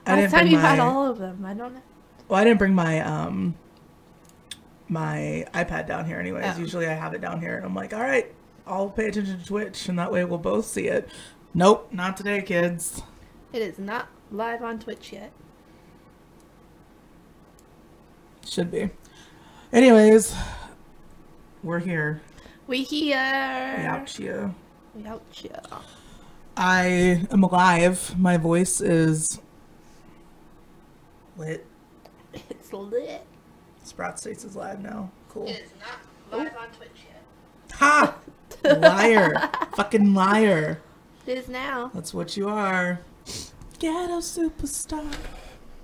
Last time you had all of them. I don't know. Well, I didn't bring my my iPad down here anyways. Oh. Usually I have it down here and I'm like, all right, I'll pay attention to Twitch and that way we'll both see it. Nope, not today, kids. It is not live on Twitch yet. Should be. Anyways, we're here. We here. We out here. We out here. I am alive. My voice is lit. It's lit. Sprout States is live now. Cool. It is not live on Twitch yet. Ha! Liar. Fucking liar. It is now. That's what you are. Ghetto superstar.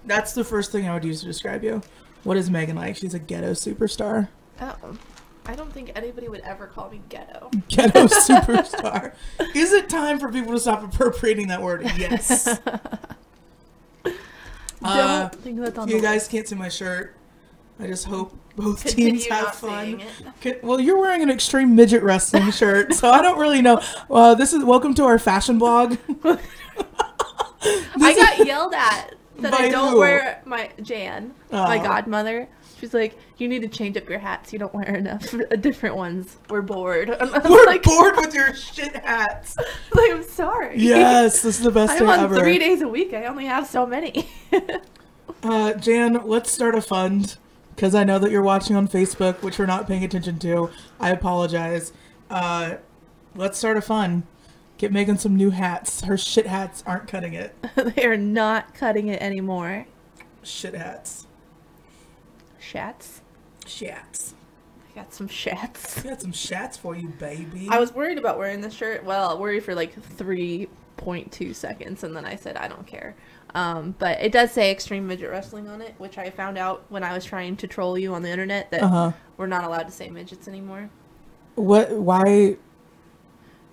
That's the first thing I would use to describe you. What is Megan like? She's a ghetto superstar. Oh. I don't think anybody would ever call me ghetto. Ghetto superstar. Is it time for people to stop appropriating that word? Yes. Don't think that's on you the guys list. can't see my shirt. I just hope both Continue teams have not fun. seeing it. Well, you're wearing an extreme midget wrestling shirt, so I don't really know. This is welcome to our fashion blog. I got yelled at that By I don't who? wear my my Oh. godmother. She's like, you need to change up your hats. You don't wear enough different ones. We're bored. And I was We're like, bored with your shit hats. like, I'm sorry. Yes, this is the best I'm thing on ever. 3 days a week. I only have so many. Jan, let's start a fund, because I know that you're watching on Facebook, which we're not paying attention to. I apologize. Let's start a fund. Get Megan some new hats. Her shit hats aren't cutting it. They are not cutting it anymore. Shit hats. Shats. Shats. I got some shats. We got some shats for you, baby. I was worried about wearing this shirt. Well, worried for like 3.2 seconds, and then I said I don't care. But it does say Extreme Midget Wrestling on it, which I found out when I was trying to troll you on the internet that we're not allowed to say midgets anymore. What? Why?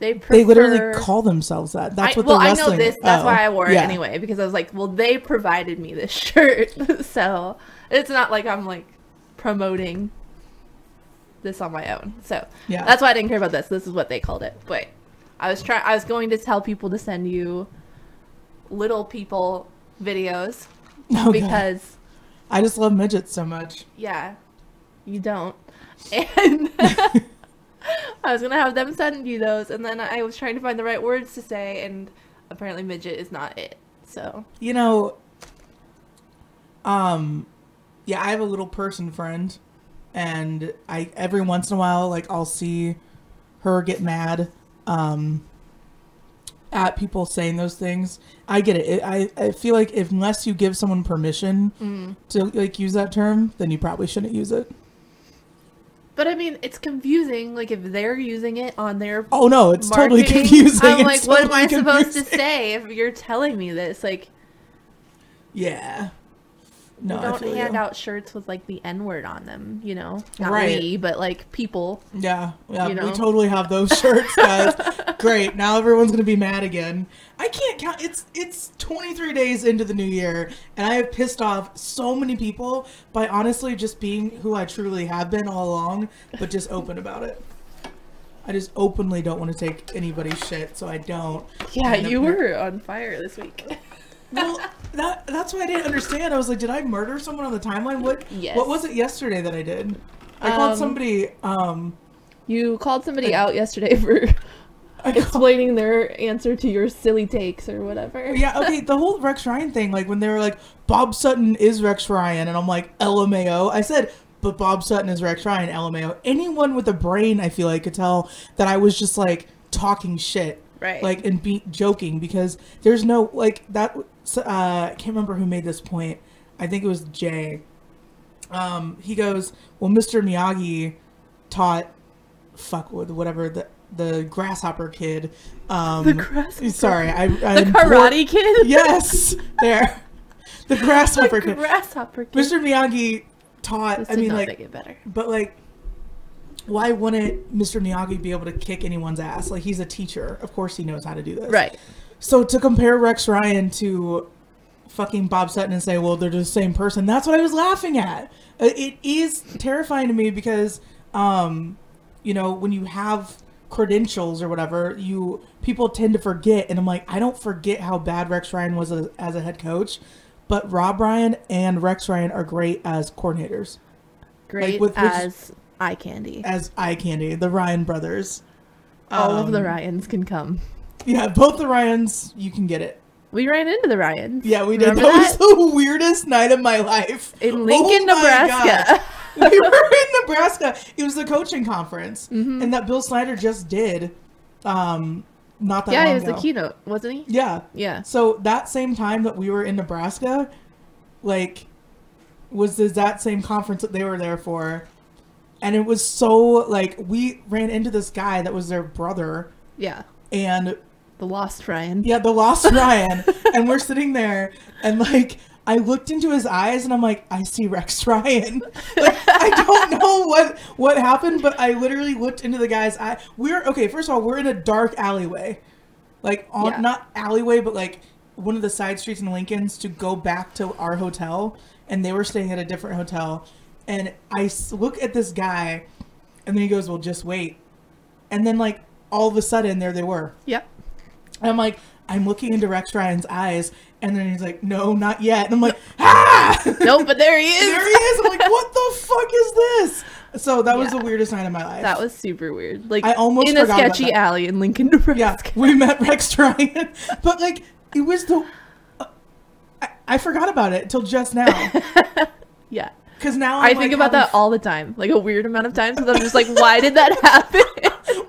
They literally call themselves that. That's what they're wrestling. I know this. That's why I wore it Yeah. anyway, because I was like, well, they provided me this shirt, so it's not like I'm like promoting this on my own. So Yeah. that's why I didn't care about this. This is what they called it. But I was going to tell people to send you little people videos Okay. because I just love midgets so much. yeah, you don't. And I was gonna have them send you those, and then I was trying to find the right words to say, and apparently midget is not it. So You know, yeah, I have a little person friend, and I every once in a while, like, I'll see her get mad at people saying those things. I get it. I feel like unless you give someone permission to like use that term, then you probably shouldn't use it. but I mean, it's confusing. Like if they're using it on their Oh no, it's totally marketing, confusing. I'm It's like, what am I totally supposed to confusing. say if you're telling me this? Like, Yeah. No, we I don't feel hand you. out shirts with like the N word on them, you know? Not Right. we, but like people. Yeah, You know? we totally have those shirts, guys. Great. Now everyone's gonna be mad again. I can't count. It's 23 days into the new year, and I have pissed off so many people by honestly just being who I truly have been all along, but just open about it. I just openly don't want to take anybody's shit, so I don't. Yeah, And you were on fire this week. Well, that's why I didn't understand. I was like, did I murder someone on the timeline? Yes. What was it yesterday that I did? I called somebody. You called somebody out yesterday for explaining their answer to your silly takes or whatever. Yeah, okay, the whole Rex Ryan thing, like when they were like, Bob Sutton is Rex Ryan, and I'm like, LMAO. I said, but Bob Sutton is Rex Ryan, LMAO. Anyone with a brain, I feel like, could tell that I was just like talking shit. Right. Like, and joking, because there's no, like, that, I can't remember who made this point. I think it was Jay. He goes, well, Mr. Miyagi taught, whatever, the grasshopper kid. The grasshopper. Sorry, The Karate Kid? Yes, there. The grasshopper The kid. grasshopper kid. Mr. Miyagi taught. This I did mean, not like, make it better. but like, why wouldn't Mr. Miyagi be able to kick anyone's ass? Like, he's a teacher. Of course, he knows how to do this. Right. So to compare Rex Ryan to fucking Bob Sutton and say, well, they're the same person, that's what I was laughing at. It is terrifying to me because, you know, when you have credentials or whatever, people tend to forget. And I'm like, I don't forget how bad Rex Ryan was as a head coach, but Rob Ryan and Rex Ryan are great as coordinators. Great as eye candy. As eye candy, the Ryan brothers. All of the Ryans can come. Yeah, both the Ryans, you can get it. We ran into the Ryans. Yeah, we did. That was the weirdest night of my life. In Lincoln, Nebraska. We were in Nebraska. It was the coaching conference. Mm-hmm. And that Bill Snyder just did not that long ago. Yeah, he was the keynote, wasn't he? Yeah. Yeah. So that same time that we were in Nebraska, like, was that same conference that they were there for. And it was so, like, we ran into this guy that was their brother. Yeah. And... The Lost Ryan. Yeah, the Lost Ryan. And we're sitting there, and, like, I looked into his eyes, and I'm like, I see Rex Ryan. Like, I don't know what happened, but I literally looked into the guy's eye. First of all, we're in a dark alleyway. Like, not alleyway, but, like, one of the side streets in Lincoln's to go back to our hotel, and they were staying at a different hotel. And I look at this guy, and then he goes, well, just wait. And then, like, all of a sudden, there they were. Yep. And I'm like, I'm looking into Rex Ryan's eyes, and then he's like, no, not yet. And I'm like, ah! No, but there he is. There he is. I'm like, what the fuck is this? So that was the weirdest night of my life. That was super weird. Like, I almost in a sketchy alley in Lincoln, Nebraska. Yeah, we met Rex Ryan. But, like, it was I forgot about it until just now. Yeah. Because now I think about that all the time, like a weird amount of times. Because I'm just like, why did that happen?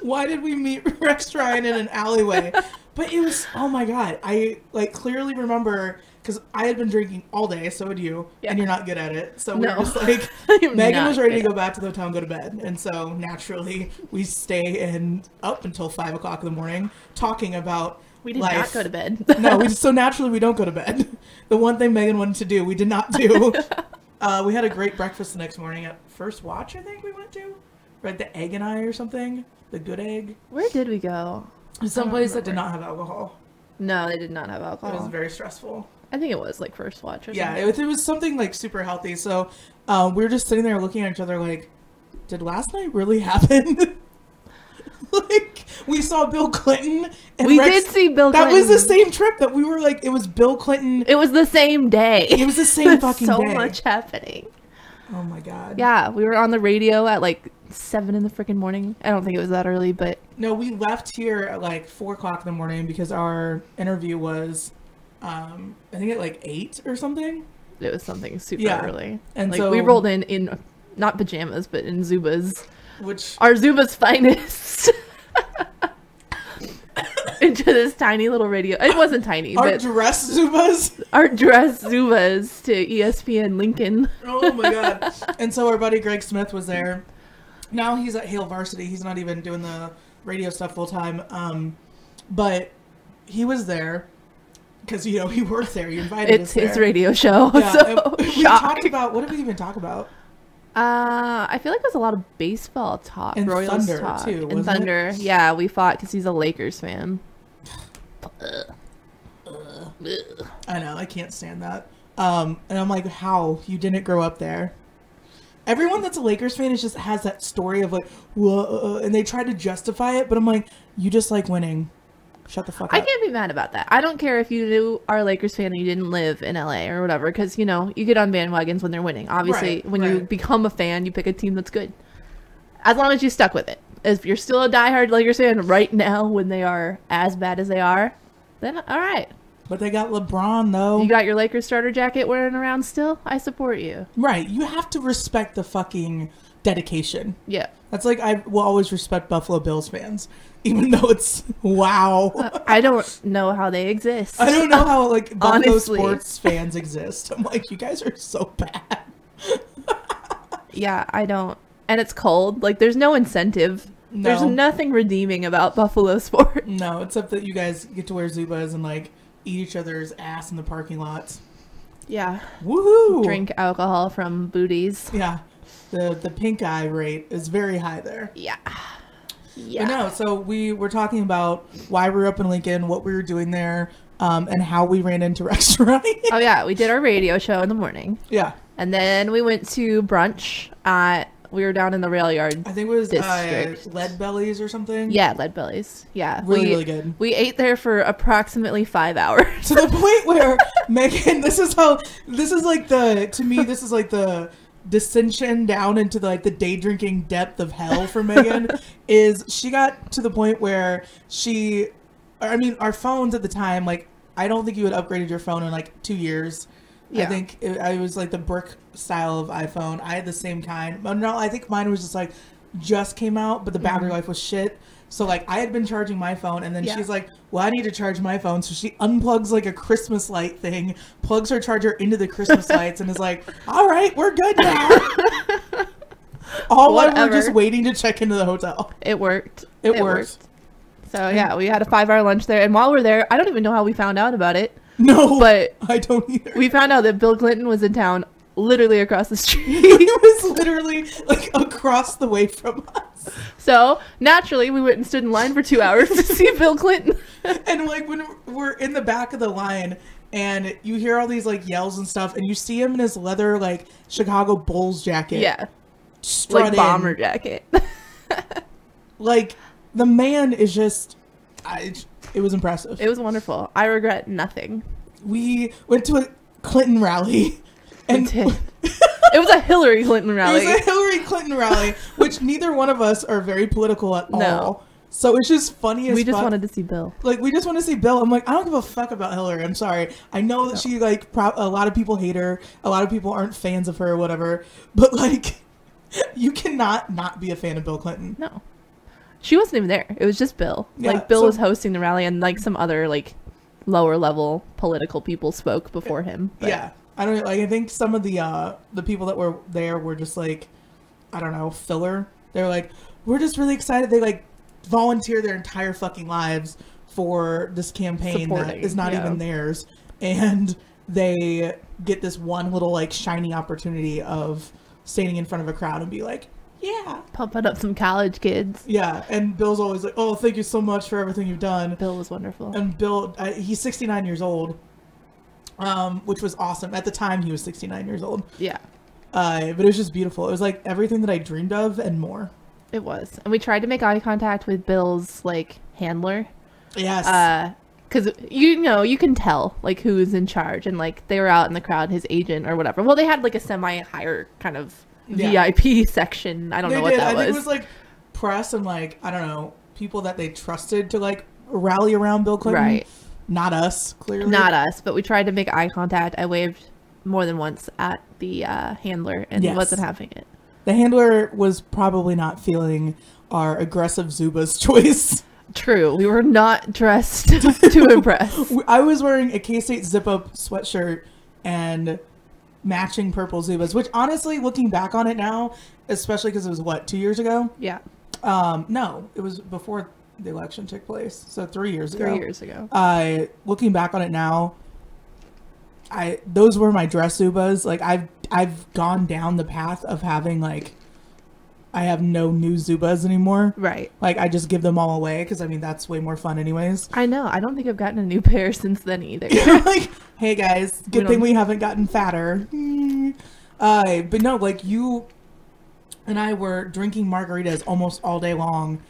Why did we meet Rex Ryan in an alleyway? But it was, oh my God. I, like, clearly remember, because I had been drinking all day, so would you, and you're not good at it. So we're just like, Megan was ready to go back to the hotel and go to bed. And so, naturally, we stay up until 5 o'clock in the morning talking about We did not go to bed. No, so naturally we don't go to bed. The one thing Megan wanted to do, we did not do. We had a great breakfast the next morning at First Watch, I think we went to. Right, the Egg and I or something. The Good Egg. Where did we go? Some place that did not have alcohol. No, they did not have alcohol. It was very stressful. I think it was like First Watch or something. Yeah, it was something like super healthy. So we were just sitting there looking at each other like, did last night really happen? Like, we saw Bill Clinton. And we did see Bill Clinton. That was the same trip that we were like, it was Bill Clinton. It was the same day. It was the same fucking so day. So much happening. Oh my God. Yeah, we were on the radio at like 7 in the freaking morning. I don't think it was that early, but. No, we left here at like 4 o'clock in the morning because our interview was, I think at like 8 or something. It was something super early. And like, so we rolled in not pajamas, but in Zubas. Which our Zuba's finest. Into this tiny little radio. It wasn't tiny, our but dress Zubas. Our dress Zubas to ESPN Lincoln. Oh my God. And so our buddy Greg Smith was there. Now he's at Hale Varsity. He's not even doing the radio stuff full time. But he was there because, you know, he works there. He invited us there. It's his radio show. Yeah, so we talked about, what did we even talk about? I feel like it was a lot of baseball talk. And Royals Thunder talk. too, And Thunder. It? Yeah, we fought because he's a Lakers fan. I know, I can't stand that. And I'm like, how? You didn't grow up there. Everyone that's a Lakers fan just has that story of like, whoa, and they try to justify it, but I'm like, you just like winning. Shut the fuck up. I can't be mad about that. I don't care if you are a Lakers fan and you didn't live in LA or whatever, because, you know, you get on bandwagons when they're winning. Obviously, when you become a fan, you pick a team that's good. As long as you stuck with it. If you're still a diehard Lakers fan right now when they are as bad as they are, then all right. But they got LeBron, though. You got your Lakers starter jacket wearing around still? I support you. Right. You have to respect the fucking dedication. Yeah. That's like, I will always respect Buffalo Bills fans. Even though it's, wow. I don't know how they exist. I don't know how, like, Buffalo Honestly. sports fans exist. I'm like, you guys are so bad. Yeah, I don't. And it's cold. Like, there's no incentive. No. There's nothing redeeming about Buffalo sports. No, except that you guys get to wear Zubas and, like, eat each other's ass in the parking lots. Yeah. Woohoo! Drink alcohol from booties. Yeah. The pink eye rate is very high there. Yeah. Yeah. But no, so we were talking about why we were up in Lincoln, what we were doing there, and how we ran into Rex Ryan. Oh, yeah. We did our radio show in the morning. Yeah. And then we went to brunch at We were down in the rail yard. I think it was District. Lead Bellies or something. Yeah, Lead Bellies. Yeah, Really good. We ate there for approximately 5 hours. To the point where Megan, this is like the dissension down into like the day drinking depth of hell for Megan. Is she got to the point where our phones at the time, like, I don't think you had upgraded your phone in like 2 years. Yeah. I think it was like the brick style of iPhone. I had the same kind. No, I think mine was just came out, but the battery life was shit. So like I had been charging my phone, and then she's like, well, I need to charge my phone. So she unplugs like a Christmas light thing, plugs her charger into the Christmas lights, and is like, all right, we're good now. All while we're just waiting to check into the hotel. It worked. It worked. So yeah, we had a 5-hour lunch there, and while we're there, I don't even know how we found out about it. No, but I don't either. We found out that Bill Clinton was in town, literally across the street. He was literally like across the way from us. So naturally, we went and stood in line for 2 hours to see Bill Clinton. And like when we're in the back of the line, and you hear all these like yells and stuff, and you see him in his leather like Chicago Bulls jacket. Yeah, strutting. Like bomber jacket. Like the man is just. It was impressive. It was wonderful. I regret nothing. We went to a Clinton rally. And we did. It was a Hillary Clinton rally. It was a Hillary Clinton rally, which neither one of us are very political at all. So it's just funny as fuck. We just wanted to see Bill. Like, we just want to see Bill. I'm like, I don't give a fuck about Hillary. I'm sorry. I know that she, like, a lot of people hate her. A lot of people aren't fans of her or whatever. But, like, you cannot not be a fan of Bill Clinton. No. She wasn't even there. It was just Bill. Yeah, like, Bill was hosting the rally, and, like, some other, like, lower-level political people spoke before him. But. Yeah. I think some of the people that were there were just, like, I don't know, filler. They were like, we're just really excited. They, like, volunteer their entire fucking lives for this campaign that is not even theirs. And they get this one little, like, shiny opportunity of standing in front of a crowd and be like, yeah. Pumping up some college kids. Yeah. And Bill's always like, oh, thank you so much for everything you've done. Bill was wonderful. And Bill, he's 69 years old, which was awesome. At the time, he was 69 years old. Yeah. But it was just beautiful. It was like everything that I dreamed of and more. It was. And we tried to make eye contact with Bill's, like, handler. Yes. Because, you can tell, like, who's in charge. And, like, they were out in the crowd, his agent or whatever. Well, they had, like, a semi-higher kind of VIP section. I don't know what that was. I think it was, like, press and, like, I don't know, people that they trusted to, like, rally around Bill Clinton. Right. Not us, clearly. Not us. But we tried to make eye contact. I waved more than once at the handler and wasn't having it. The handler was probably not feeling our aggressive Zubas choice. True. We were not dressed to impress. I was wearing a K-State zip-up sweatshirt and matching purple Zubas, which honestly, looking back on it now, especially because it was, 2 years ago? Yeah. No, it was before the election took place. So 3 years ago. 3 years ago. Looking back on it now, those were my dress Zubas. Like, I've gone down the path of having, like, I have no new Zubas anymore. Right. Like, I just give them all away because, I mean, that's way more fun anyways. I know. I don't think I've gotten a new pair since then either. Like, hey guys, good thing we haven't gotten fatter. But no, like, you and I were drinking margaritas almost all day long,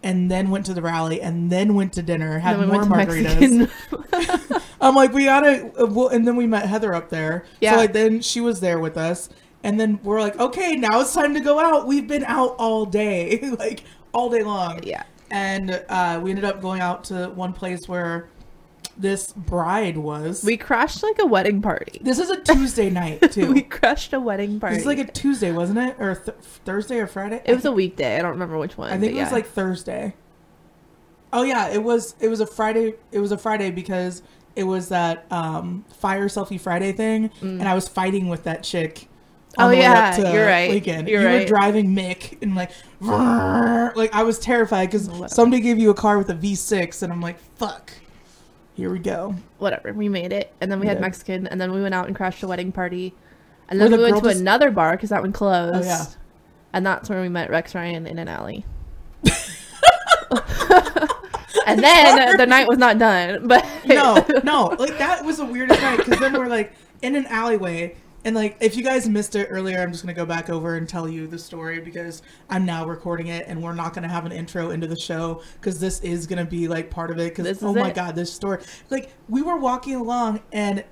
and then went to the rally, and then went to dinner, had more margaritas. I'm like, we gotta, and then we met Heather up there. Yeah. So, like, then she was there with us. And then we're like, okay, now it's time to go out. We've been out all day, like, all day long. Yeah. And we ended up going out to one place where this bride was. We crashed, like, a wedding party. This is a Tuesday night, too. We crashed a wedding party. It's like a Tuesday, wasn't it? Or Thursday or Friday? It was a weekday. I don't remember which one. I think it was, like, Thursday. Oh, yeah, it was a Friday. It was a Friday because it was that Fire Selfie Friday thing. And I was fighting with that chick. Oh yeah, you're right. Lincoln. You were driving Mick and like I was terrified because somebody gave you a car with a V6 and I'm like, fuck. Here we go. Whatever. We made it, and then we had Mexican, and then we went out and crashed a wedding party, and then we went to another bar because that one closed. Oh yeah. And that's where we met Rex Ryan in an alley. And then the night was not done, but no, like that was the weirdest night because then we're like in an alleyway. And like, if you guys missed it earlier, I'm just going to go back over and tell you the story because I'm now recording it and we're not going to have an intro into the show because this is going to be like part of it. Because, oh my God, this story. Like, we were walking along and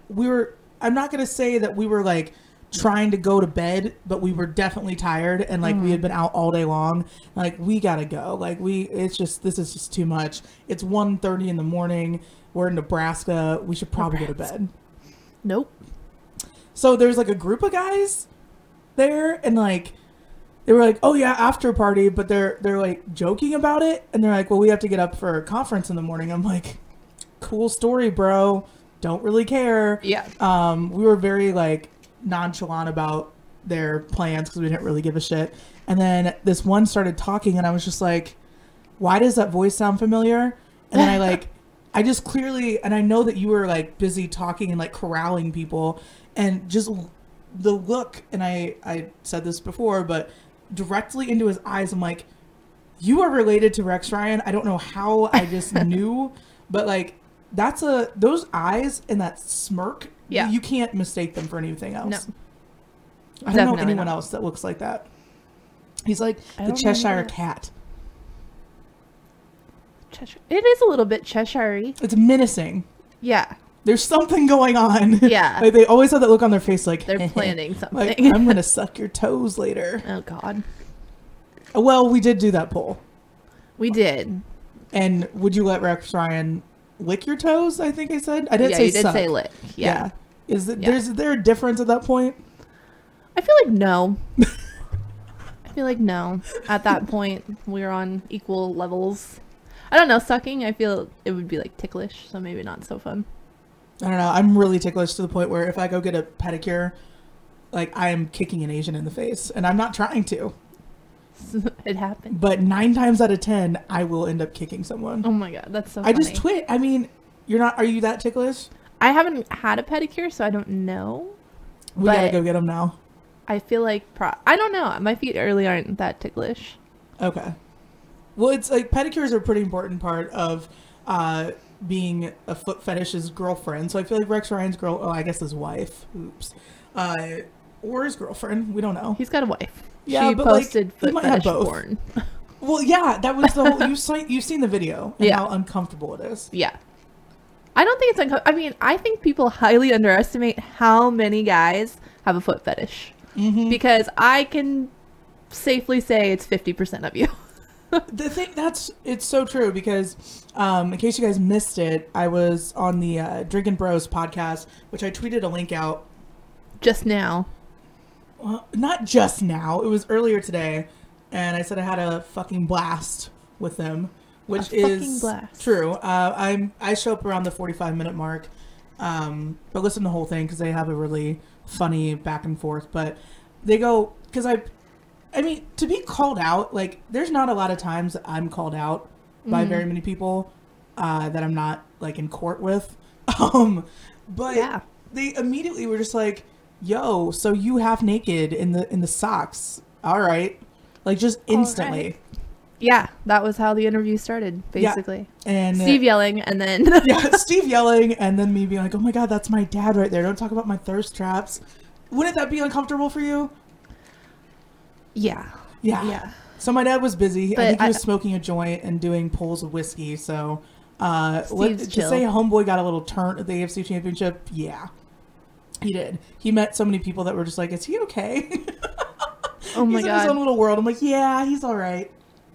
I'm not going to say that we were like trying to go to bed, but we were definitely tired and like we had been out all day long. Like, we got to go. Like, this is just too much. It's 1:30 in the morning. We're in Nebraska. We should probably go to bed. Nope. So there's like a group of guys there and like they were like, oh yeah, after party, but they're like joking about it and they're like, well, we have to get up for a conference in the morning. I'm like, cool story, bro. Don't really care. Yeah. We were very like nonchalant about their plans because we didn't really give a shit. And then this one started talking and I was just like, why does that voice sound familiar? And then I just clearly, and I know that you were like busy talking and like corralling people. And just the look, and I said this before, but directly into his eyes, I'm like, you are related to Rex Ryan. I don't know how I just knew, but like, those eyes and that smirk, you can't mistake them for anything else. No. I don't know anyone else that looks like that. He's like the Cheshire Cat. It is a little bit Cheshire-y. It's menacing. Yeah. There's something going on. Yeah. Like they always have that look on their face like they're planning something. Like, I'm going to suck your toes later. Oh, God. Well, we did do that poll. We did. And would you let Rex Ryan lick your toes? I think I said. I didn't say you did suck. say lick. Yeah. Is there a difference at that point? I feel like no. At that point, we're on equal levels. I don't know. Sucking, I feel it would be like ticklish, so maybe not so fun. I don't know. I'm really ticklish to the point where if I go get a pedicure, like I am kicking an Asian in the face, and I'm not trying to. It happened. But 9 times out of 10, I will end up kicking someone. Oh my God, that's so funny. I just twit. I mean, are you that ticklish? I haven't had a pedicure, so I don't know. We gotta go get them now. I feel like I don't know. My feet really aren't that ticklish. Okay. Well, it's like pedicures are a pretty important part of being a foot fetish's girlfriend. So I feel like Rex Ryan's I guess his wife. Oops. Or his girlfriend. We don't know. He's got a wife. Yeah, she but posted foot fetish porn. Well, yeah, that was the whole. You've seen the video and how uncomfortable it is. Yeah. I don't think it's uncomfortable. I mean, I think people highly underestimate how many guys have a foot fetish. Mm-hmm. Because I can safely say it's 50% of you. The thing it's so true because in case you guys missed it, I was on the Drinkin' Bros podcast, which I tweeted a link out just now. Well, not just now. It was earlier today, and I said I had a fucking blast with them, which is true. I show up around the 45-minute mark, but listen to the whole thing because they have a really funny back and forth. But they go because I mean, to be called out, like, there's not a lot of times that I'm called out by very many people that I'm not, like, in court with. But they immediately were just like, yo, so you half naked in the socks. All right. Like, just instantly. Right. Yeah, that was how the interview started, basically. Yeah. And Steve yelling, and then... Steve yelling, and then me being like, oh my God, that's my dad right there. Don't talk about my thirst traps. Wouldn't that be uncomfortable for you? Yeah. So my dad was busy. I think he was smoking a joint and doing pulls of whiskey. So let's just say homeboy got a little turn at the AFC Championship. Yeah, he did. He met so many people that were just like, is he okay? Oh my God. He's in his own little world. I'm like, yeah, he's all right.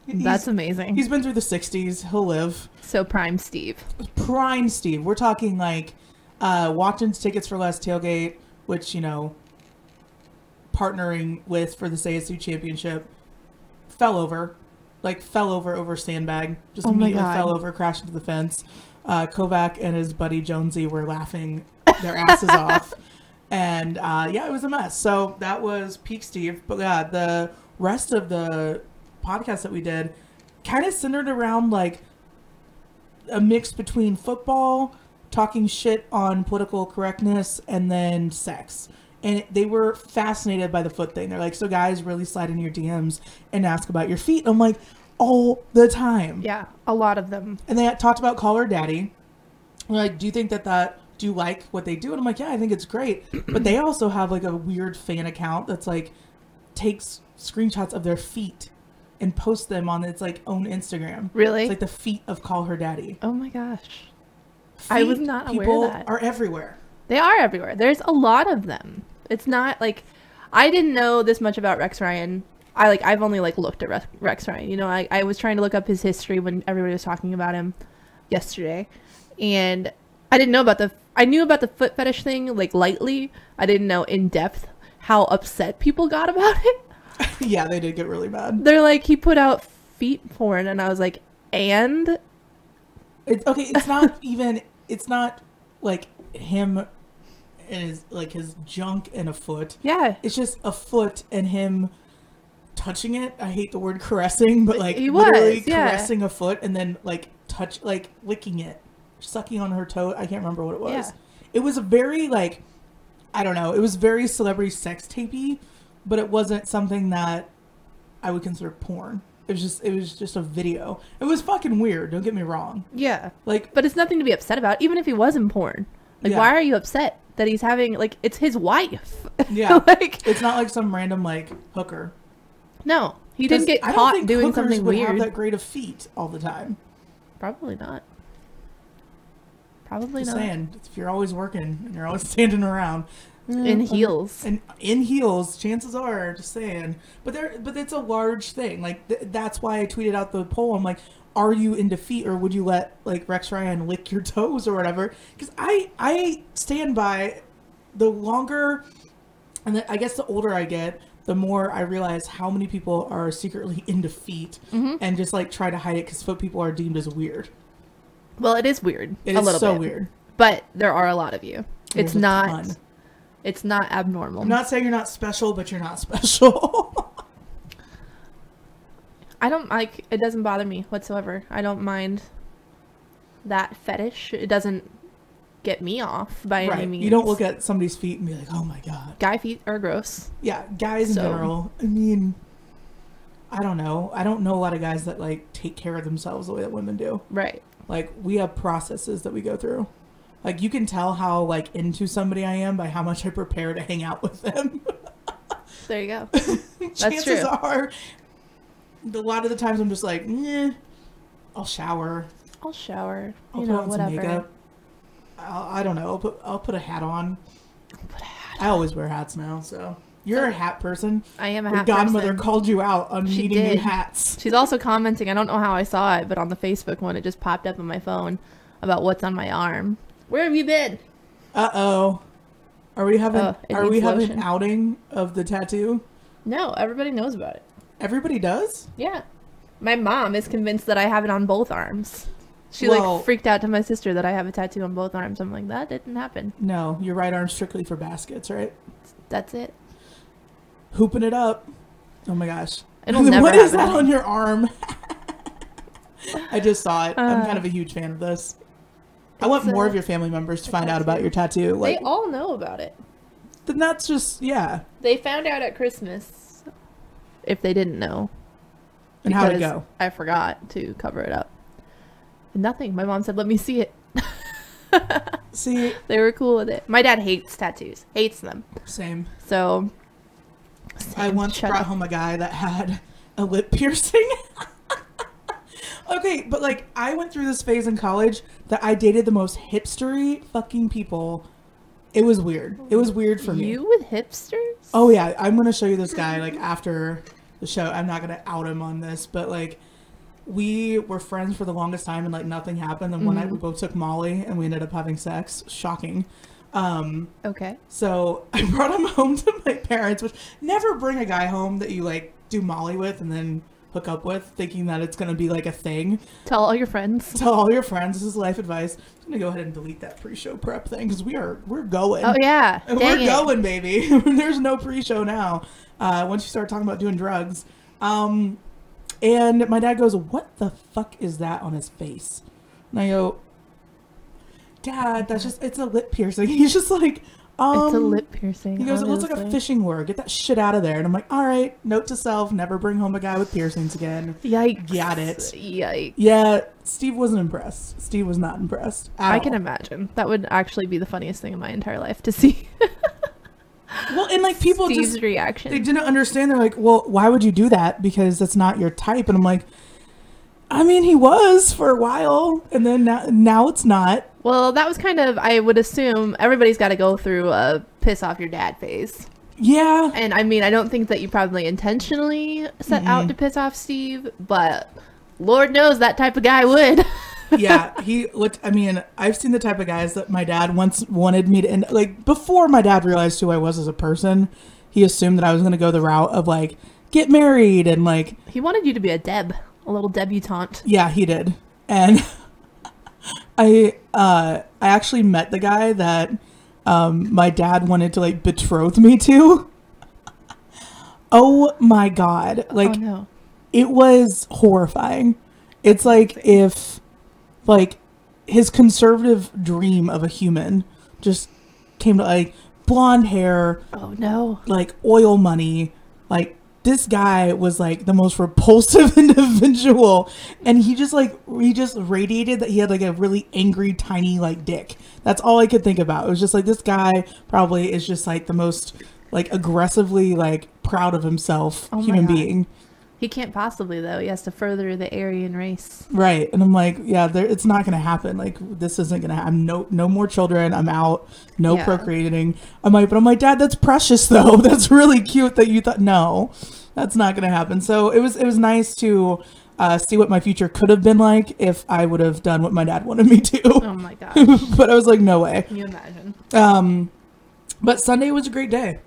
That's amazing. He's been through the 60s. He'll live. So prime Steve. Prime Steve. We're talking like Watkins Tickets for Less tailgate, which, you know, partnering with for the ASU Championship, fell over over sandbag, just immediately fell over, crashed into the fence. Kovac and his buddy Jonesy were laughing their asses off, and it was a mess. So that was peak Steve. But yeah, the rest of the podcast that we did kind of centered around like a mix between football, talking shit on political correctness, and then sex. And they were fascinated by the foot thing. They're like, so guys really slide in your DMs and ask about your feet. And I'm like, all the time. Yeah, a lot of them. And they talked about Call Her Daddy. They're like, do you think that do you like what they do? And I'm like, yeah, I think it's great. But they also have like a weird fan account that's like takes screenshots of their feet and posts them on its like own Instagram. Really? It's like the feet of Call Her Daddy. Oh my gosh. Feet, I was not aware of that. Are everywhere. They are everywhere. There's a lot of them. It's not like I didn't know this much about Rex Ryan. I've only like looked at Rex Ryan. You know, I was trying to look up his history when everybody was talking about him yesterday, and I didn't know about I knew about the foot fetish thing like lightly. I didn't know in depth how upset people got about it. Yeah, they did get really mad. They're like, he put out feet porn, and I was like, and it's not even. It's not like him and his junk and a foot. Yeah, it's just a foot and him touching it. I hate the word caressing, but like he literally was, yeah. caressing a foot and then like licking it, sucking on her toe. I can't remember what it was. Yeah. It was a very like, I don't know. It was very celebrity sex tapey, but it wasn't something that I would consider porn. It was just a video. It was fucking weird. Don't get me wrong. Yeah. Like, but it's nothing to be upset about, even if he was in porn. Like, yeah. Why are you upset that he's having, like, it's his wife? Yeah. Like, it's not like some random, like, hooker. No. He didn't get I don't caught think doing hookers something would weird. have that great of feet all the time. Probably not. Probably Just not. saying, if you're always working and you're always standing around. In heels. And in heels, chances are, just saying. But it's a large thing. Like, that's why I tweeted out the poll. I'm like, are you into feet, or would you let, like, Rex Ryan lick your toes or whatever? Because I stand by the longer, and I guess the older I get, the more I realize how many people are secretly into feet and just, like, try to hide it because foot people are deemed as weird. Well, it is weird. It a is little so bit. weird. But there are a lot of you. There's It's a not... ton. It's not abnormal. I'm not saying you're not special, but you're not special. I don't like, it doesn't bother me whatsoever. I don't mind that fetish. It doesn't get me off by any means. You don't look at somebody's feet and be like, oh my God. Guy feet are gross. Yeah, guys in general. I mean, I don't know. I don't know a lot of guys that like take care of themselves the way that women do. Right. Like, we have processes that we go through. Like, you can tell how like into somebody I am by how much I prepare to hang out with them. There you go. Chances are, a lot of the times I'm just like, I'll shower. I'll shower. I'll put on some makeup. I don't know. I'll put a hat on. I always wear hats now, so. You're a hat person. I am a Your hat godmother person. called you out on needing new hats. She's also commenting, I don't know how I saw it, but on the Facebook one, it just popped up on my phone about what's on my arm. Where have you been? Uh-oh. Are we having lotion. an outing of the tattoo? No, everybody knows about it. Everybody does? Yeah. My mom is convinced that I have it on both arms. She like freaked out to my sister that I have a tattoo on both arms. I'm like, that didn't happen. No, your right arm's strictly for baskets, right? That's it. Hooping it up. Oh my gosh. It'll never What is that happen. on your arm? I just saw it. I'm kind of a huge fan of this. I want more of your family members to find out about your tattoo. Like, they all know about it. Then that's just, yeah. They found out at Christmas, if they didn't know. And how'd it go? I forgot to cover it up. Nothing. My mom said, let me see it. See? They were cool with it. My dad hates tattoos. Hates them. Same. So. I once brought home a guy that had a lip piercing. Okay, but like, I went through this phase in college that I dated the most hipstery fucking people. It was weird. It was weird for me. You with hipsters? Oh yeah, I'm gonna show you this guy like after the show. I'm not gonna out him on this, but like, we were friends for the longest time and like nothing happened. And one night we both took Molly and we ended up having sex. Shocking. Okay. So I brought him home to my parents, which never bring a guy home that you like do Molly with and then hook up with, thinking that it's going to be like a thing. Tell all your friends. Tell all your friends. This is life advice. I'm going to go ahead and delete that pre-show prep thing because we're going. Oh yeah. We're going, baby. There's no pre-show now. Once you start talking about doing drugs. And my dad goes, what the fuck is that on his face? And I go, Dad, that's just, it's a lip piercing. He's just like, It's a lip piercing. He goes, it looks like a fishing lure. Get that shit out of there. And I'm like, all right, note to self, never bring home a guy with piercings again. Yikes. Got it. Yikes. Yeah, Steve wasn't impressed. Steve was not impressed I can imagine. That would actually be the funniest thing in my entire life to see. Well, and like people Steve's just reaction. They didn't understand. They're like, well, why would you do that? Because that's not your type. And I'm like, I mean, he was for a while, and then now it's not. Well, that was kind of, I would assume everybody's got to go through a piss off your dad phase. Yeah. And I mean, I don't think that you probably intentionally set out to piss off Steve, but Lord knows that type of guy would. Yeah, he looked, I mean, I've seen the type of guys that my dad once wanted me to end, like, before my dad realized who I was as a person, he assumed that I was going to go the route of, like, get married and, like... He wanted you to be a little debutante. Yeah, he did. And I actually met the guy that my dad wanted to, like, betroth me to. Oh, my God. Like, oh, no. It was horrifying. It's like if... like his conservative dream of a human just came to like blonde hair. Oh no. Like oil money. Like this guy was like the most repulsive individual. And he just radiated that he had like a really angry, tiny like dick. That's all I could think about. It was just like this guy probably is just like the most like aggressively like proud of himself human being. He can't possibly, though. He has to further the Aryan race. Right. And I'm like, yeah, it's not going to happen. Like, this isn't going to happen. No more children. I'm out. No procreating. I'm like, Dad, that's precious, though. That's really cute that you thought, no, that's not going to happen. So it was nice to see what my future could have been like if I would have done what my dad wanted me to. Oh, my gosh. But I was like, no way. Can you imagine? But Sunday was a great day.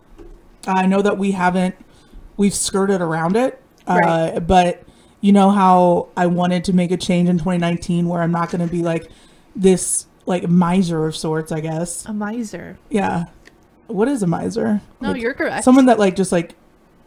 I know that we've skirted around it. Right. But you know how I wanted to make a change in 2019 where I'm not going to be like this like miser of sorts, I guess. A miser. Yeah. What is a miser? No, like, you're correct. Someone that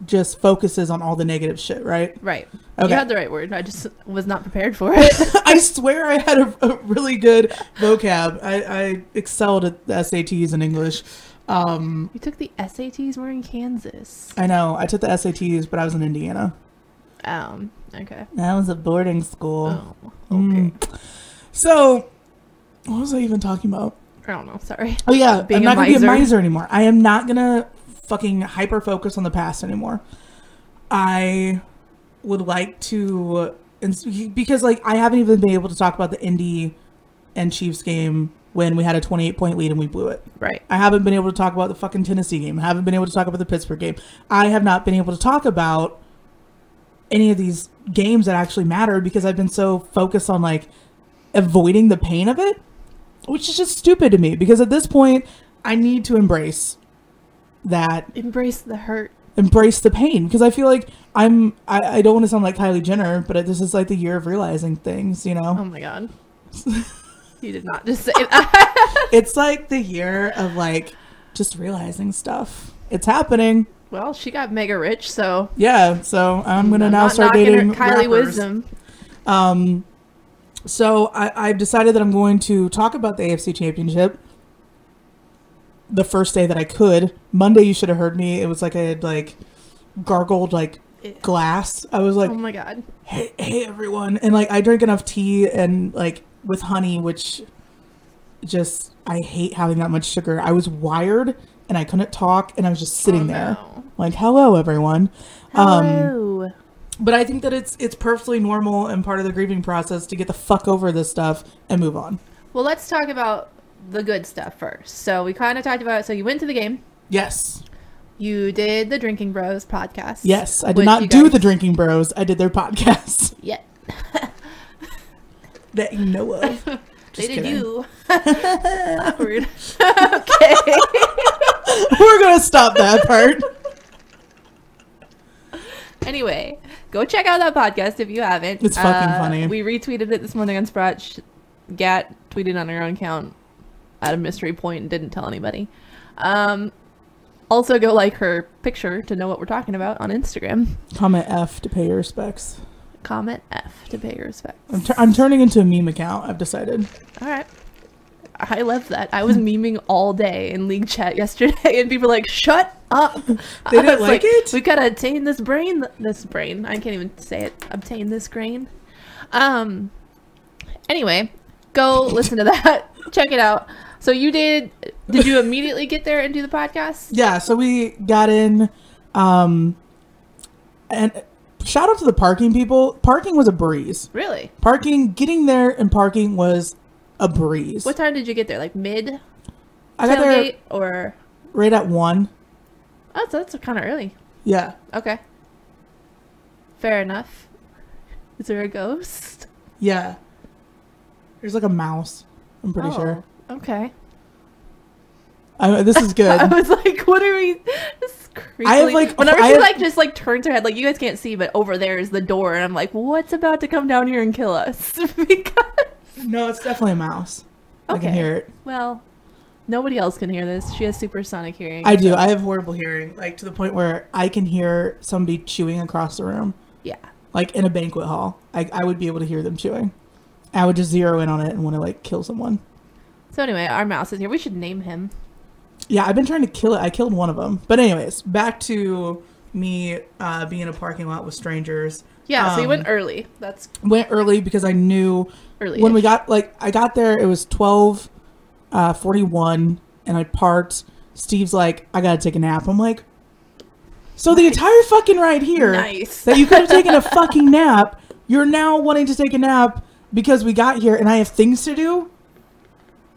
just focuses on all the negative shit, right? Right. Okay. You had the right word. I just was not prepared for it. I swear I had a really good vocab. I excelled at the SATs in English. You took the SATs? We're in Kansas. I know. I took the SATs, but I was in Indiana. Okay. That was a boarding school. Oh, okay. So, what was I even talking about? I don't know. Sorry. Oh, yeah. Being I'm not going to be a miser anymore. I am not going to fucking hyper-focus on the past anymore. I would like to... Because, like, I haven't even been able to talk about the Indy and Chiefs game when we had a 28-point lead and we blew it. Right. I haven't been able to talk about the fucking Tennessee game. I haven't been able to talk about the Pittsburgh game. I have not been able to talk about any of these games that actually mattered because I've been so focused on like avoiding the pain of it, which is just stupid to me because at this point I need to embrace that. Embrace the hurt. Embrace the pain because I feel like I don't want to sound like Kylie Jenner, but this is like the year of realizing things, you know? Oh my God. You did not just say that. It's like the year of like just realizing stuff. It's happening. Well, she got mega rich, so yeah. So I'm gonna now start dating Kylie rappers. Wisdom. So I've decided that I'm going to talk about the AFC Championship the first day that I could. Monday, you should have heard me. It was like I had like gargled like glass. I was like, oh my God. Hey everyone, and like I drank enough tea and like with honey, which just I hate having that much sugar. I was wired and I couldn't talk, and I was just sitting there. Like, hello, everyone. Hello. But I think that it's perfectly normal and part of the grieving process to get the fuck over this stuff and move on. Well, let's talk about the good stuff first. So we kind of talked about it. So you went to the game. Yes. You did the Drinking Bros podcast. Yes. I did not do the Drinking Bros. I did their podcast. Yeah. That you know of. They did you. Awkward. Okay. We're going to stop that part. Anyway, go check out that podcast if you haven't. It's fucking funny. We retweeted it this morning on Sprots. Gat tweeted on her own account at a mystery point and didn't tell anybody. Also, go like her picture to know what we're talking about on Instagram. Comment F to pay your respects. Comment F to pay your respects. I'm turning into a meme account, I've decided. All right. I love that. I was memeing all day in League chat yesterday, and people were like, shut up. They didn't like it? We gotta obtain this brain. I can't even say it. Obtain this grain. Anyway, go listen to that. Check it out. So did you immediately get there and do the podcast? Yeah, so we got in, and shout out to the parking people. Parking was a breeze. Really? Getting there and parking was a breeze. What time did you get there? Like mid? I got there or right at 1. Oh, so that's kind of early. Yeah. Okay. Fair enough. Is there a ghost? Yeah. There's like a mouse. I'm pretty sure. Okay. This is good. I was like, what are we? This is creepy. I have like whenever she just like turns her head, like you guys can't see, but over there is the door, and I'm like, what's about to come down here and kill us? Because no, it's definitely a mouse. Okay. I can hear it. Well, nobody else can hear this. She has supersonic hearing. I do. I have horrible hearing, like to the point where I can hear somebody chewing across the room. Yeah. Like in a banquet hall, I would be able to hear them chewing. I would just zero in on it and want to like kill someone. So anyway, our mouse is here. We should name him. Yeah, I've been trying to kill it. I killed one of them. But anyways, back to me being in a parking lot with strangers. Yeah, so you went early. Went early because I knew early when we got, like, I got there, it was 12:41, and I parked. Steve's like, I gotta take a nap. I'm like, so the entire fucking ride here that you could have taken a fucking nap, you're now wanting to take a nap because we got here and I have things to do?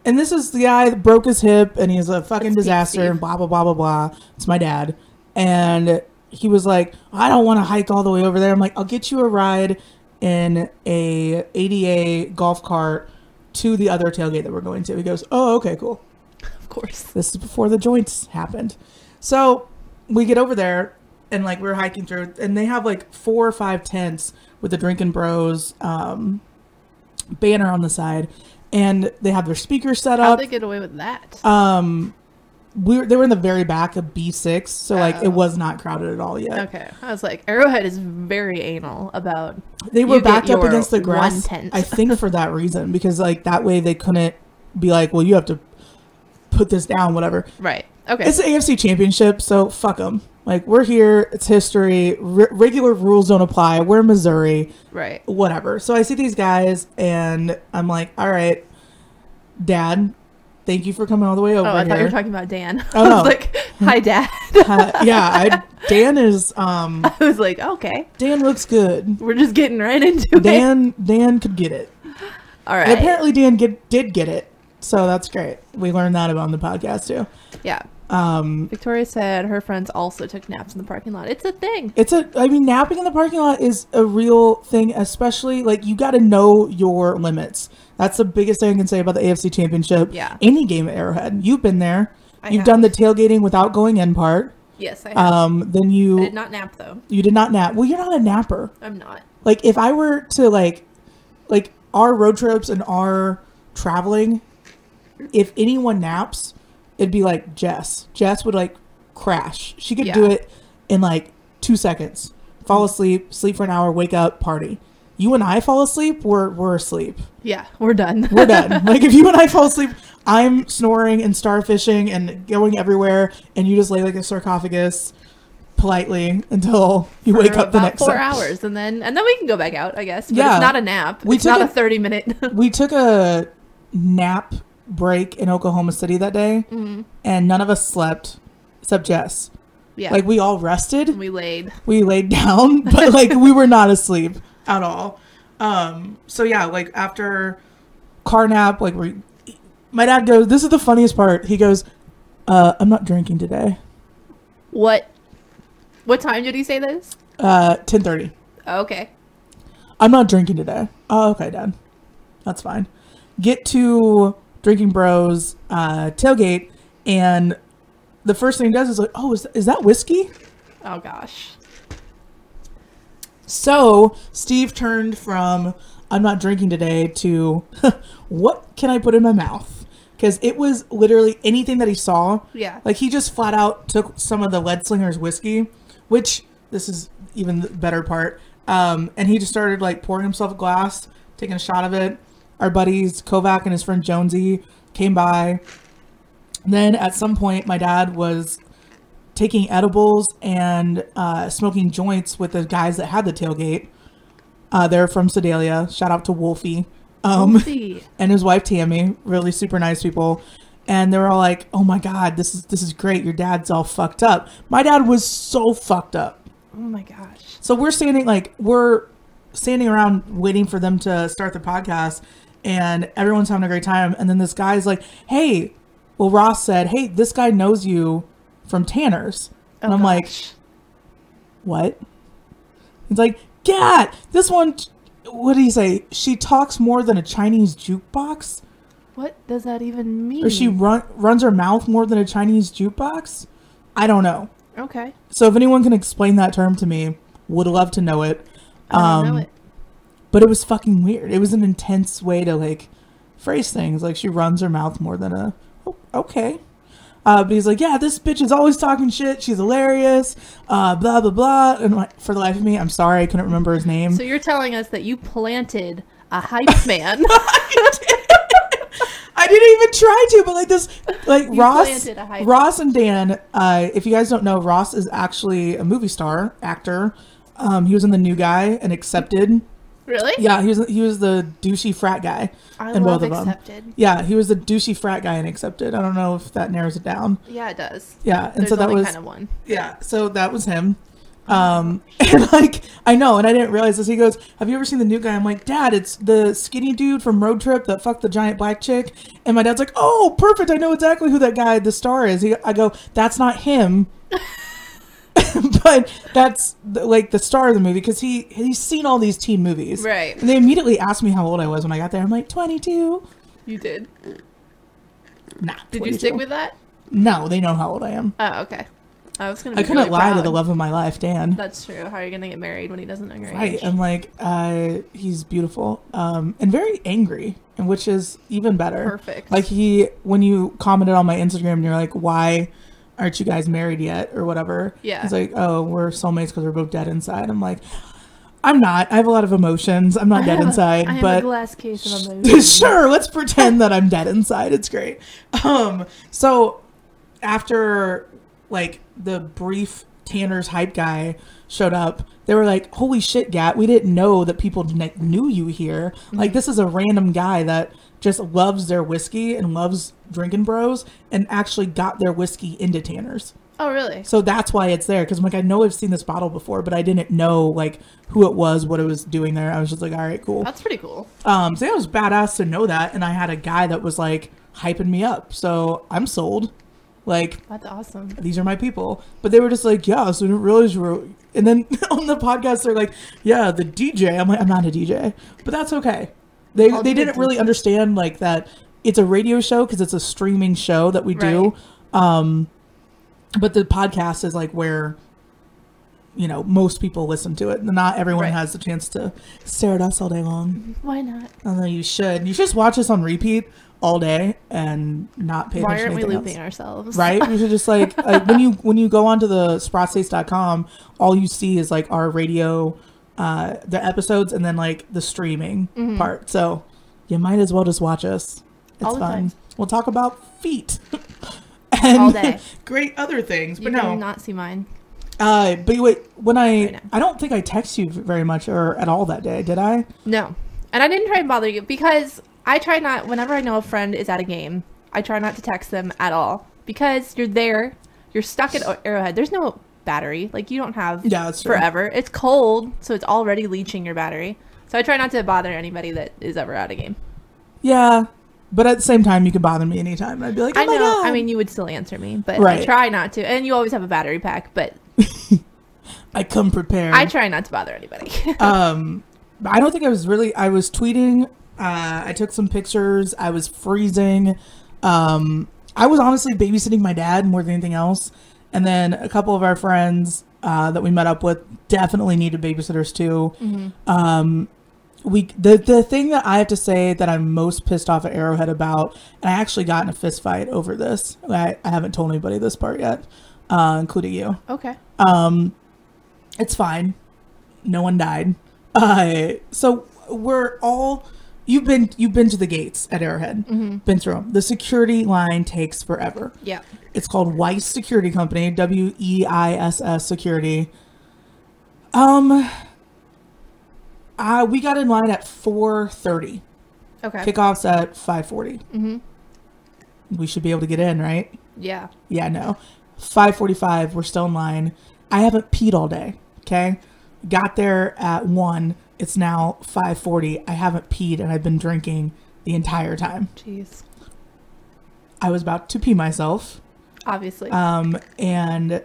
And this is the guy that broke his hip and he's a fucking disaster and blah, blah, blah, blah, blah. It's my dad. And he was like, I don't want to hike all the way over there. I'm like, I'll get you a ride in a ADA golf cart to the other tailgate that we're going to. He goes, oh, okay, cool. Of course. This is before the joints happened. So we get over there and like we're hiking through and they have like 4 or 5 tents with the Drinking Bros banner on the side. And they have their speakers set up. How'd they get away with that? They were in the very back of B6, so like it was not crowded at all yet. Okay, I was like, Arrowhead is very anal about. They were backed up against the grass, I think, for that reason, because like that way they couldn't be like, well, you have to put this down, whatever. Right. Okay. It's the AFC Championship, so fuck them. Like, we're here. It's history. Regular rules don't apply. We're Missouri. Right. Whatever. So I see these guys, and I'm like, all right, Dad, thank you for coming all the way over here. Oh, I thought you were talking about Dan. Oh, I was no. like, hi, Dad. Dan is... I was like, okay. Dan looks good. We're just getting right into it. Dan could get it. All right. And apparently Dan did get it. So that's great. We learned that about on the podcast, too. Yeah. Victoria said her friends also took naps in the parking lot. It's a thing. Napping in the parking lot is a real thing, especially like you got to know your limits. That's the biggest thing I can say about the AFC Championship. Yeah. Any game at Arrowhead. You've been there. You've done the tailgating without going in part. Yes, I have. Then I did not nap though. You did not nap. Well, you're not a napper. I'm not. Like if I were to like our road trips and our traveling, if anyone naps, it'd be like Jess. Jess would like crash. She could do it in like 2 seconds. Fall asleep, sleep for an hour, wake up, party. You and I fall asleep, we're asleep. Yeah, we're done. We're done. Like if you and I fall asleep, I'm snoring and starfishing and going everywhere, and you just lay like a sarcophagus politely until you wake up the next 4 hours, and then we can go back out, I guess. But it's not a nap. It's not a 30-minute. We took a nap break in Oklahoma City that day, and none of us slept except Jess. Yeah, like we all rested. We laid down, but like we were not asleep at all. So yeah, like after car nap, like my dad goes, this is the funniest part. He goes, I'm not drinking today. What time did he say this? 10:30. Oh, okay. I'm not drinking today. Oh, okay, Dad. That's fine. Get to Drinking Bros tailgate, and the first thing he does is like, oh, is that whiskey? Oh gosh. So Steve turned from I'm not drinking today to what can I put in my mouth? Because it was literally anything that he saw. Yeah. Like he just flat out took some of the Lead Slinger's whiskey, which this is even the better part. And he just started like pouring himself a glass, taking a shot of it. Our buddies Kovac and his friend Jonesy came by. Then at some point, my dad was taking edibles and smoking joints with the guys that had the tailgate. They're from Sedalia. Shout out to Wolfie. Wolfie. And his wife Tammy, really super nice people. And they were all like, "Oh my God, this is great. Your dad's all fucked up." My dad was so fucked up. Oh my gosh. So we're standing around waiting for them to start the podcast, and everyone's having a great time. And then this guy's like, "Hey," well, Ross said, "Hey, this guy knows you from Tanner's." And I'm like, "What?" He's like, "Yeah, this one." What did he say? She talks more than a Chinese jukebox. What does that even mean? Or she runs her mouth more than a Chinese jukebox? I don't know. Okay. So if anyone can explain that term to me, would love to know it. I don't know it. But it was fucking weird. It was an intense way to like phrase things. Like she runs her mouth more than a okay. But he's like, "Yeah, this bitch is always talking shit. She's hilarious. Blah blah blah." And like, for the life of me, I'm sorry I couldn't remember his name. So you're telling us that you planted a hype man? I didn't even try to, but like this, like You Ross and Dan. If you guys don't know, Ross is actually a movie star, actor. He was in The New Guy and Accepted. Really? Yeah, he was the douchey frat guy in both of them. Accepted. Yeah, he was the douchey frat guy in Accepted. I don't know if that narrows it down. Yeah, it does. Yeah, and There's so that only was kind of one. Yeah, so that was him. And like I know, and I didn't realize this. He goes, "Have you ever seen The New Guy?" I'm like, "Dad, it's the skinny dude from Road Trip that fucked the giant black chick." And my dad's like, "Oh, perfect! I know exactly who that guy, the star is." I go, "That's not him." But that's like the star of the movie because he's seen all these teen movies, Right? And they immediately asked me how old I was when I got there. I'm like 22. You did. Nah. Did 22. you stick with that? No, they know how old I am. Oh, okay. I couldn't really lie to the love of my life, Dan. That's true. How are you gonna get married when he doesn't know your age? Right. I'm like, he's beautiful, and very angry, and which is even better. Perfect. Like when you commented on my Instagram, and you're like, "Why aren't you guys married yet?" or whatever. Yeah. He's like, "Oh, we're soulmates because we're both dead inside." I'm like, "I'm not. I have a lot of emotions. I'm not dead inside, I but have a glass case of emotions." Sure, let's pretend that I'm dead inside. It's great. So after like the brief Tanner's hype guy showed up, they were like, "Holy shit, Gat, we didn't know that people knew you here." Mm-hmm. Like, this is a random guy that just loves their whiskey and loves drinking bros and actually got their whiskey into Tanner's. Oh, really? So that's why it's there. Because I'm like, I know I've seen this bottle before, but I didn't know like who it was, what it was doing there. I was just like, all right, cool. That's pretty cool. So yeah, it was badass to know that. And I had a guy that was like hyping me up. So I'm sold. Like, that's awesome. These are my people. But they were just like, "Yeah, so I didn't realize you were." And then on the podcast, they're like, "Yeah, the DJ." I'm like, "I'm not a DJ," but that's okay. They didn't really understand like that it's a radio show because it's a streaming show that we do. But the podcast is like where, you know, most people listen to it. Not everyone has the chance to stare at us all day long. Why not? Although you should. You should just watch us on repeat all day and not pay attention to anything else. Why aren't we looping ourselves? Right? You should just like when you go onto the Sprots.com, all you see is like our radio, the episodes, and then like the streaming part. So you might as well just watch us. It's all the fun. time. We'll talk about feet and all day. Great other things. But you no, do not see mine. But wait, when I don't think I text you very much or at all that day, did I? No, and I didn't try and bother you because I try not. Whenever I know a friend is at a game, I try not to text them at all because you're there, you're stuck at Arrowhead. There's no battery. Like, you don't have forever. It's cold, so it's already leaching your battery. So I try not to bother anybody that is ever at a game. Yeah, but at the same time, you can bother me anytime. I'd be like, "Oh my God." I mean, you would still answer me, but I try not to. And you always have a battery pack, but I come prepared. I try not to bother anybody. I don't think I was tweeting. I took some pictures. I was freezing. I was honestly babysitting my dad more than anything else. And then a couple of our friends that we met up with definitely needed babysitters too. Mm-hmm. The thing that I have to say that I'm most pissed off at Arrowhead about, and I actually got in a fist fight over this. I haven't told anybody this part yet, including you. Okay. It's fine. No one died. So we're all You've been to the gates at Arrowhead. Been through them. The security line takes forever. Yeah. It's called Weiss Security Company, WEISS Security. We got in line at 4:30. Okay. Kickoff's at 5:40. We should be able to get in, right? Yeah. Yeah, no. 5:45, we're still in line. I haven't peed all day, okay? Got there at 1. It's now 5:40. I haven't peed, and I've been drinking the entire time. Jeez. I was about to pee myself. Obviously. And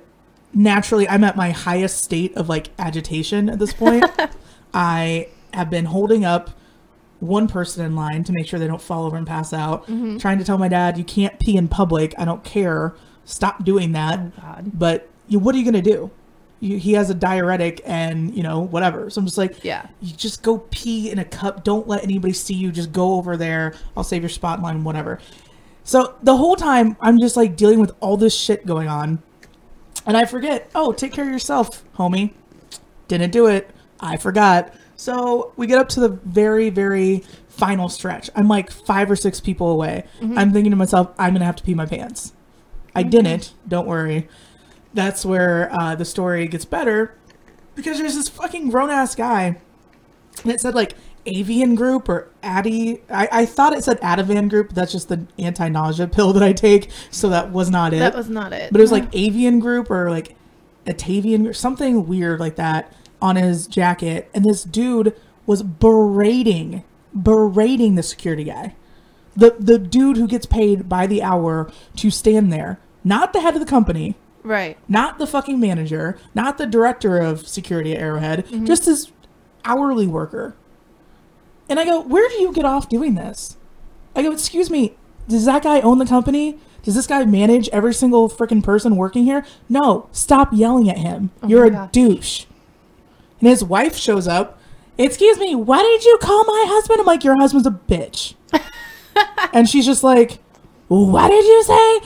naturally, I'm at my highest state of, like, agitation at this point. I have been holding up one person in line to make sure they don't fall over and pass out. Trying to tell my dad, you can't pee in public. I don't care. Stop doing that. Oh, God. But what are you going to do? He has a diuretic and, whatever. So I'm just like, yeah, you just go pee in a cup. Don't let anybody see you. Just go over there. I'll save your spot in line, whatever. So the whole time I'm just like dealing with all this shit going on. And I forget, take care of yourself, homie. Didn't do it. I forgot. So we get up to the very, very final stretch. I'm like 5 or 6 people away. I'm thinking to myself, I'm going to have to pee my pants. I didn't. Don't worry. That's where the story gets better, because there's this fucking grown-ass guy. And it said like Avian Group or Addy. I thought it said Ativan Group, but that's just the anti-nausea pill that I take. So that was not it. That was not it. But it was like Avian Group or like Atavian or something weird like that on his jacket. And this dude was berating the security guy. The dude who gets paid by the hour to stand there. Not the head of the company. Right. Not the fucking manager. Not the director of security at Arrowhead. Just his hourly worker. And I go, where do you get off doing this? I go, excuse me, does that guy own the company? Does this guy manage every single freaking person working here? No, stop yelling at him. You're a douche. And his wife shows up. Excuse me, why did you call my husband? I'm like, your husband's a bitch. And she's just like, what did you say?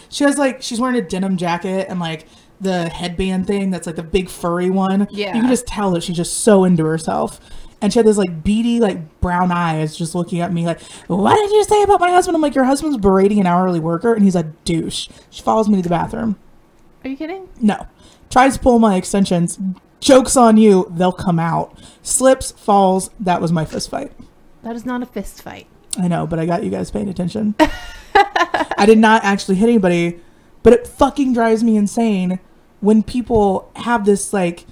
She's wearing a denim jacket and like the headband thing that's like the big furry one. Yeah. You can just tell that she's just so into herself. And she had this like beady, like brown eyes just looking at me like, what did you say about my husband? I'm like, your husband's berating an hourly worker and he's a douche. She follows me to the bathroom. Are you kidding? No. Tries to pull my extensions. Joke's on you. They'll come out. Slips, falls. That was my fist fight. That is not a fist fight. I know, but I got you guys paying attention. I did not actually hit anybody, but it fucking drives me insane when people have this like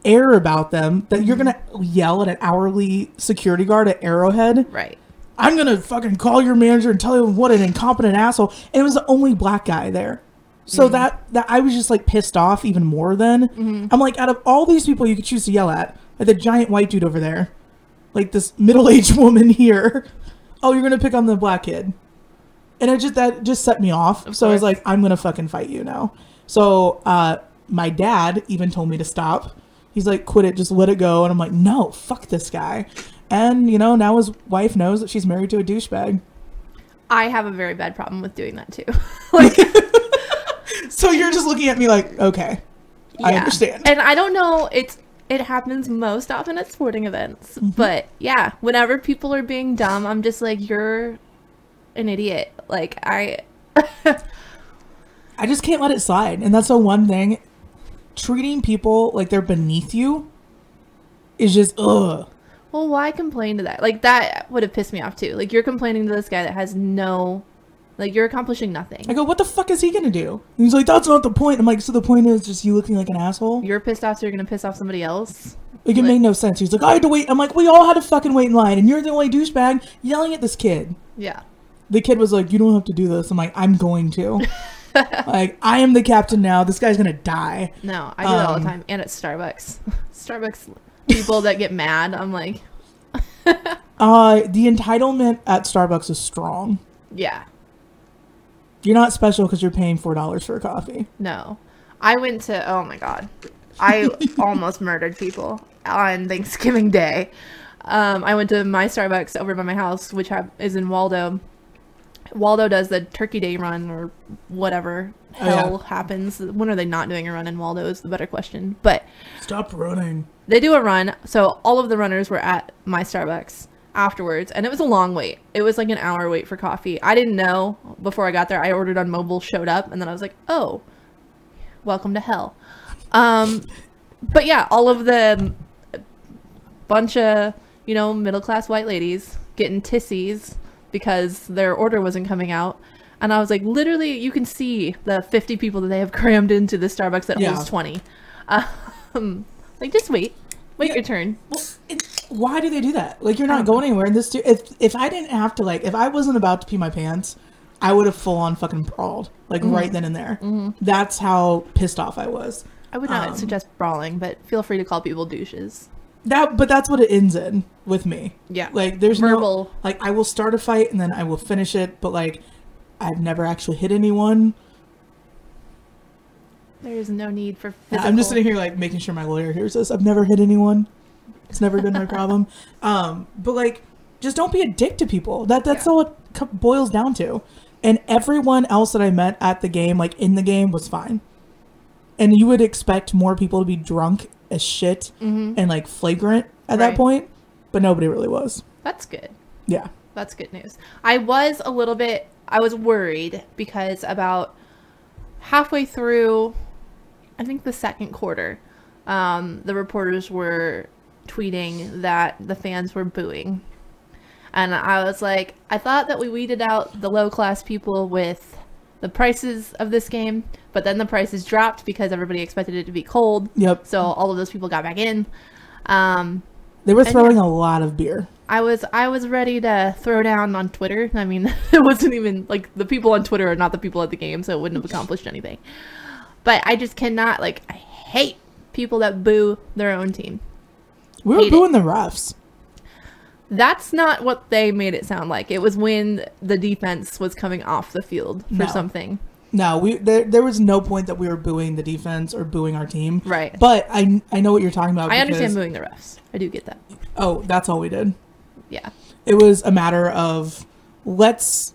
air about them that you're gonna yell at an hourly security guard at Arrowhead. Right. I'm gonna fucking call your manager and tell him what an incompetent asshole. And it was the only black guy there. So that I was just like pissed off even more then. I'm like, out of all these people you could choose to yell at, like the giant white dude over there, like this middle-aged woman here. Oh, you're gonna pick on the black kid. And that just set me off. So I was like, I'm gonna fucking fight you now. So my dad even told me to stop. He's like, quit it, just let it go. And I'm like, no, fuck this guy. And now his wife knows that she's married to a douchebag. I have a very bad problem with doing that too. Like, so you're just looking at me like, okay, yeah. I understand. And I don't know, it happens most often at sporting events. But yeah, whenever people are being dumb, I'm just like, you're an idiot. Like, I just can't let it slide. And that's the one thing. Treating people like they're beneath you is just, ugh. Well, why complain to that? Like, that would have pissed me off too. Like, you're complaining to this guy that has no, like, you're accomplishing nothing. I go, what the fuck is he gonna do? And he's like, that's not the point. I'm like, so the point is just you looking like an asshole? You're pissed off, so you're gonna piss off somebody else? Like, it made no sense. He's like, I had to wait. I'm like, we all had to fucking wait in line, and you're the only douchebag yelling at this kid. Yeah. The kid was like, you don't have to do this. I'm like, I'm going to. Like, I am the captain now. This guy's gonna die. No, I do that all the time. And at Starbucks. Starbucks people that get mad, I'm like... The entitlement at Starbucks is strong. Yeah. You're not special because you're paying $4 for a coffee. No. I went to... Oh, my God. I almost murdered people on Thanksgiving Day. I went to my Starbucks over by my house, which is in Waldo. Waldo does the Turkey Day run or whatever hell happens. When are they not doing a run in Waldo is the better question. But stop running. They do a run. So all of the runners were at my Starbucks. afterwards, and it was a long wait. It was like an hour wait for coffee. I didn't know before I got there. I ordered on mobile, showed up, and then I was like, oh, welcome to hell. But yeah, all of the bunch of, you know, middle-class white ladies getting tissies because their order wasn't coming out. And I was like, literally, you can see the 50 people that they have crammed into the Starbucks that holds 20. Like, just wait your turn. Well, why do they do that? Like, you're not going anywhere. And this, if I didn't have to, like, if I wasn't about to pee my pants, I would have full on fucking brawled, like right then and there. That's how pissed off I was. I would not suggest brawling, but feel free to call people douches. But that's what it ends in with me. Yeah. Like, there's verbal. No, like, I will start a fight and then I will finish it, but like, I've never actually hit anyone. There's no need for physical. I'm just sitting here like making sure my lawyer hears this. I've never hit anyone. It's never been my problem. But like, just don't be a dick to people. That's all it boils down to. And everyone else that I met at the game, like in the game, was fine. And you would expect more people to be drunk as shit and like flagrant at that point, but nobody really was. That's good. Yeah. That's good news. I was worried because about halfway through, I think the second quarter, the reporters were tweeting that the fans were booing. And I was like, I thought that we weeded out the low-class people with the prices of this game, but then the prices dropped because everybody expected it to be cold. Yep. So all of those people got back in. They were throwing a lot of beer. I was ready to throw down on Twitter. I mean, it wasn't even like the people on Twitter are not the people at the game, so it wouldn't have accomplished anything. But I just cannot, like, I hate people that boo their own team. We were booing the refs. That's not what they made it sound like. It was when the defense was coming off the field for something. No, there was no point that we were booing the defense or booing our team. Right. But I know what you're talking about. I understand booing the refs. I do get that. Oh, that's all we did. Yeah. It was a matter of let's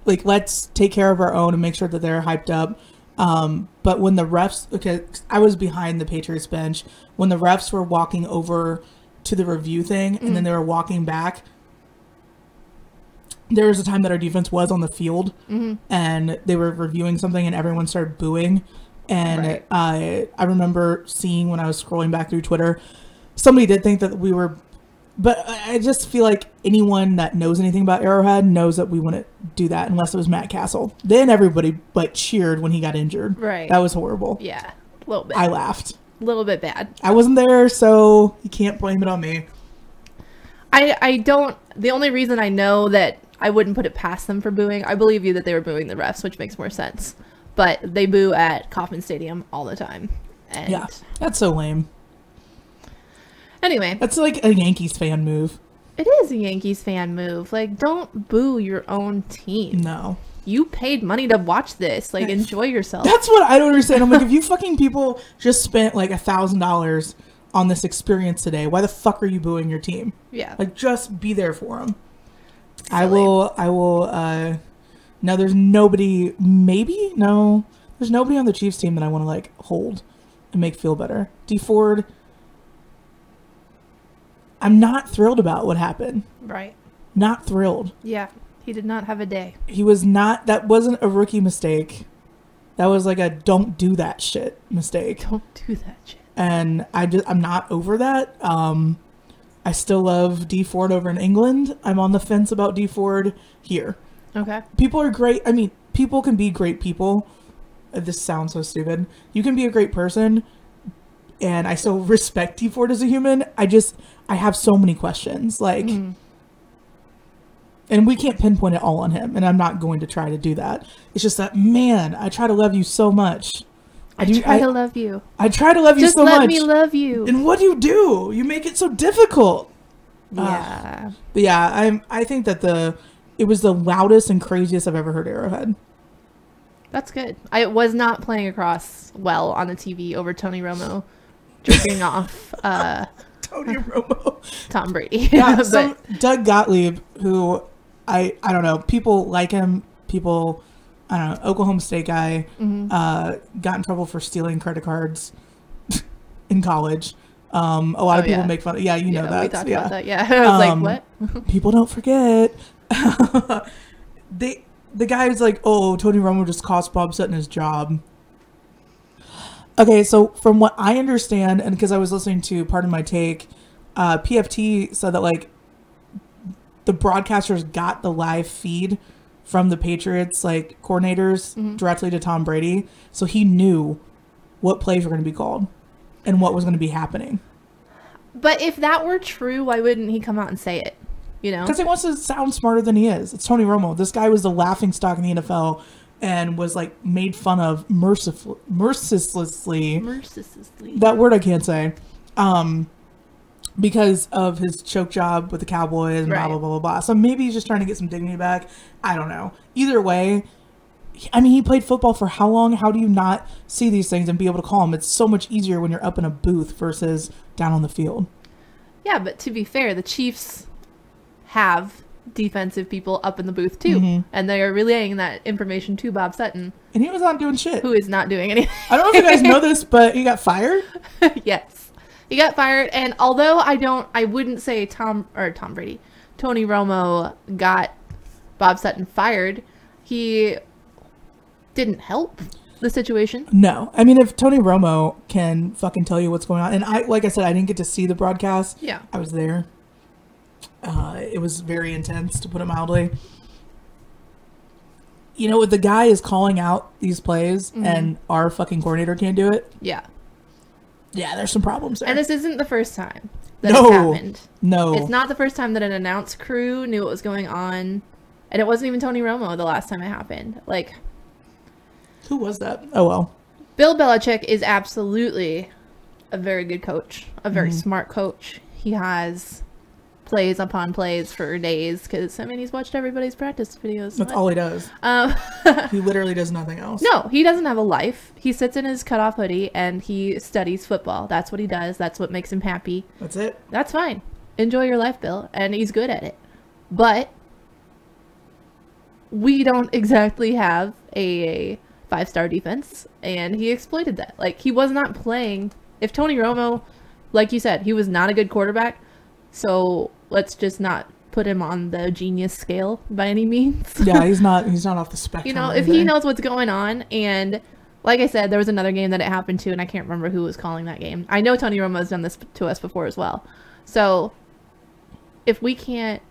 take care of our own and make sure that they're hyped up. But when the refs, okay, I was behind the Patriots bench when the refs were walking over to the review thing and then they were walking back. There was a time that our defense was on the field and they were reviewing something and everyone started booing. And I remember seeing when I was scrolling back through Twitter, somebody did think that we were, but I just feel like anyone that knows anything about Arrowhead knows that we wouldn't do that unless it was Matt Castle. Then everybody like cheered when he got injured. Right. That was horrible. Yeah. A little bit. I laughed. A little bit bad. I wasn't there, so you can't blame it on me. The only reason I know that I wouldn't put it past them for booing, I believe you that they were booing the refs, which makes more sense. But they boo at Kauffman Stadium all the time. And yeah, that's so lame. Anyway. That's like a Yankees fan move. It is a Yankees fan move. Like, don't boo your own team. No. You paid money to watch this. Like, enjoy yourself. That's what I don't understand. I'm like, if you fucking people just spent like $1,000 on this experience today, why the fuck are you booing your team? Yeah. Like, just be there for them. I will, no, there's nobody, there's nobody on the Chiefs team that I want to like hold and make feel better. D Ford, I'm not thrilled about what happened. Right. Not thrilled. Yeah. He did not have a day. He was not, that wasn't a rookie mistake. That was like a don't do that shit mistake. Don't do that shit. And I'm not over that. I still love D Ford over in England. I'm on the fence about D Ford here. Okay. People are great. I mean, people can be great people. This sounds so stupid. You can be a great person, and I still respect D Ford as a human. I have so many questions. Like, and we can't pinpoint it all on him, and I'm not going to try to do that. It's just that, man, I try to love you so much. I try to love you. I try to love you so much. Just let me love you. And what do? You make it so difficult. Yeah. But yeah, I think that it was the loudest and craziest I've ever heard Arrowhead. That's good. I was not playing across well on the TV over Tony Romo jerking off Tony Romo. Tom Brady. Yeah, so Doug Gottlieb, who I don't know, people like him, people, I don't know, Oklahoma State guy, got in trouble for stealing credit cards in college. A lot of people make fun of. Yeah, you know that. We talked about that. Yeah, I was like, what? People don't forget. The guy is like, oh, Tony Romo just cost Bob Sutton his job. Okay, so from what I understand, and because I was listening to Pardon My Take, PFT said that like the broadcasters got the live feed from the Patriots like coordinators directly to Tom Brady, so he knew what plays were going to be called and what was going to be happening. But if that were true, why wouldn't he come out and say it? You know, because he wants to sound smarter than he is. It's Tony Romo. This guy was the laughing stock in the NFL and was like made fun of mercilessly. That word I can't say. Because of his choke job with the Cowboys and blah, blah, blah, blah, blah. So maybe he's just trying to get some dignity back. I don't know. Either way, I mean, he played football for how long? How do you not see these things and be able to call them? It's so much easier when you're up in a booth versus down on the field. Yeah, but to be fair, the Chiefs have defensive people up in the booth too, and they are relaying that information to Bob Sutton, and he was not doing shit. Who is not doing anything. I don't know if you guys know this, but he got fired. Yes, he got fired, and although I wouldn't say Tony Romo got Bob Sutton fired, he didn't help the situation. No, I mean, if Tony Romo can fucking tell you what's going on, and like I said, I didn't get to see the broadcast. Yeah, I was there. It was very intense, to put it mildly. You know, if the guy is calling out these plays and our fucking coordinator can't do it. Yeah, there's some problems there. And this isn't the first time that it's happened. No, it's not the first time that an announced crew knew what was going on, and it wasn't even Tony Romo the last time it happened. Like, who was that? Oh well. Bill Belichick is absolutely a very good coach, a very smart coach. He has plays upon plays for days because, I mean, he's watched everybody's practice videos. That's all he does. He literally does nothing else. No, he doesn't have a life. He sits in his cutoff hoodie and he studies football. That's what he does. That's what makes him happy. That's it. That's fine. Enjoy your life, Bill. And he's good at it. But we don't exactly have a 5-star defense, and he exploited that. Like, he was not playing. If Tony Romo, like you said, he was not a good quarterback, so let's just not put him on the genius scale by any means. Yeah, he's not off the spectrum. You know, if he knows what's going on, and like I said, there was another game that it happened to, and I can't remember who was calling that game. I know Tony Romo has done this to us before as well. So if we can't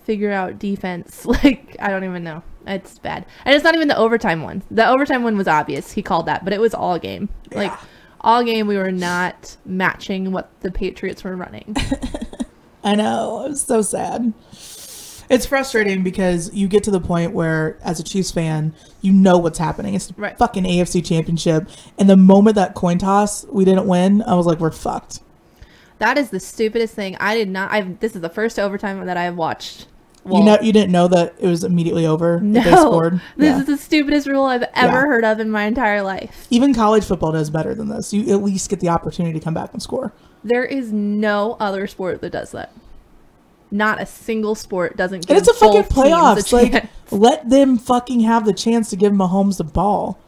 figure out defense, like, I don't even know. It's bad. And it's not even the overtime one. The overtime one was obvious. He called that, but it was all game. Yeah. Like, all game we were not matching what the Patriots were running. I know. It was so sad. It's frustrating because you get to the point where, as a Chiefs fan, you know what's happening. It's the fucking AFC Championship. And the moment that coin toss, we didn't win, I was like, we're fucked. That is the stupidest thing. This is the first overtime that I've watched. Well, you didn't know that it was immediately over? No. They scored? This is the stupidest rule I've ever heard of in my entire life. Even college football does better than this. You at least get the opportunity to come back and score. There is no other sport that does that. Not a single sport doesn't give and it's a fucking playoffs. Like, let them fucking have the chance to give Mahomes the ball.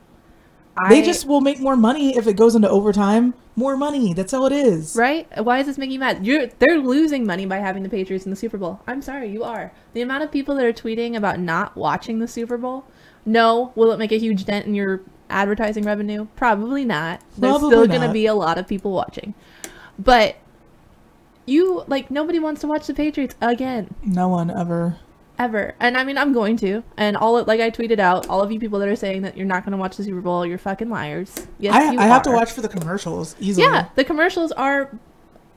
They just will make more money if it goes into overtime. More money. That's all it is. Right? Why is this making you mad? They're losing money by having the Patriots in the Super Bowl. I'm sorry, you are. The amount of people that are tweeting about not watching the Super Bowl. No. Will it make a huge dent in your advertising revenue? Probably not. There's still going to be a lot of people watching. But nobody wants to watch the Patriots again. No one ever. And I mean, I'm going to. And like I tweeted out, all of you people that are saying that you're not going to watch the Super Bowl, you're fucking liars. Yes, I have to watch for the commercials easily. Yeah, the commercials are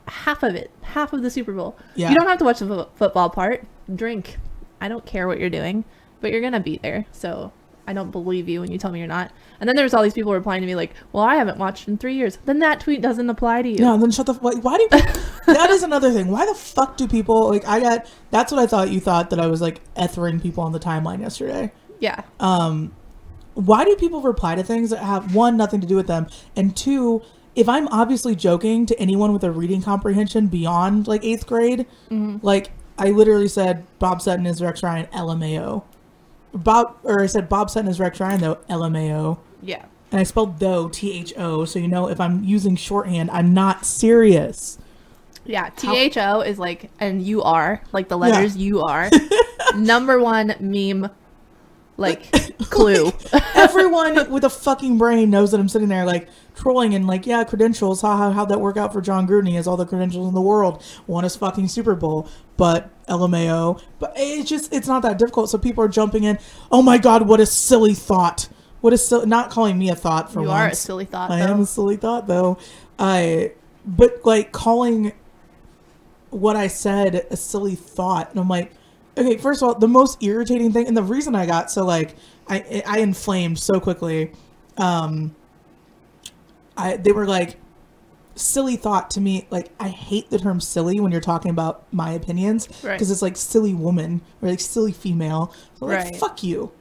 half of it. Half of the Super Bowl. Yeah. You don't have to watch the football part. Drink. I don't care what you're doing, but you're going to be there. So I don't believe you when you tell me you're not. And then there's all these people replying to me like, well, I haven't watched in 3 years. Then that tweet doesn't apply to you. No, then shut the why do you that is another thing. Why the fuck do people that's what I thought you thought, that I was like ethering people on the timeline yesterday. Yeah. Why do people reply to things that have, one, nothing to do with them, and two, if I'm obviously joking to anyone with a reading comprehension beyond like 8th grade, like I literally said Bob Sutton is Rex Ryan, LMAO. I said Bob Sutton is Rex Ryan though, LMAO. Yeah. And I spelled though, THO, so you know if I'm using shorthand, I'm not serious. Yeah, THO is like, and UR, like the letters UR. Number one meme, like, clue. Like, everyone with a fucking brain knows that I'm sitting there, like, trolling and, like, yeah, credentials. How'd that work out for John Gruden? He has all the credentials in the world. Won his fucking Super Bowl. But, LMAO. But it's not that difficult. So people are jumping in. Oh my God, what a silly thought. What a silly, not calling me a thought for once. You are a silly thought, though. I am a silly thought, though. But, like, calling what I said a silly thought. And I'm like, okay, first of all, the most irritating thing, and the reason I got so, like, I inflamed so quickly, they were like, silly thought to me. Like, I hate the term silly when you're talking about my opinions, because it's like silly woman or like silly female. So, like, fuck you.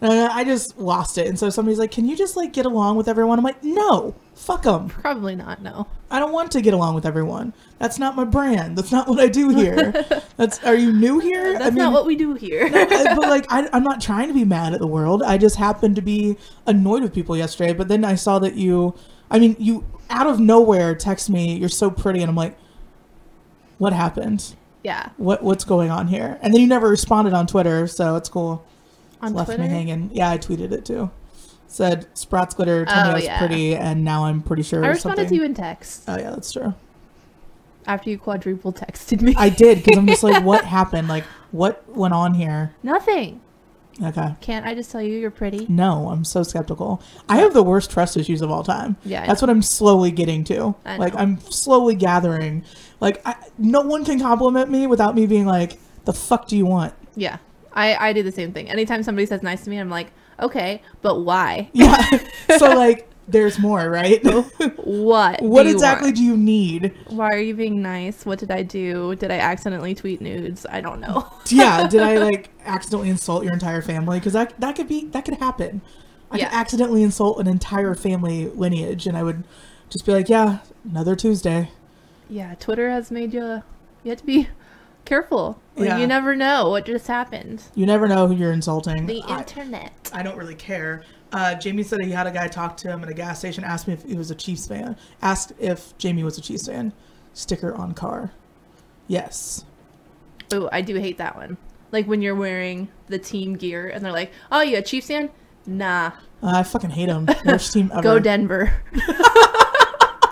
I just lost it. And so somebody's like, can you just, like, get along with everyone? I'm like, no, fuck them. Probably not, no. I don't want to get along with everyone. That's not my brand. That's not what I do here. Are you new here? That's not what we do here. No, but, like, I'm not trying to be mad at the world. I just happened to be annoyed with people yesterday. But then I saw that you out of nowhere text me, you're so pretty. And I'm like, what happened? Yeah. What's going on here? And then you never responded on Twitter, so it's cool. On left Twitter? me hanging. Yeah, I tweeted it too. Said Sprots glitter told me I was pretty, and now I'm pretty sure. I responded to you in text. Oh yeah, that's true. After you quadruple texted me. I did, because I'm just like, what happened? Like, what went on here? Nothing. Okay. Can't I just tell you you're pretty? No, I'm so skeptical. I have the worst trust issues of all time. Yeah, that's what I'm slowly getting to. Like, I'm slowly gathering. Like, no one can compliment me without me being like, the fuck do you want? Yeah. I do the same thing. Anytime somebody says nice to me, I'm like, okay, but why? Yeah. So, like, there's more, right? What exactly do you need? Why are you being nice? What did I do? Did I accidentally tweet nudes? I don't know. Yeah. Did I, like, accidentally insult your entire family? Because that could happen. I could accidentally insult an entire family lineage, and I would just be like, yeah, another Tuesday. Yeah. Twitter has made you have to be careful. Like, you never know what just happened. You never know who you're insulting. The internet. I don't really care. Jamie said he had a guy talk to him at a gas station, asked me if he was a Chiefs fan. Asked if Jamie was a Chiefs fan. Sticker on car. Yes. Oh, I do hate that one. Like when you're wearing the team gear and they're like, oh, you a Chiefs fan? Nah. I fucking hate them. Worst team ever. Go Denver.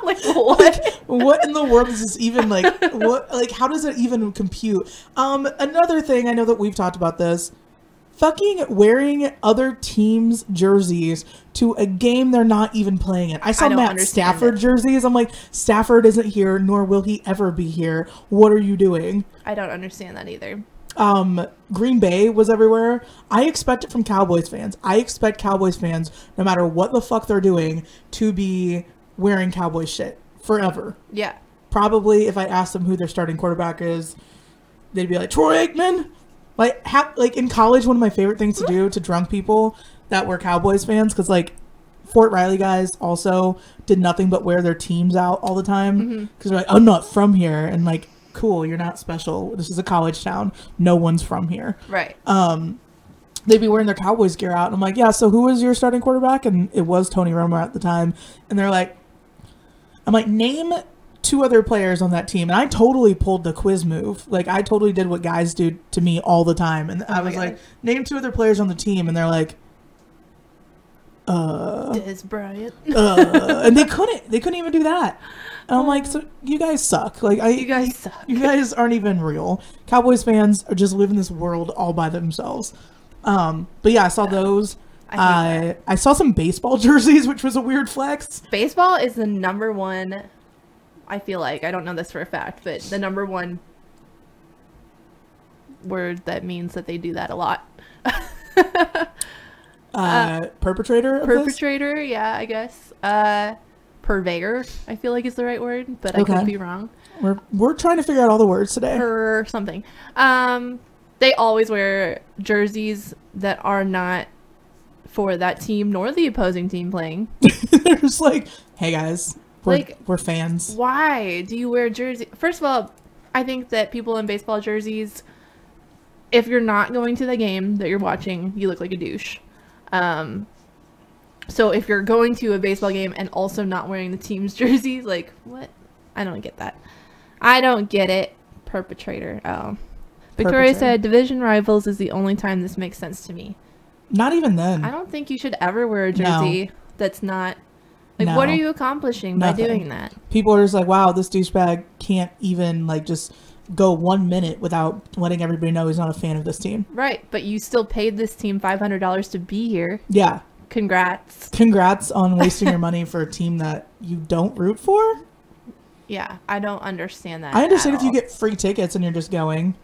Like, what? What in the world is this even, like, what, like, how does it even compute? Another thing, I know that we've talked about this, fucking wearing other teams' jerseys to a game they're not even playing in. I saw Matt Stafford jerseys. I'm like, Stafford isn't here, nor will he ever be here. What are you doing? I don't understand that either. Green Bay was everywhere. I expect it from Cowboys fans. I expect Cowboys fans, no matter what the fuck they're doing, to be wearing Cowboy shit forever. Yeah. Probably if I asked them who their starting quarterback is, they'd be like, Troy Aikman. Like in college, one of my favorite things to do to drunk people that were Cowboys fans, because like Fort Riley guys also did nothing but wear their teams out all the time, because they're like, I'm not from here, and like, cool, you're not special. This is a college town. No one's from here. Right. They'd be wearing their Cowboys gear out, and I'm like, yeah, so who was your starting quarterback? And it was Tony Romo at the time. And they're like, I'm like, name two other players on that team. And I totally pulled the quiz move. Like, I totally did what guys do to me all the time. And I was like, name two other players on the team. And they're like, Dez Bryant. And they couldn't even do that. And I'm like, so you guys suck. Like, you guys suck. You guys aren't even real. Cowboys fans are just living this world all by themselves. But yeah, I saw those. I saw some baseball jerseys, which was a weird flex. Baseball is the number one, I feel like, I don't know this for a fact, but the number one word that means that they do that a lot. Perpetrator, yeah, I guess. Purveyor, I feel like is the right word, but I could be wrong. We're trying to figure out all the words today. Or something. They always wear jerseys that are not for that team nor the opposing team playing. They're just like, hey guys, we're fans. Why do you wear jersey? First of all, I think that people in baseball jerseys, if you're not going to the game that you're watching, you look like a douche. So if you're going to a baseball game and also not wearing the team's jersey, like, what? I don't get that. I don't get it. Perpetrator. Oh. Victoria said, division rivals is the only time this makes sense to me. Not even then. I don't think you should ever wear a jersey that's not... Like, what are you accomplishing by doing that? People are just like, wow, this douchebag can't even, like, just go 1 minute without letting everybody know he's not a fan of this team. Right, but you still paid this team $500 to be here. Yeah. Congrats. Congrats on wasting your money for a team that you don't root for. Yeah, I don't understand that. I understand if you get free tickets and you're just going.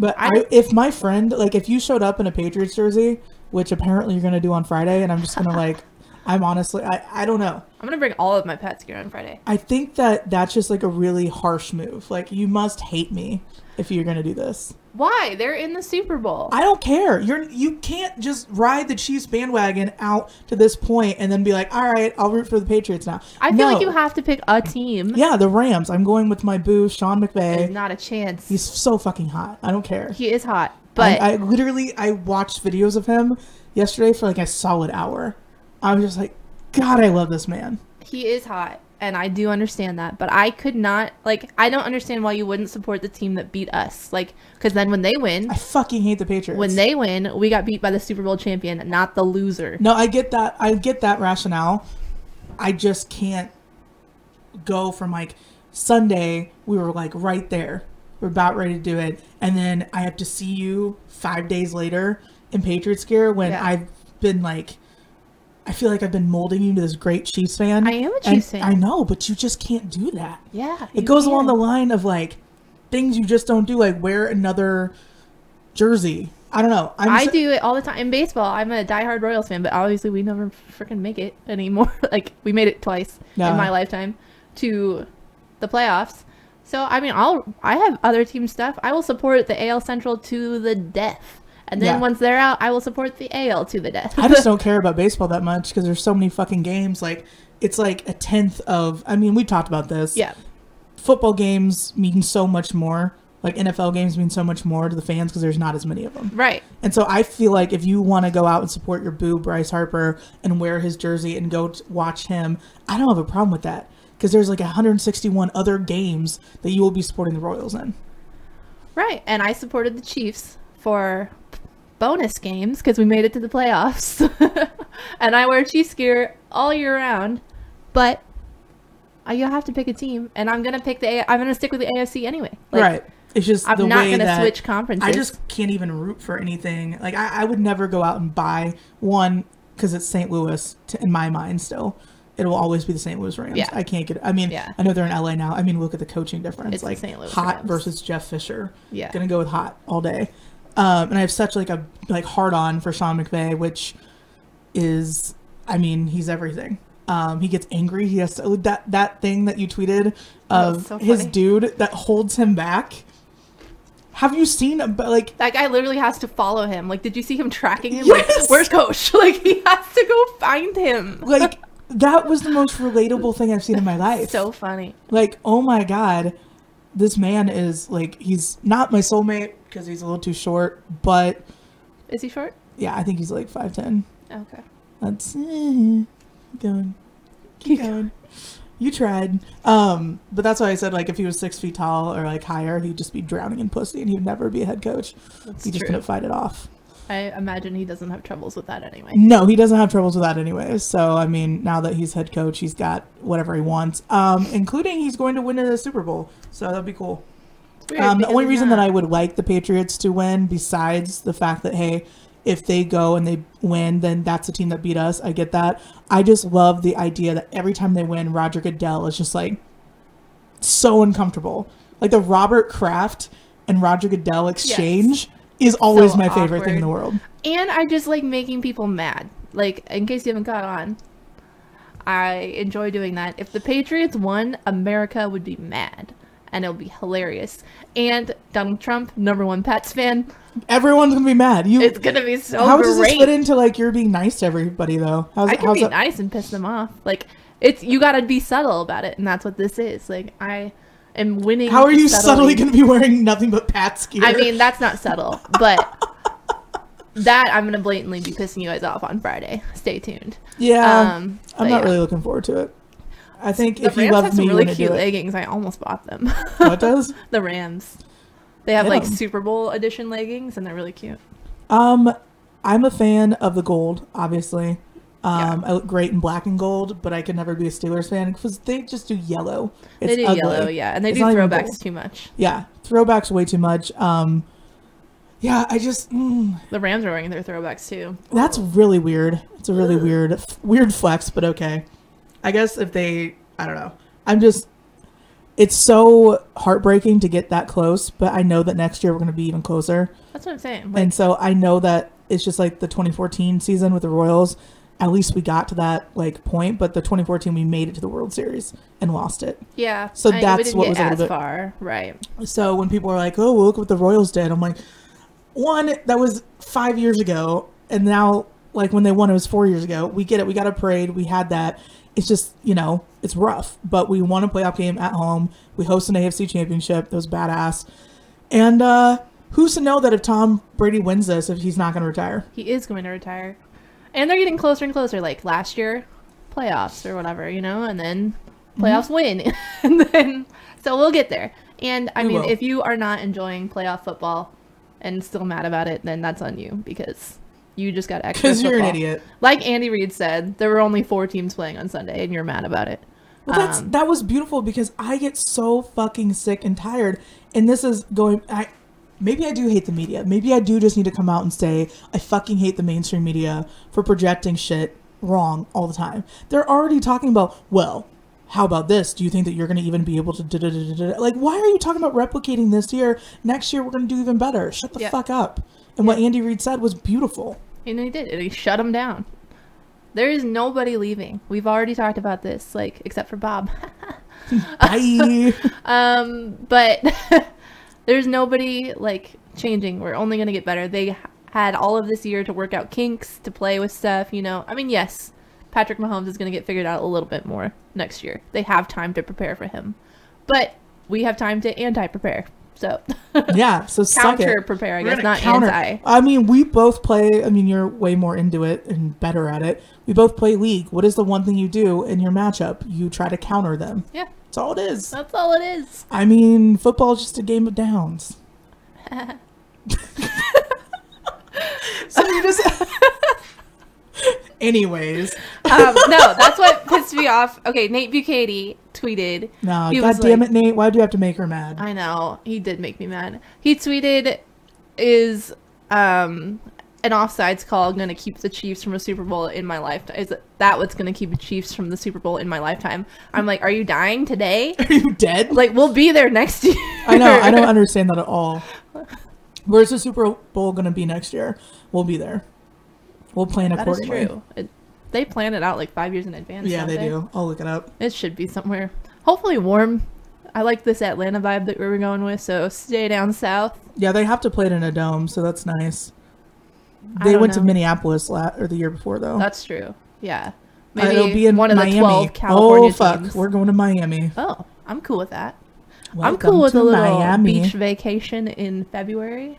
But if my friend, like, if you showed up in a Patriots jersey, which apparently you're going to do on Friday, and I'm just going to, like, I'm honestly, I don't know. I'm going to bring all of my pets gear on Friday. I think that's just, like, a really harsh move. Like, you must hate me if you're going to do this. Why? They're in the Super Bowl. I don't care. You can't just ride the Chiefs bandwagon out to this point and then be like, all right, I'll root for the Patriots now. I feel like you have to pick a team. Yeah, the Rams. I'm going with my boo, Sean McVay. There's not a chance. He's so fucking hot. I don't care. He is hot. But I literally watched videos of him yesterday for like a solid hour. I was just like, God, I love this man. He is hot. And I do understand that, but I could not, like, I don't understand why you wouldn't support the team that beat us. Like, because then when they win... I fucking hate the Patriots. When they win, we got beat by the Super Bowl champion, not the loser. No, I get that. I get that rationale. I just can't go from, like, Sunday, we were, like, right there. We're about ready to do it. And then I have to see you 5 days later in Patriots gear when I've been, like... I feel like I've been molding you to this great Chiefs fan. I am a Chiefs fan. I know, but you just can't do that. Yeah. It goes along the line of, like, things you just don't do, like wear another jersey. I don't know. I do it all the time. In baseball, I'm a diehard Royals fan, but obviously we never freaking make it anymore. Like, we made it twice in my lifetime to the playoffs. So, I mean, I have other team stuff. I will support the AL Central to the death. And then once they're out, I will support the AL to the death. I just don't care about baseball that much because there's so many fucking games. Like, it's like a tenth of... I mean, we talked about this. Yeah. Football games mean so much more. Like, NFL games mean so much more to the fans because there's not as many of them. Right. And so I feel like if you want to go out and support your boo, Bryce Harper, and wear his jersey and go watch him, I don't have a problem with that. Because there's like 161 other games that you will be supporting the Royals in. Right. And I supported the Chiefs for... bonus games because we made it to the playoffs. And I wear Chiefs gear all year round, but you'll have to pick a team, and I'm gonna stick with the AFC anyway. Like, right. It's just I'm not gonna switch conferences. I just can't even root for anything. Like, I would never go out and buy one because it's St. Louis in my mind. Still, it will always be the St. Louis Rams. Yeah. I can't get. I mean, I know they're in LA now. I mean, look at the coaching difference. It's like St. Louis Hot Rams versus Jeff Fisher. Yeah, gonna go with Hot all day. And I have such like a hard on for Sean McVay, which is, I mean, he's everything. He gets angry. He has to, that thing that you tweeted of his dude that holds him back. Have you seen like that guy literally has to follow him? Like, did you see him tracking him? Yes! Like, where's Coach? Like, he has to go find him. Like, that was the most relatable thing I've seen in my life. So funny. Like, oh my God, this man is like, he's not my soulmate because he's a little too short, but is he short? Yeah, I think he's like 5'10". Okay. That's keep going. You tried. But that's why I said, like, if he was 6 feet tall or like higher, he'd just be drowning in pussy and he'd never be a head coach. He just couldn't fight it off. I imagine he doesn't have troubles with that anyway. No, he doesn't have troubles with that anyway. So, I mean, now that he's head coach, he's got whatever he wants, including he's going to win the Super Bowl. So that'd be cool. The only reason that I would like the Patriots to win, besides the fact that, hey, if they go and they win, then that's the team that beat us. I get that. I just love the idea that every time they win, Roger Goodell is just like so uncomfortable. Like the Robert Kraft and Roger Goodell exchange is always my favorite thing in the world. And I just like making people mad. Like, in case you haven't caught on, I enjoy doing that. If the Patriots won, America would be mad. And it'll be hilarious. And Donald Trump, #1 Pats fan. Everyone's gonna be mad. It's gonna be so How great. does this fit into like you're being nice to everybody though? I can be nice and piss them off. Like, it's, you gotta be subtle about it, and that's what this is. Like, I am winning. How are you subtly gonna be wearing nothing but Pats gear? I mean, that's not subtle, but That I'm gonna blatantly be pissing you guys off on Friday. Stay tuned. Yeah, I'm not really looking forward to it. I think if you love me, you really want to cute do it. leggings. I almost bought them. What does? The Rams. They have Get like 'em. Super Bowl edition leggings, and they're really cute. I'm a fan of the gold, obviously. I look great in black and gold, but I could never be a Steelers fan because they just do yellow. It's They do ugly. yellow, yeah, and they It's do not even throwbacks gold. too much. Yeah, throwbacks way too much. Yeah, I just The Rams are wearing their throwbacks too. that's really weird. It's a really weird flex, but okay. I guess if they, I don't know. It's so heartbreaking to get that close, but I know that next year we're going to be even closer. That's what I'm saying. Like, And so I know that it's just like the 2014 season with the Royals. At least we got to that like point, but the 2014 we made it to the World Series and lost it. yeah. So we that's didn't what get was a little as bit far, right? So when people are like, "Oh, well, look what the Royals did," I'm like, one, that was 5 years ago, and now like when they won, it was 4 years ago. We get it. We got a parade. We had that. It's just, it's rough, but we won a playoff game at home. We host an AFC championship. That was badass. And who's to know that if Tom Brady wins this, if he's not going to retire? He is going to retire, and they're getting closer and closer. Like last year, playoffs or whatever, and then playoffs win, and then so we'll get there. And I mean, will. if you are not enjoying playoff football and still mad about it, then that's on you because you just got extra. Because you're an football. idiot. Like Andy Reid said, there were only 4 teams playing on Sunday, and you're mad about it. Well, that was beautiful because I get so fucking sick and tired. And this is going... Maybe I do hate the media. Maybe I do just need to come out and say I fucking hate the mainstream media for projecting shit wrong all the time. They're already talking about, well, how about this? Do you think that you're going to even be able to... Like, why are you talking about replicating this year? Next year, we're going to do even better. Shut the fuck up. And what Andy Reid said was beautiful. And he did. And he shut him down. There is nobody leaving. We've already talked about this, like, except for Bob. Bye. But there's nobody, like, changing. We're only going to get better. They had all of this year to work out kinks, to play with stuff, I mean, yes, Patrick Mahomes is going to get figured out a little bit more next year. They have time to prepare for him. But we have time to anti-prepare. So yeah, so suck it. Counter-prepare, I We're guess, gonna not counter. anti. I mean, we both play. I mean, you're way more into it and better at it. We both play League. What is the one thing you do in your matchup? You try to counter them. Yeah. That's all it is. That's all it is. I mean, football is just a game of downs. So you just... Anyways. No, that's what pissed me off. Okay, Nate Bukaty tweeted. No, he God was damn like- it, Nate. Why do you have to make her mad? I know, he did make me mad. He tweeted, is an offsides call going to keep the Chiefs from a Super Bowl in my lifetime? Is that what's going to keep the Chiefs from the Super Bowl in my lifetime? I'm like, are you dying today? Are you dead? Like, we'll be there next year. I know. I don't understand that at all. Where's the Super Bowl going to be next year? We'll be there. We'll plan That is accordingly. true. They plan it out like 5 years in advance. Yeah, don't they do. I'll look it up. It should be somewhere. Hopefully warm. I like this Atlanta vibe that we were going with, so stay down south. Yeah, they have to play it in a dome, so that's nice. I They don't went to know. Minneapolis or the year before, though. That's true. Yeah. Maybe It'll be in one of Miami. the 12 California oh, fuck. teams. We're going to Miami. Oh, I'm cool with that. I'm Welcome cool with to a little Miami. beach vacation in February.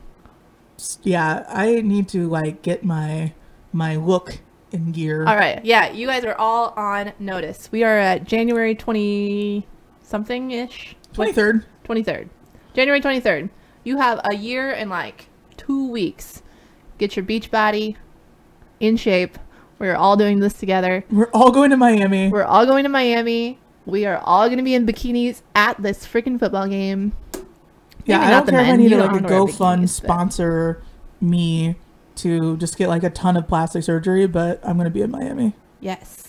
Yeah, I need to, like, get my look in gear. All right. Yeah, you guys are all on notice. We are at January 20-something-ish. 23rd. 23rd. January 23rd. You have a year and like 2 weeks. Get your beach body in shape. We're all doing this together. We're all going to Miami. We're all going to Miami. We are all going to be in bikinis at this freaking football game. Yeah, Maybe I not don't the care if I men. need You to, don't like, a wanna wear GoFund bikinis, but- sponsor me to just get, like, a ton of plastic surgery, but I'm going to be in Miami. Yes.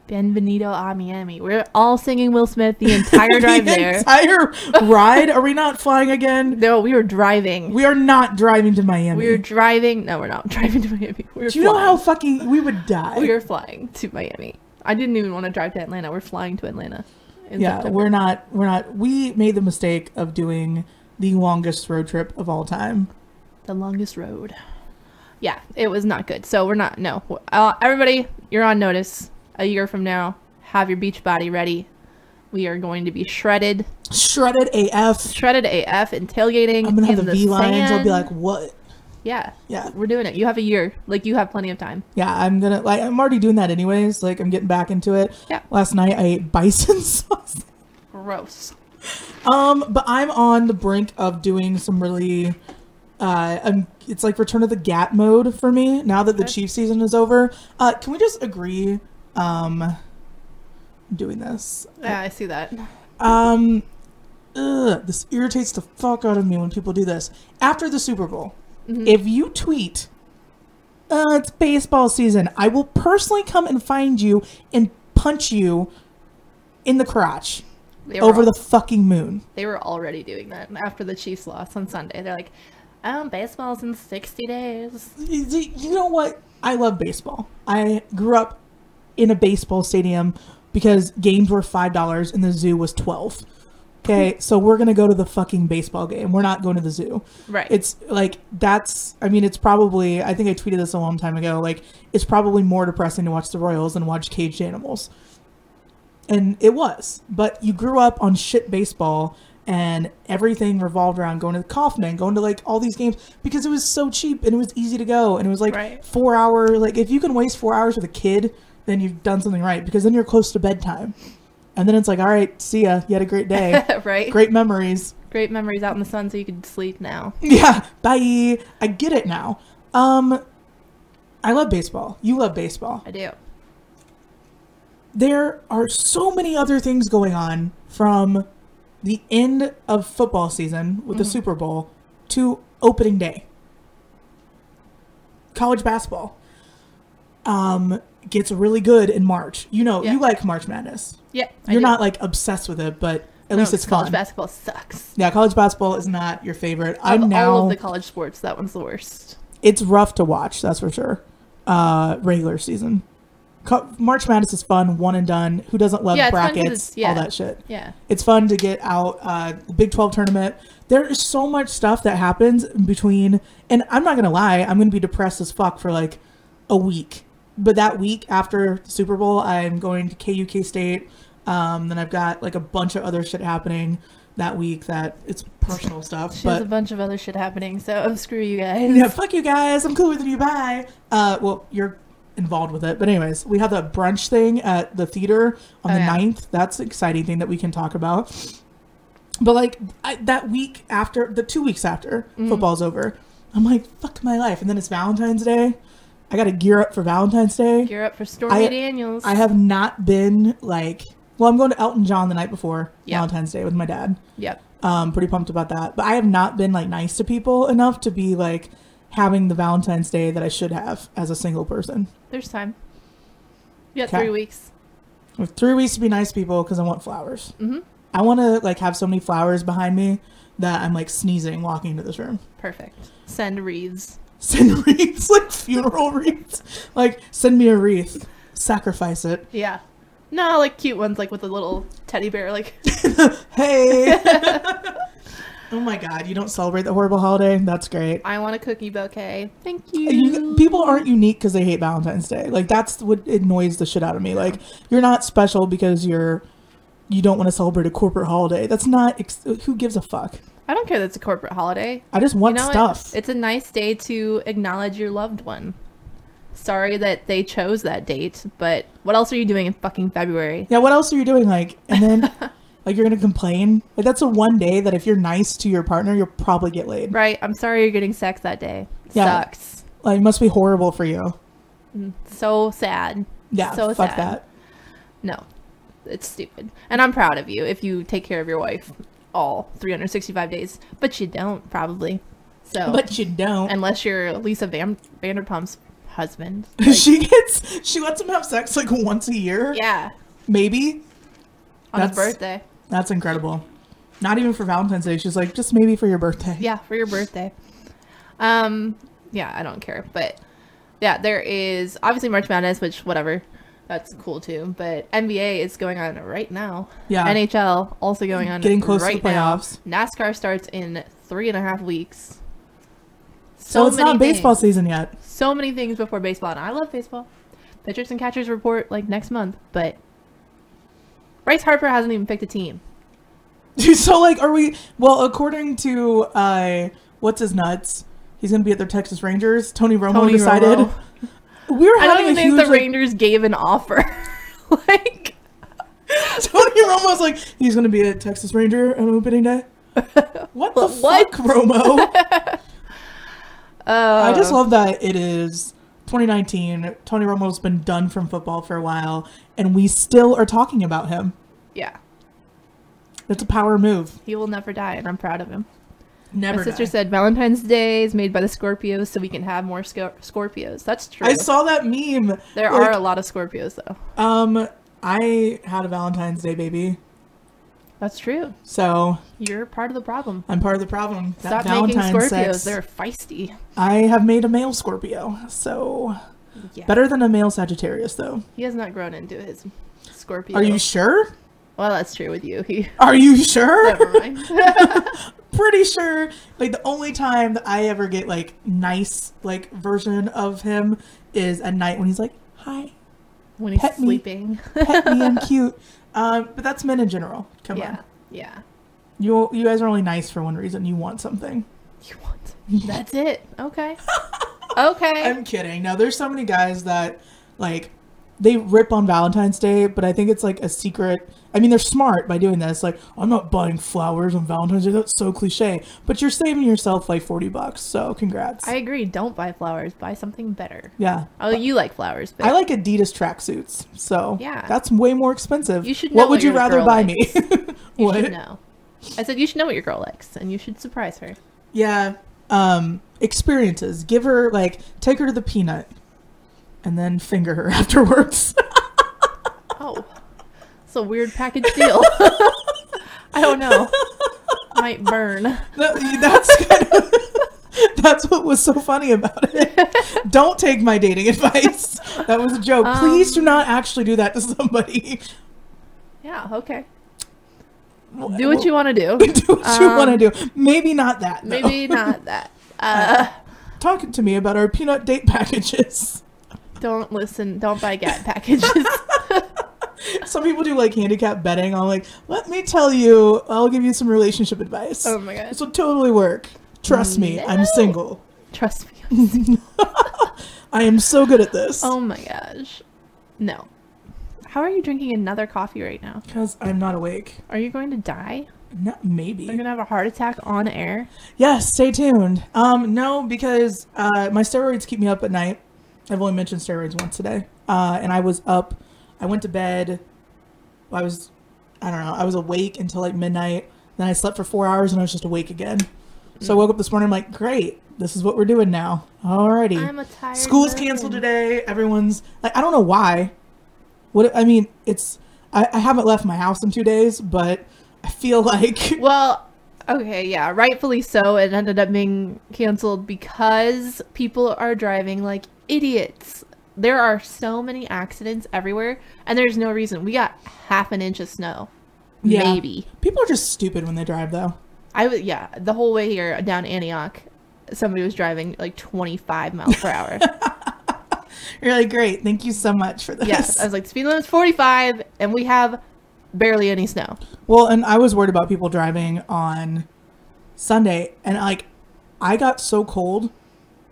Bienvenido a Miami. We're all singing Will Smith the entire drive The there. entire ride? Are we not flying again? No, we were driving. We are not driving to Miami. We were driving. No, we're not driving to Miami. We were Do you know flying. how fucking we would die? We were flying to Miami. I didn't even want to drive to Atlanta. We're flying to Atlanta. In Yeah, September. we're not. We made the mistake of doing the longest road trip of all time. The longest road. Yeah, it was not good. So we're not. No, everybody, you're on notice. A year from now, have your beach body ready. We are going to be shredded, Shredded AF. shredded AF, and tailgating. I'm gonna have in the V lines. I'll be sand. like, what? Yeah. Yeah. We're doing it. You have a year. Like, you have plenty of time. Yeah, I'm already doing that anyways. Like, I'm getting back into it. Yeah. Last night I ate bison sauce. Gross. But I'm on the brink of doing some really, it's like Return of the Gat mode for me now that the Chiefs season is over. Can we just agree, doing this? Yeah, I see that. This irritates the fuck out of me when people do this. After the Super Bowl, Mm-hmm. if you tweet, it's baseball season, I will personally come and find you and punch you in the crotch over the fucking moon. They were already doing that after the Chiefs loss on Sunday. They're like, baseball's in 60 days. You know what? I love baseball. I grew up in a baseball stadium because games were $5 and the zoo was $12. Okay, so we're going to go to the fucking baseball game. We're not going to the zoo. Right. It's like, it's probably, I think I tweeted this a long time ago, like, it's probably more depressing to watch the Royals than watch caged animals. And it was. But you grew up on shit baseball and everything revolved around going to Kaufman, going to like all these games because it was so cheap and it was easy to go. And it was like 4 hour, like if you can waste 4 hours with a kid, then you've done something right because then you're close to bedtime. And then it's like, all right, see ya. You had a great day. Right. Great memories. Great memories out in the sun so you could sleep now. Yeah. Bye. I get it now. I love baseball. You love baseball. I do. There are so many other things going on from the end of football season with the Super Bowl to opening day. College basketball gets really good in March. You know, you like March Madness. Yeah. You're not like obsessed with it, but at least it's college fun. Basketball sucks. Yeah, college basketball is not your favorite. All of the college sports, that one's the worst. It's rough to watch, that's for sure. Regular season. March Madness is fun, one and done. Who doesn't love brackets, all that shit? Yeah. It's fun to get out. The Big 12 tournament. There is so much stuff that happens in between. And I'm not going to lie, I'm going to be depressed as fuck for like a week. But that week after the Super Bowl, I'm going to KU State. Then I've got like a bunch of other shit happening that week that it's personal stuff. She has a bunch of other shit happening, so screw you guys. Yeah, fuck you guys. I'm cooler than you. Bye. Well, you're involved with it. But anyways, we have the brunch thing at the theater on the 9th. That's an exciting thing that we can talk about. But like that week after, the 2 weeks after football's over, I'm like, fuck my life. And then it's Valentine's Day. I got to gear up for Valentine's Day. Gear up for Stormy Daniels. I have not been like, well, I'm going to Elton John the night before Valentine's Day with my dad. Yep. Pretty pumped about that. But I have not been like nice to people enough to be like having the Valentine's Day that I should have as a single person. There's time. You got 3 weeks. With 3 weeks to be nice to people because I want flowers. I want to like have so many flowers behind me that I'm like sneezing walking into this room. Perfect. Send wreaths. Send wreaths, like funeral wreaths. Like, send me a wreath. Sacrifice it. Yeah. No, like cute ones, like with a little teddy bear, like. Hey. Oh my god, you don't celebrate the horrible holiday? That's great. I want a cookie bouquet. Thank you. People aren't unique because they hate Valentine's Day. Like, that's what annoys the shit out of me. Like, you're not special because you don't want to celebrate a corporate holiday. That's not, who gives a fuck? I don't care that it's a corporate holiday. I just want stuff. It's a nice day to acknowledge your loved one. Sorry that they chose that date, but what else are you doing in fucking February? Yeah, what else are you doing? Like, and then, like, you're gonna complain? Like, that's a one day that if you're nice to your partner, you'll probably get laid. Right. I'm sorry you're getting sex that day. Sucks. Like, it must be horrible for you. So sad. Yeah, so fuck sad. that. No, it's stupid. And I'm proud of you if you take care of your wife all 365 days, but you don't probably. So, but you don't, unless you're Lisa Vanderpump's husband. Like, she lets him have sex like once a year. Yeah, maybe on his birthday. That's incredible. Not even for Valentine's Day. She's like, just maybe for your birthday. Yeah, for your birthday. Yeah, I don't care, but yeah, there is obviously March Madness, which whatever. That's cool too, but NBA is going on right now. Yeah. NHL also going on. Getting close to the playoffs. Now. NASCAR starts in 3.5 weeks. So it's not baseball season yet. So many things before baseball, and I love baseball. Pitchers and catchers report like next month, but Bryce Harper hasn't even picked a team. So like, are we? Well, according to what's his nuts, He's going to be at their Texas Rangers. Tony Romo Tony decided. Romo. We were I don't having even a think huge, the Rangers gave an offer. Like, Tony Romo's like, he's going to be a Texas Ranger on opening day. What the fuck, Romo? I just love that it is 2019. Tony Romo's been done from football for a while, and we still are talking about him. Yeah. That's a power move. He will never die, and I'm proud of him. Never. My sister die. said Valentine's Day is made by the Scorpios so we can have more Scorpios. That's true. I saw that meme. There are a lot of Scorpios, though. I had a Valentine's Day baby. That's true. So You're part of the problem. I'm part of the problem. Stop That making Valentine's Scorpios. sex, They're feisty. I have made a male Scorpio. So Yeah. better than a male Sagittarius, though. He has not grown into his Scorpio. Are you sure? Well, that's true with you. Are you sure? Never mind. Pretty sure. Like, the only time that I ever get like nice like version of him is at night when he's like, hi, When he's Pet me. sleeping. pet me, I'm cute. But that's men in general. Come on. Yeah. You guys are only nice for one reason. You want something. You want? That's it. Okay. Okay. I'm kidding. No, there's so many guys that like they rip on Valentine's Day, but I think it's like a secret. I mean, they're smart by doing this. Like, I'm not buying flowers on Valentine's Day. That's so cliche. But you're saving yourself like $40. So congrats. I agree. Don't buy flowers. Buy something better. Yeah. Oh, you like flowers, but I like Adidas tracksuits. So Yeah. that's way more expensive. You should know what would what you your rather girl buy likes. me? you What? should know. I said you should know what your girl likes, and you should surprise her. Yeah. Experiences. Give her like take her to the Peanut and then finger her afterwards. Oh, it's a weird package deal. I don't know. Might burn. That's what was so funny about it. Don't take my dating advice. That was a joke. Please do not actually do that to somebody. Yeah. Okay. Do what you want to do. Do what you want to do. Maybe not that. No. Maybe not that. Talk to me about our peanut date packages. Don't listen. Don't buy GAT packages. Some people do like handicap betting. I'm like, let me tell you, I'll give you some relationship advice. Oh my god. This will totally work. Trust me, No. I'm single. Trust me. I am so good at this. Oh my gosh. No. How are you drinking another coffee right now? Because I'm not awake. Are you going to die? No, maybe. You're gonna have a heart attack on air? Yes, stay tuned. No, because my steroids keep me up at night. I've only mentioned steroids once today. And I was up. I went to bed. I was awake until like midnight. Then I slept for 4 hours and I was just awake again. So I woke up this morning. I'm like, great. This is what we're doing now. Alrighty. I'm a tired School's person. canceled today. Everyone's like, I don't know why. I haven't left my house in 2 days, but I feel like Well, okay, yeah, rightfully so. It ended up being canceled because people are driving like idiots. There are so many accidents everywhere, and there's no reason. We got half an inch of snow. Yeah. Maybe. People are just stupid when they drive, though. The whole way here down Antioch, somebody was driving like 25 miles per hour. You're like, great. Thank you so much for this. Yes, I was like, speed limit's 45, and we have barely any snow. Well, and I was worried about people driving on Sunday, and like, I got so cold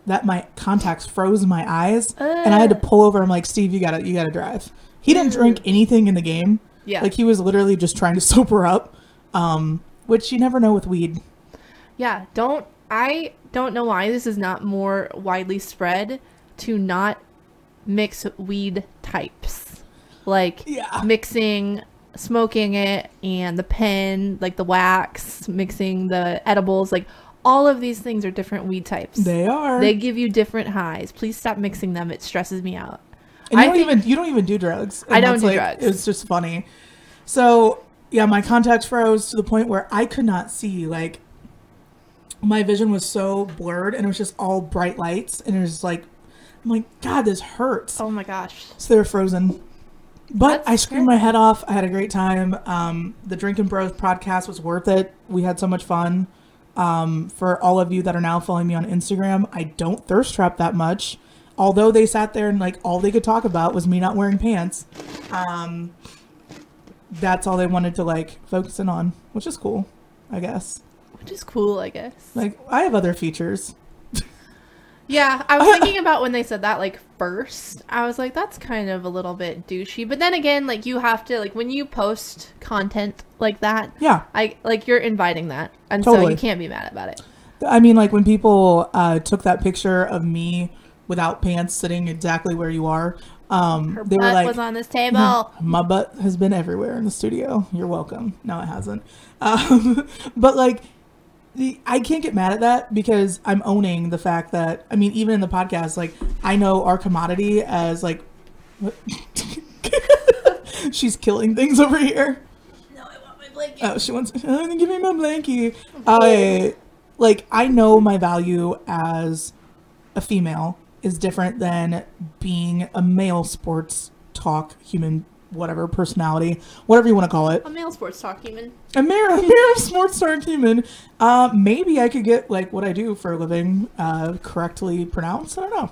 that my contacts froze in my eyes, and I had to pull over. I'm like, Steve, you gotta drive. He didn't drink anything in the game. Yeah. Like, he was literally just trying to sober up, which you never know with weed. Yeah, I don't know why this is not more widely spread to not mix weed types. Like, Yeah. mixing, smoking it, and the pen, like the wax, mixing the edibles, like, all of these things are different weed types. They are. They give you different highs. Please stop mixing them. It stresses me out. And you don't even do drugs. And I don't that's, do like, drugs. It's just funny. So yeah, my contacts froze to the point where I could not see. Like, my vision was so blurred, and it was just all bright lights, and it was like, I'm like, God, this hurts. Oh my gosh. So they were frozen. But That's I screamed my head off. I had a great time. The Drinkin' Bros podcast was worth it. We had so much fun. For all of you that are now following me on Instagram, I don't thirst trap that much. Although they sat there and like all they could talk about was me not wearing pants. That's all they wanted to like focus in on, which is cool, I guess. Which is cool, I guess. Like, I have other features. Yeah, I was thinking about when they said that, like, first. I was like, that's kind of a little bit douchey. But then again, like, you have to, like, when you post content like that, Yeah. you're inviting that. And Totally. so you can't be mad about it. I mean, like, when people took that picture of me without pants sitting exactly where you are, Her they were butt like, was on this table. my butt has been everywhere in the studio. You're welcome. No, it hasn't. But, like, I can't get mad at that because I'm owning the fact that, I mean, even in the podcast, like, I know our commodity as, like, what? She's killing things over here. No, I want my blanket. Oh, she wants, give me my blankie. I know my value as a female is different than being a male sports talk human, whatever, personality, whatever you want to call it. A male sports talk human. A male sports talk human. Maybe I could get, like, what I do for a living correctly pronounced. I don't know.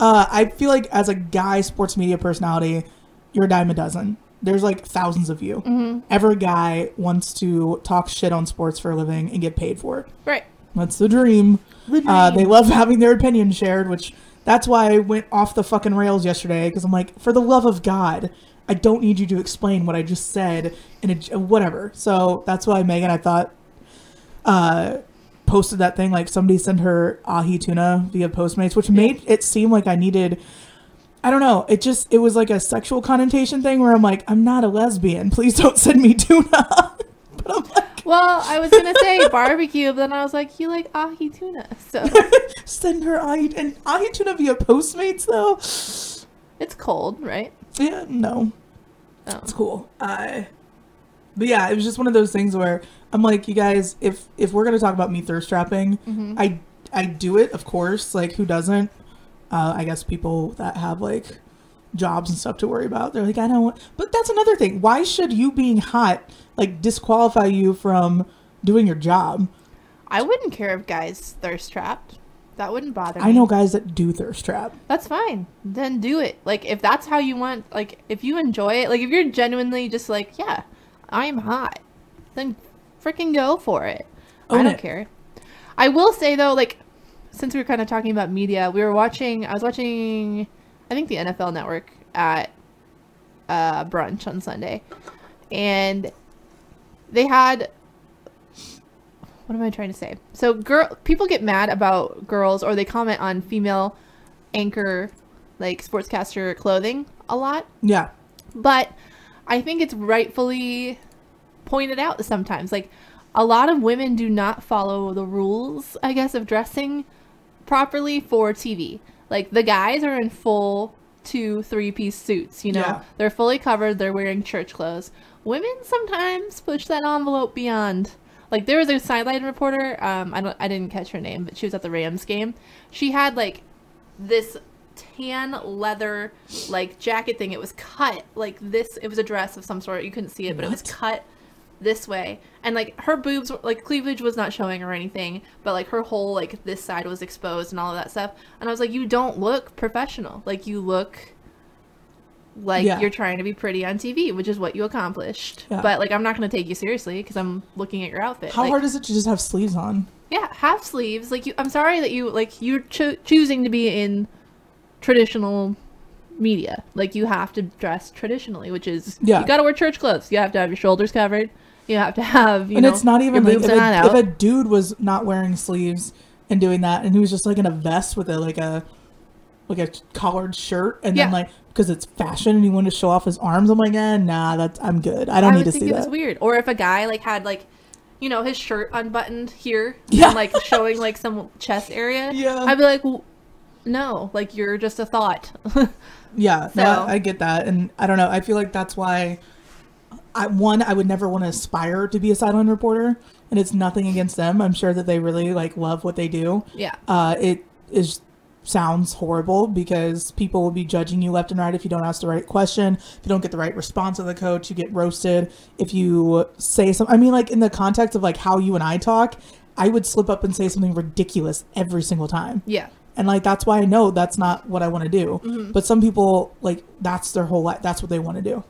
I feel like as a guy sports media personality, you're a dime a dozen. There's, like, thousands of you. Mm-hmm. Every guy wants to talk shit on sports for a living and get paid for it. Right. That's the dream. The dream. They love having their opinion shared, which that's why I went off the fucking rails yesterday, because I'm like, for the love of God, I don't need you to explain what I just said in a whatever. So that's why Megan, I thought, posted that thing, like somebody sent her ahi tuna via Postmates, which made it seem like I needed, I don't know, it was like a sexual connotation thing where I'm like, I'm not a lesbian. Please don't send me tuna. But I'm like, well, I was going to say barbecue, but then I was like, you like ahi tuna. So send her ahi tuna via Postmates, though. it's cold, right? Yeah, no. Oh. It's cool. But yeah, it was just one of those things where I'm like, you guys, if we're gonna talk about me thirst trapping, Mm-hmm. I do it, of course. Like, who doesn't? I guess people that have, like, jobs and stuff to worry about, they're like, I don't want. But that's another thing. Why should you being hot, like, disqualify you from doing your job? I wouldn't care if guys thirst trapped. That wouldn't bother me. I know guys that do thirst trap. That's fine. Then do it. Like, if that's how you want, like, if you enjoy it, like, if you're genuinely just like, yeah, I'm hot, then freaking go for it. Own I don't it. care. I will say, though, like, since we were kind of talking about media, I was watching, I think, the NFL Network at brunch on Sunday. And they had, what am I trying to say? So people get mad about girls, or they comment on female anchor, like, sportscaster clothing a lot. Yeah. But I think it's rightfully pointed out sometimes. Like, a lot of women do not follow the rules, I guess, of dressing properly for TV. Like, the guys are in full 2-3-piece suits, you know? Yeah. They're fully covered. They're wearing church clothes. Women sometimes push that envelope beyond. Like, there was a sideline reporter, I didn't catch her name, but she was at the Rams game. She had, like, this tan leather, like, jacket thing. It was cut like this. It was a dress of some sort. You couldn't see it, but it was cut this way. And, like, her boobs, like, cleavage was not showing or anything, but, like, her whole, like, this side was exposed and all of that stuff. And I was like, you don't look professional. Like, you look like you're trying to be pretty on TV, which is what you accomplished. Yeah. But, like, I'm not going to take you seriously because I'm looking at your outfit. How like, hard is it to just have sleeves on? Yeah, half sleeves. Like, I'm sorry that you, like, you're choosing to be in traditional media. Like, you have to dress traditionally, which is, you got to wear church clothes. You have to have your shoulders covered. You have to have, you know, it's not even your like, boobs not out. if a dude was not wearing sleeves and doing that, and he was just, like, in a vest with a collared shirt, and then, like, because it's fashion and he wanted to show off his arms, I'm like, nah, I'm good. I don't need to see that. I would think it's weird. Or if a guy, like, had, like, you know, his shirt unbuttoned here, Yeah. and, like, showing, like, some chest area, Yeah. I'd be like, well, no, like, you're just a thought. Yeah, So- no, I get that. And I don't know, I feel like that's why I would never want to aspire to be a sideline reporter, and it's nothing against them. I'm sure that they really, like, love what they do. Yeah. It sounds horrible because people will be judging you left and right if you don't ask the right question. If you don't get the right response of the coach, you get roasted. If you say something, I mean, like, in the context of, like, how you and I talk, I would slip up and say something ridiculous every single time. Yeah. And, like, that's why I know that's not what I want to do. Mm-hmm. But some people, like, that's their whole life. That's what they want to do.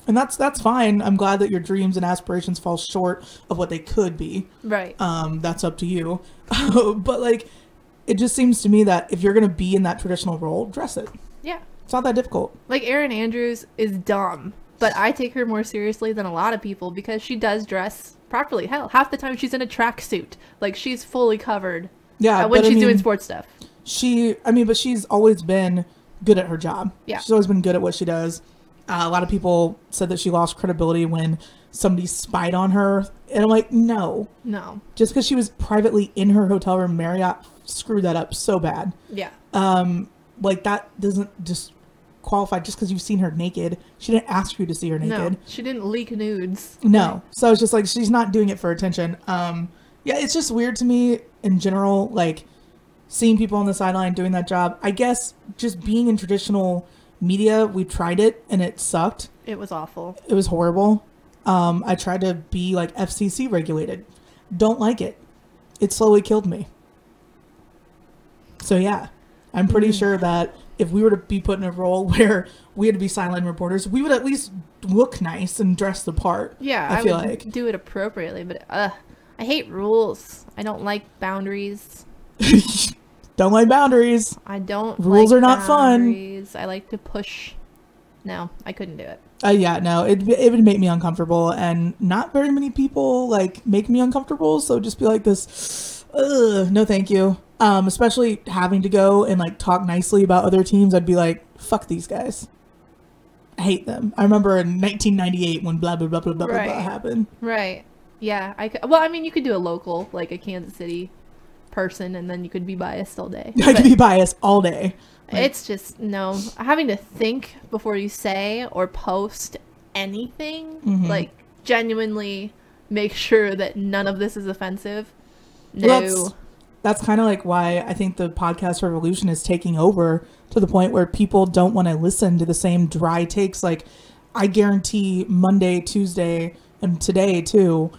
And that's fine. I'm glad that your dreams and aspirations fall short of what they could be. Right. That's up to you. But, like, it just seems to me that if you're going to be in that traditional role, dress it. Yeah. It's not that difficult. Like, Erin Andrews is dumb, but I take her more seriously than a lot of people because she does dress properly. Hell, half the time she's in a tracksuit. Like, she's fully covered. Yeah, when she's doing sports stuff. But she's always been good at her job. Yeah. She's always been good at what she does. A lot of people said that she lost credibility when somebody spied on her. And I'm like, no. Just because she was privately in her hotel room, Marriott screwed that up so bad. Yeah. Like, that doesn't just qualify just because you've seen her naked. She didn't ask you to see her naked. No, she didn't leak nudes. No. So it's just like, she's not doing it for attention. Yeah, it's just weird to me in general, like, seeing people on the sideline doing that job. I guess just being in traditional media, we tried it and it sucked. It was awful. It was horrible. I tried to be like FCC regulated. Don't like it. It slowly killed me. So yeah, I'm pretty sure that if we were to be put in a role where we had to be sideline reporters, we would at least look nice and dress the part. Yeah, I feel would like do it appropriately, but I hate rules. I don't like boundaries. Don't like boundaries. I don't. Rules like are not boundaries. I like to push. No, I couldn't do it. Yeah, no, it would make me uncomfortable, and not very many people like make me uncomfortable. So just be like this, no, thank you. Especially having to go and like talk nicely about other teams, I'd be like, fuck these guys. I hate them. I remember in 1998 when blah blah blah blah blah blah happened. Right. Yeah. Well, I mean, you could do a local, like a Kansas City person, and then you could be biased all day. I could be biased all day. Like, it's just having to think before you say or post anything. Like, genuinely make sure that none of this is offensive. No. Well, that's kind of like why I think the podcast revolution is taking over to the point where people don't want to listen to the same dry takes. Like, I guarantee Monday, Tuesday, and today too,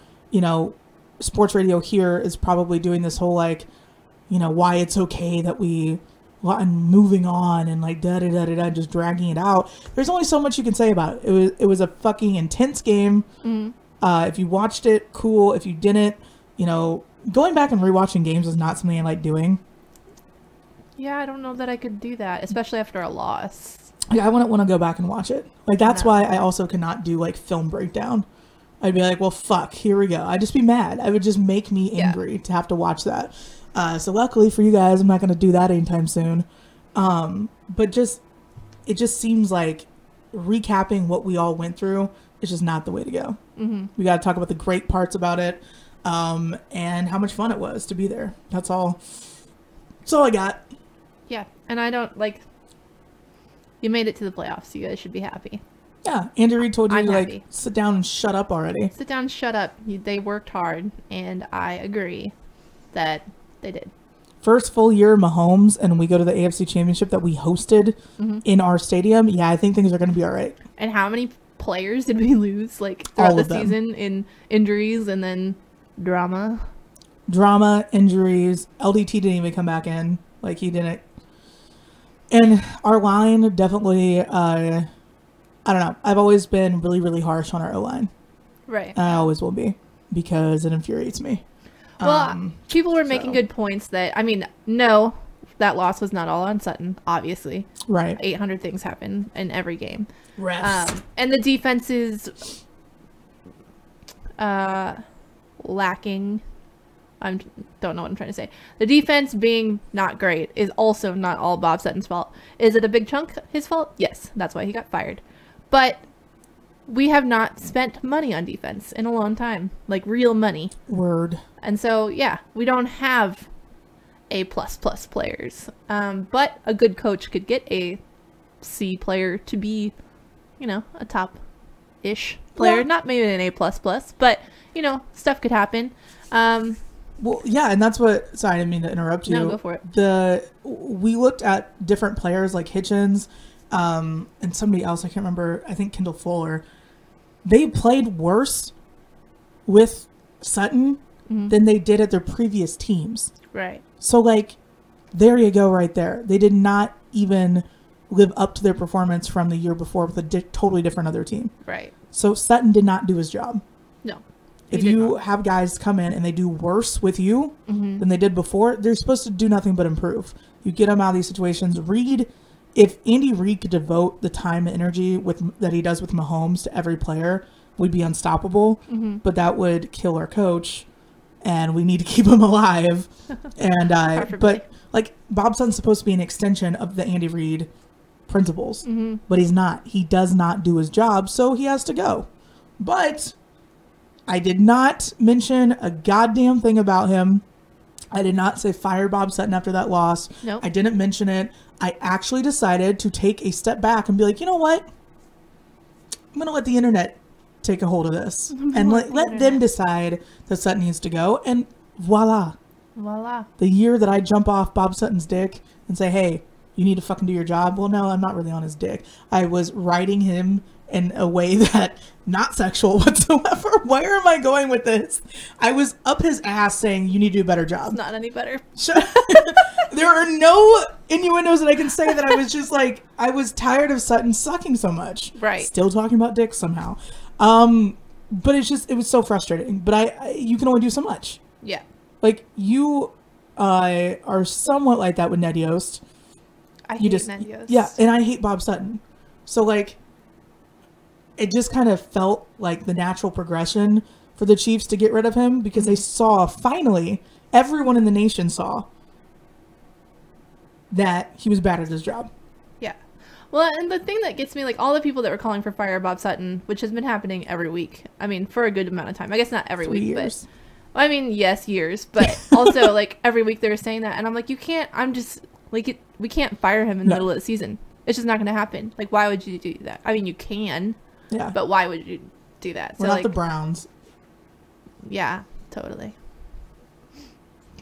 sports radio here is probably doing this whole like, why it's okay that we and moving on and like da da da da da, just dragging it out. There's only so much you can say about it. It was a fucking intense game. If you watched it, cool. If you didn't, going back and rewatching games is not something I like doing. Yeah, I don't know that I could do that, especially after a loss. Yeah, I wouldn't want to go back and watch it. Like, that's why I also cannot do like film breakdown. I'd be like, well, fuck, here we go. I'd just be mad. It would just make me angry to have to watch that. So luckily for you guys, I'm not going to do that anytime soon. But it just seems like recapping what we all went through is just not the way to go. We got to talk about the great parts about it, and how much fun it was to be there. That's all I got. Yeah, and I don't you made it to the playoffs. You guys should be happy. Yeah, Andy Reid told you I'm to happy. Sit down and shut up already. Sit down and shut up. They worked hard, and I agree that they did. First full year Mahomes, and we go to the AFC Championship that we hosted in our stadium. Yeah, I think things are going to be all right. And how many players did we lose throughout the season in injuries and then drama, injuries? LDT didn't even come back in. Like, he didn't. And our line definitely, I don't know. I've always been really, really harsh on our O-line. Right. And I always will be, because it infuriates me. Well, people were making good points that, no, that loss was not all on Sutton, obviously. Right. 800 things happen in every game. Refs. And the defense is lacking. I don't know what I'm trying to say. The defense being not great is also not all Bob Sutton's fault. Is it a big chunk his fault? Yes. That's why he got fired. But we have not spent money on defense in a long time. Like, real money. Word. And so, yeah, we don't have A++ players. But a good coach could get a C player to be, a top-ish player. Yeah. Not maybe an A++, but, stuff could happen. Well, yeah, and that's what... Sorry, I didn't mean to interrupt you. No, go for it. We looked at different players like Hitchens, and somebody else, I can't remember, I think Kendall Fuller. They played worse with Sutton than they did at their previous teams. Right. So, there you go right there. They did not even live up to their performance from the year before with a totally different other team. Right. So, Sutton did not do his job. No. If you have guys come in and they do worse with you than they did before, they're supposed to do nothing but improve. You get them out of these situations. If Andy Reid could devote the time and energy that he does with Mahomes to every player, we'd be unstoppable. But that would kill our coach, and we need to keep him alive. And but like Bob Sutton's supposed to be an extension of the Andy Reid principles, but he's not. He does not do his job, so he has to go. But I did not mention a goddamn thing about him. I did not say fire Bob Sutton after that loss. Nope. I didn't mention it. I actually decided to take a step back and be like, you know what? I'm going to let the internet take a hold of this and let them decide that Sutton needs to go. And voila. Voila. The year that I jump off Bob Sutton's dick and say, hey, you need to fucking do your job. Well, no, I'm not really on his dick. I was riding him in a way that not sexual whatsoever. Where am I going with this? I was up his ass saying, you need to do a better job. It's not any better. There are no innuendos that I can say that I was just like, I was tired of Sutton sucking so much. Right. Still talking about dicks somehow. But it was so frustrating. But you can only do so much. Yeah. Like, you are somewhat like that with Ned Yost. I hate Ned Yost. Yeah, and I hate Bob Sutton. So, like, it just kind of felt like the natural progression for the Chiefs to get rid of him because they saw, finally, everyone in the nation saw that he was bad at his job. Yeah. Well, and the thing that gets me, like, all the people that were calling for fire Bob Sutton, which has been happening every week. I mean, for a good amount of time. I guess not every 3 week, years. but... I mean, yes, years. But also, like, every week they were saying that. And I'm like, you can't... I'm just... Like, we can't fire him in the middle of the season. It's just not going to happen. Like, why would you do that? I mean, you can. Yeah. But why would you do that? We're not the Browns. Yeah, totally.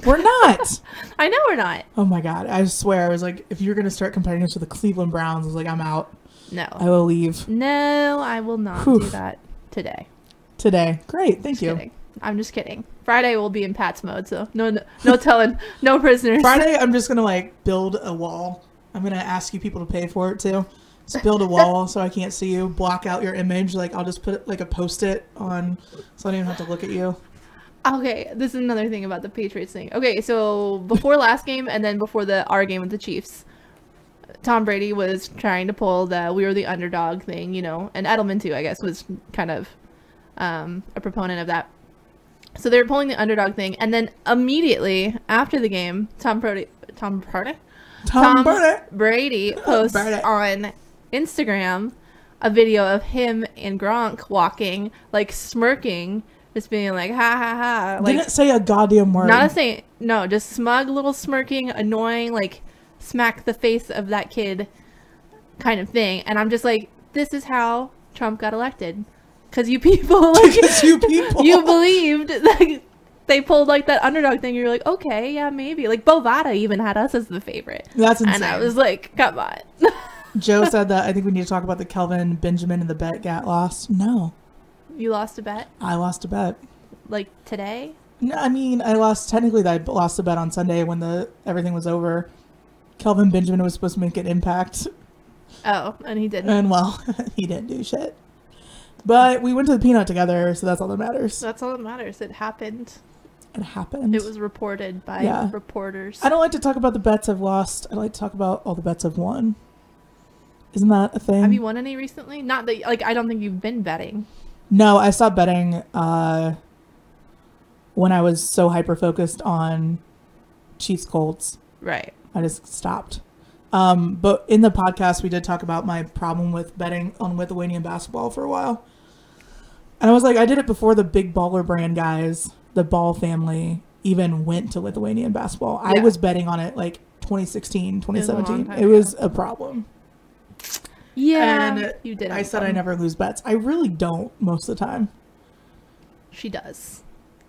We're not. I know we're not. Oh my God. I swear. I was like, if you're going to start comparing us to the Cleveland Browns, I was like, I'm out. No. I will leave. No, I will not do that today. Great. Thank you. Kidding. I'm just kidding. Friday will be in Pat's mode, so no telling, no prisoners. Friday, I'm just going to like build a wall. I'm going to ask you people to pay for it too. Just build a wall so I can't see you. Block out your image. Like, I'll just put like a Post-it on so I don't even have to look at you. Okay, this is another thing about the Patriots thing. Okay, so before last game and then before our game with the Chiefs, Tom Brady was trying to pull the we were the underdog thing, you know, and Edelman too, I guess, was kind of a proponent of that. So they were pulling the underdog thing, and then immediately after the game, Tom Brady posts on Instagram a video of him and Gronk walking, like smirking, just being like, ha ha ha. Like, didn't say a goddamn word. No, just smug little smirking, annoying, like smack the face of that kid kind of thing. And I'm just like, this is how Trump got elected. Because you people, like, you believed that they pulled like that underdog thing. You're like, okay, yeah, maybe. Like Bovada even had us as the favorite. That's insane. And I was like, come on. Joe said that I think we need to talk about the Kelvin Benjamin and the bet Gat lost. No. You lost a bet? I lost a bet. Like today? No, I mean, I lost a bet on Sunday when everything was over. Kelvin Benjamin was supposed to make an impact. Oh, and he didn't. And well, he didn't do shit. But we went to the peanut together, so that's all that matters. That's all that matters. It happened. It happened. It was reported by reporters. I don't like to talk about the bets I've lost. I like to talk about all the bets I've won. Isn't that a thing? Have you won any recently? Not that, like, I don't think you've been betting. No, I stopped betting when I was so hyper-focused on Chiefs Colts. Right. I just stopped. But in the podcast, we did talk about my problem with betting on Lithuanian basketball for a while. And I was like, I did it before the big baller brand guys, the Ball family, even went to Lithuanian basketball. Yeah. I was betting on it like 2016, 2017. It was a problem. Yeah, and you did. I said I never lose bets. I really don't most of the time. She does.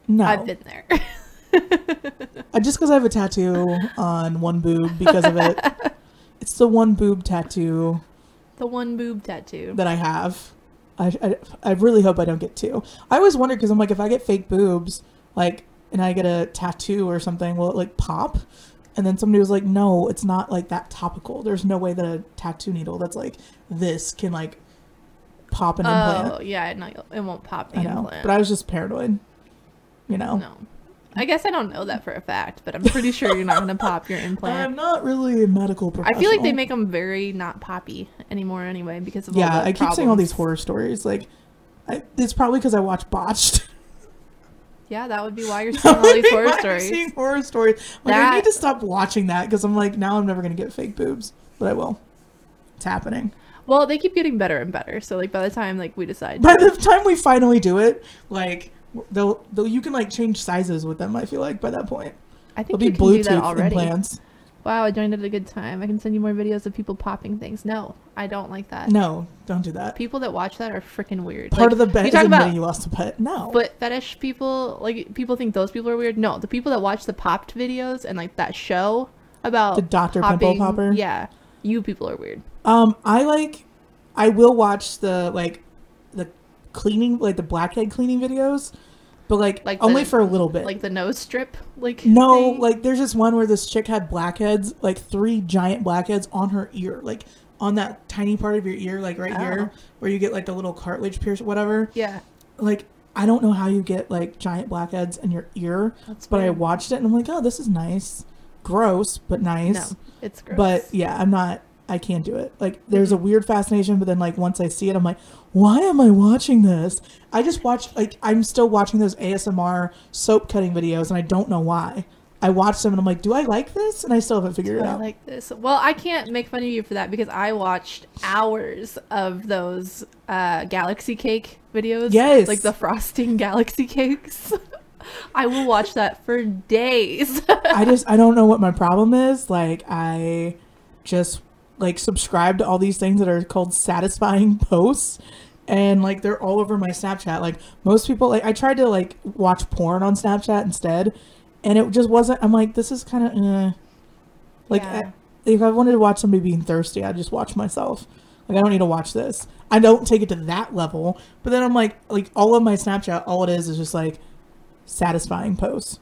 No. I've been there. Just because I have a tattoo on one boob because of it. It's the one boob tattoo. The one boob tattoo. That I have. I really hope I don't get two. I always wonder because I'm like, if I get fake boobs, like, and I get a tattoo or something, will it like pop? And then somebody was like, no, it's not like that topical. There's no way that a tattoo needle that's like this can like pop an implant. Oh, yeah, no, it won't pop the implant. implant. But I was just paranoid. you know. No. I guess I don't know that for a fact, but I'm pretty sure you're not going to pop your implant. I'm not really a medical professional. I feel like they make them very not poppy anymore anyway because of all the I keep problems. seeing all these horror stories. Like, it's probably because I watch Botched. Yeah, that would be why you're seeing all these horror I'm stories. seeing horror stories. Like, I need to stop watching that because I'm like, now I'm never going to get fake boobs. But I will. It's happening. Well, they keep getting better and better. So, like, by the time, like, we decide. By the time we finally do it, like... Though you can like change sizes with them. I feel like by that point, I think they'll you be can do that Bluetooth already. implants. Wow, I joined at a good time. I can send you more videos of people popping things. No, I don't like that. No, don't do that. People that watch that are freaking weird. Part like, of the bet you is talk admitting about you lost a pet. No. foot fetish people, like people think those people are weird. No, the people that watch the popped videos and like that show about The Dr. popping, Pimple Popper. Yeah, you people are weird. I will watch the cleaning, like the blackhead cleaning videos. But like only for a little bit. Like the nose strip? Like no, thing? like there's this one where this chick had blackheads, like 3 giant blackheads on her ear, like on that tiny part of your ear, like right here, where you get like the little cartilage pierce, whatever. Yeah. Like I don't know how you get like giant blackheads in your ear, but weird. I watched it and I'm like, oh, this is nice, gross, but nice. No, it's gross. But yeah, I can't do it. Like there's a weird fascination, but then like once I see it, I'm like, why am I watching this? I just watch, like, I'm still watching those ASMR soap cutting videos and I don't know why. I watch them and I'm like, do I like this? And I still haven't figured it out. I like this. Well, I can't make fun of you for that because I watched hours of those galaxy cake videos. Yes. Like the frosting galaxy cakes. I will watch that for days. I don't know what my problem is. Like, I just like subscribe to all these things that are called satisfying posts, and like they're all over my Snapchat. Like most people, like I tried to like watch porn on Snapchat instead, and it just wasn't. I'm like, this is kind of like if I wanted to watch somebody being thirsty, I'd just watch myself. Like I don't need to watch this. I don't take it to that level, but then I'm like all of my Snapchat, all it is just like satisfying posts,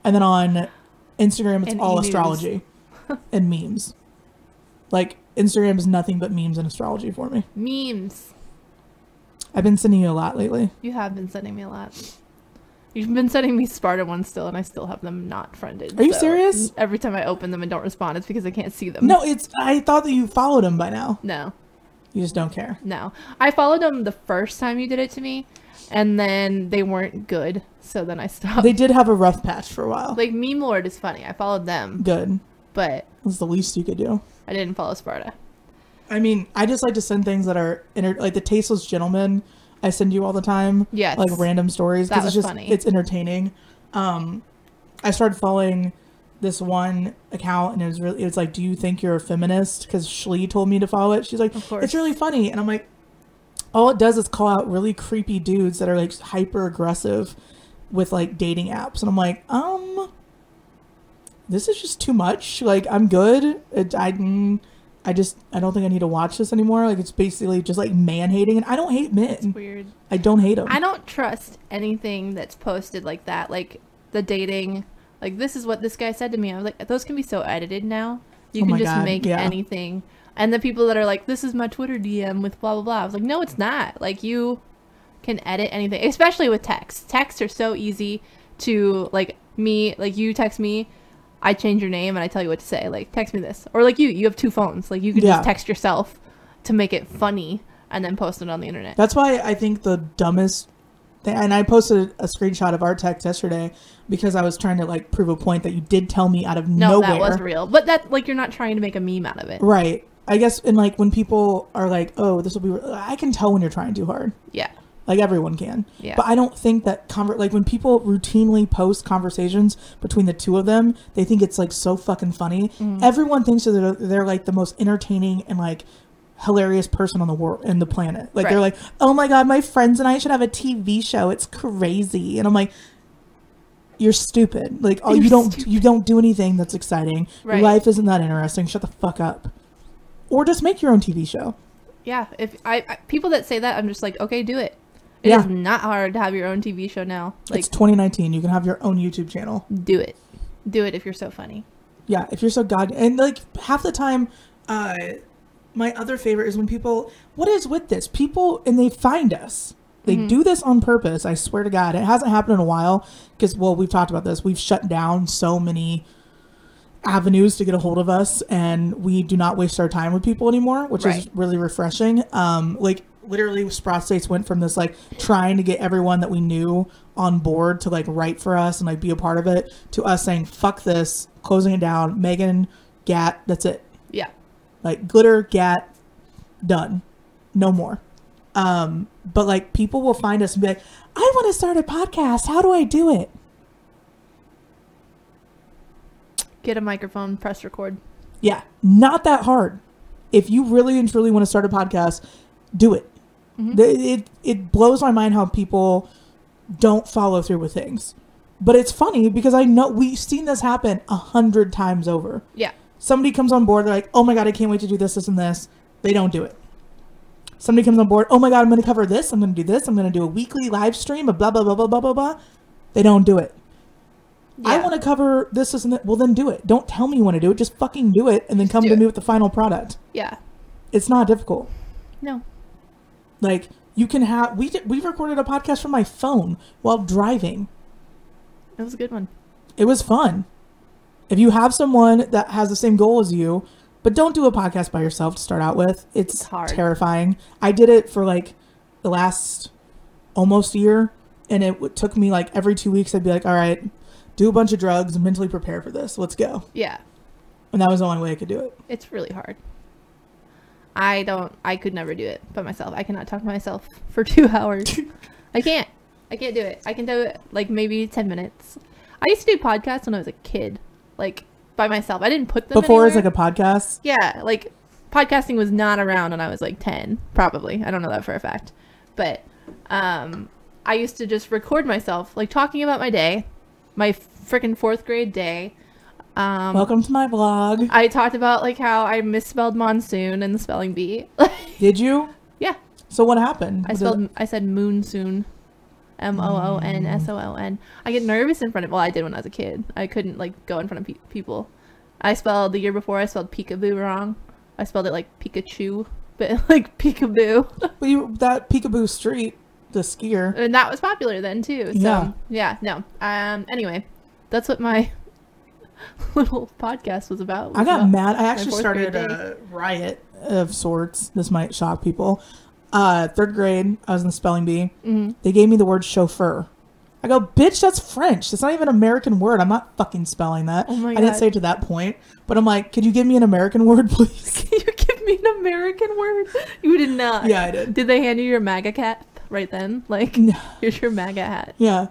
and then on Instagram it's all astrology and memes. Like, Instagram is nothing but memes and astrology for me. Memes. I've been sending you a lot lately. You have been sending me a lot. You've been sending me Sparta ones still, and I still have them not friended. Are you serious? Every time I open them and don't respond, it's because I can't see them. No, I thought that you followed him by now. No. You just don't care. No. I followed them the first time you did it to me, and then they weren't good, so then I stopped. They did have a rough patch for a while. Like, Meme Lord is funny. I followed them. Good. But that's the least you could do. I didn't follow Sparta. I mean, I just like to send things that are like the Tasteless Gentleman. I send you all the time. Yes. Like random stories because it's just funny. It's entertaining. I started following this one account and it was like, do you think you're a feminist? Because Shlee told me to follow it. She's like, of course. It's really funny, and I'm like, all it does is call out really creepy dudes that are like hyper aggressive with like dating apps, and I'm like, this is just too much. Like, I'm good. I don't think I need to watch this anymore. Like, it's basically just like man hating, and I don't hate men. It's weird. I don't hate them. I don't trust anything that's posted like that. Like the dating, like this is what this guy said to me. I was like, those can be so edited now. You can just make anything. And the people that are like, this is my Twitter DM with blah blah blah. I was like, no, it's not. Like, you can edit anything, especially with text. Texts are so easy to like you text me. I change your name and I tell you what to say. Like, text me this. Or like you have 2 phones. Like, you can just text yourself to make it funny and then post it on the internet. That's why I think the dumbest thing, and I posted a screenshot of our text yesterday because I was trying to like prove a point that you did tell me out of nowhere. No, that was real. But that, like, you're not trying to make a meme out of it. Right. I guess, and like when people are like, oh, this will be, I can tell when you're trying too hard. Yeah. Like, everyone can. Yeah. But I don't think that, like, when people routinely post conversations between the two of them, they think it's, like, so fucking funny. Mm. Everyone thinks that they're, like, the most entertaining and, like, hilarious person on the world, in the planet. Like, they're like, oh, my God, my friends and I should have a TV show. It's crazy. And I'm like, you're stupid. Like, oh, you don't do anything that's exciting. Right. Your life isn't that interesting. Shut the fuck up. Or just make your own TV show. Yeah. If I people that say that, I'm just like, okay, do it. It is not hard to have your own TV show now. Like, it's 2019. You can have your own YouTube channel. Do it. Do it if you're so funny. Yeah, if you're so and like half the time, my other favorite is when people, what is with this? People, and they find us. They do this on purpose. I swear to God. It hasn't happened in a while because, well, we've talked about this. We've shut down so many avenues to get a hold of us, and we do not waste our time with people anymore, which is really refreshing. Like, literally, Sprots States went from this, like, trying to get everyone that we knew on board to, like, write for us and, like, be a part of it, to us saying, fuck this, closing it down. Megan, Gat, that's it. Yeah. Like, Glitter, Gat, done. No more. But, like, people will find us and be like, I want to start a podcast. How do I do it? Get a microphone, press record. Yeah. Not that hard. If you really and truly want to start a podcast, do it. It blows my mind how people don't follow through with things. But it's funny because I know we've seen this happen 100 times over. Yeah. Somebody comes on board, they're like, oh my God, I can't wait to do this, this, and this. They don't do it. Somebody comes on board, oh my God, I'm going to cover this, I'm going to do this, I'm going to do a weekly live stream of blah, blah, blah, blah, blah, blah, blah. They don't do it. Yeah. I want to cover this, this, and that. Well, then do it. Don't tell me you want to do it. Just fucking do it and then come to me with the final product. Yeah. It's not difficult. No. Like, you can have... We've recorded a podcast from my phone while driving. It was a good one. It was fun. If you have someone that has the same goal as you, but don't do a podcast by yourself to start out with. It's hard. Terrifying. I did it for, like, the last almost year, and it took me, like, every 2 weeks, I'd be like, all right, do a bunch of drugs and mentally prepare for this. Let's go. Yeah. And that was the only way I could do it. It's really hard. I could never do it by myself. I cannot talk to myself for 2 hours. I can't do it. I can do it like maybe 10 minutes. I used to do podcasts when I was a kid, like by myself. I didn't put them before anywhere. It's like a podcast. Yeah. Like podcasting was not around when I was like 10, probably. I don't know that for a fact, but, I used to just record myself, like talking about my day, my freaking 4th grade day. Welcome to my vlog. I talked about like how I misspelled monsoon in the spelling bee. Did you? Yeah. So what happened? I said moonsoon. MOONSOON. I get nervous in front of... Well, I did when I was a kid. I couldn't like go in front of people. I spelled the year before. I spelled peekaboo wrong. I spelled it like Pikachu, but like peekaboo. Well, that Peekaboo Street, the skier, and that was popular then too. So yeah, no. Anyway, that's what my little podcast was about. I got mad. I actually started a riot of sorts. This might shock people. 3rd grade, I was in the spelling bee. They gave me the word chauffeur. I go, bitch, that's French. It's not even an American word. I'm not fucking spelling that. Oh my God. I didn't say it to that point, but I'm like, could you give me an American word, please? Can you give me an American word? You did not. Yeah, I did. Did they hand you your MAGA cap right then? Like, here's your MAGA hat. Yeah.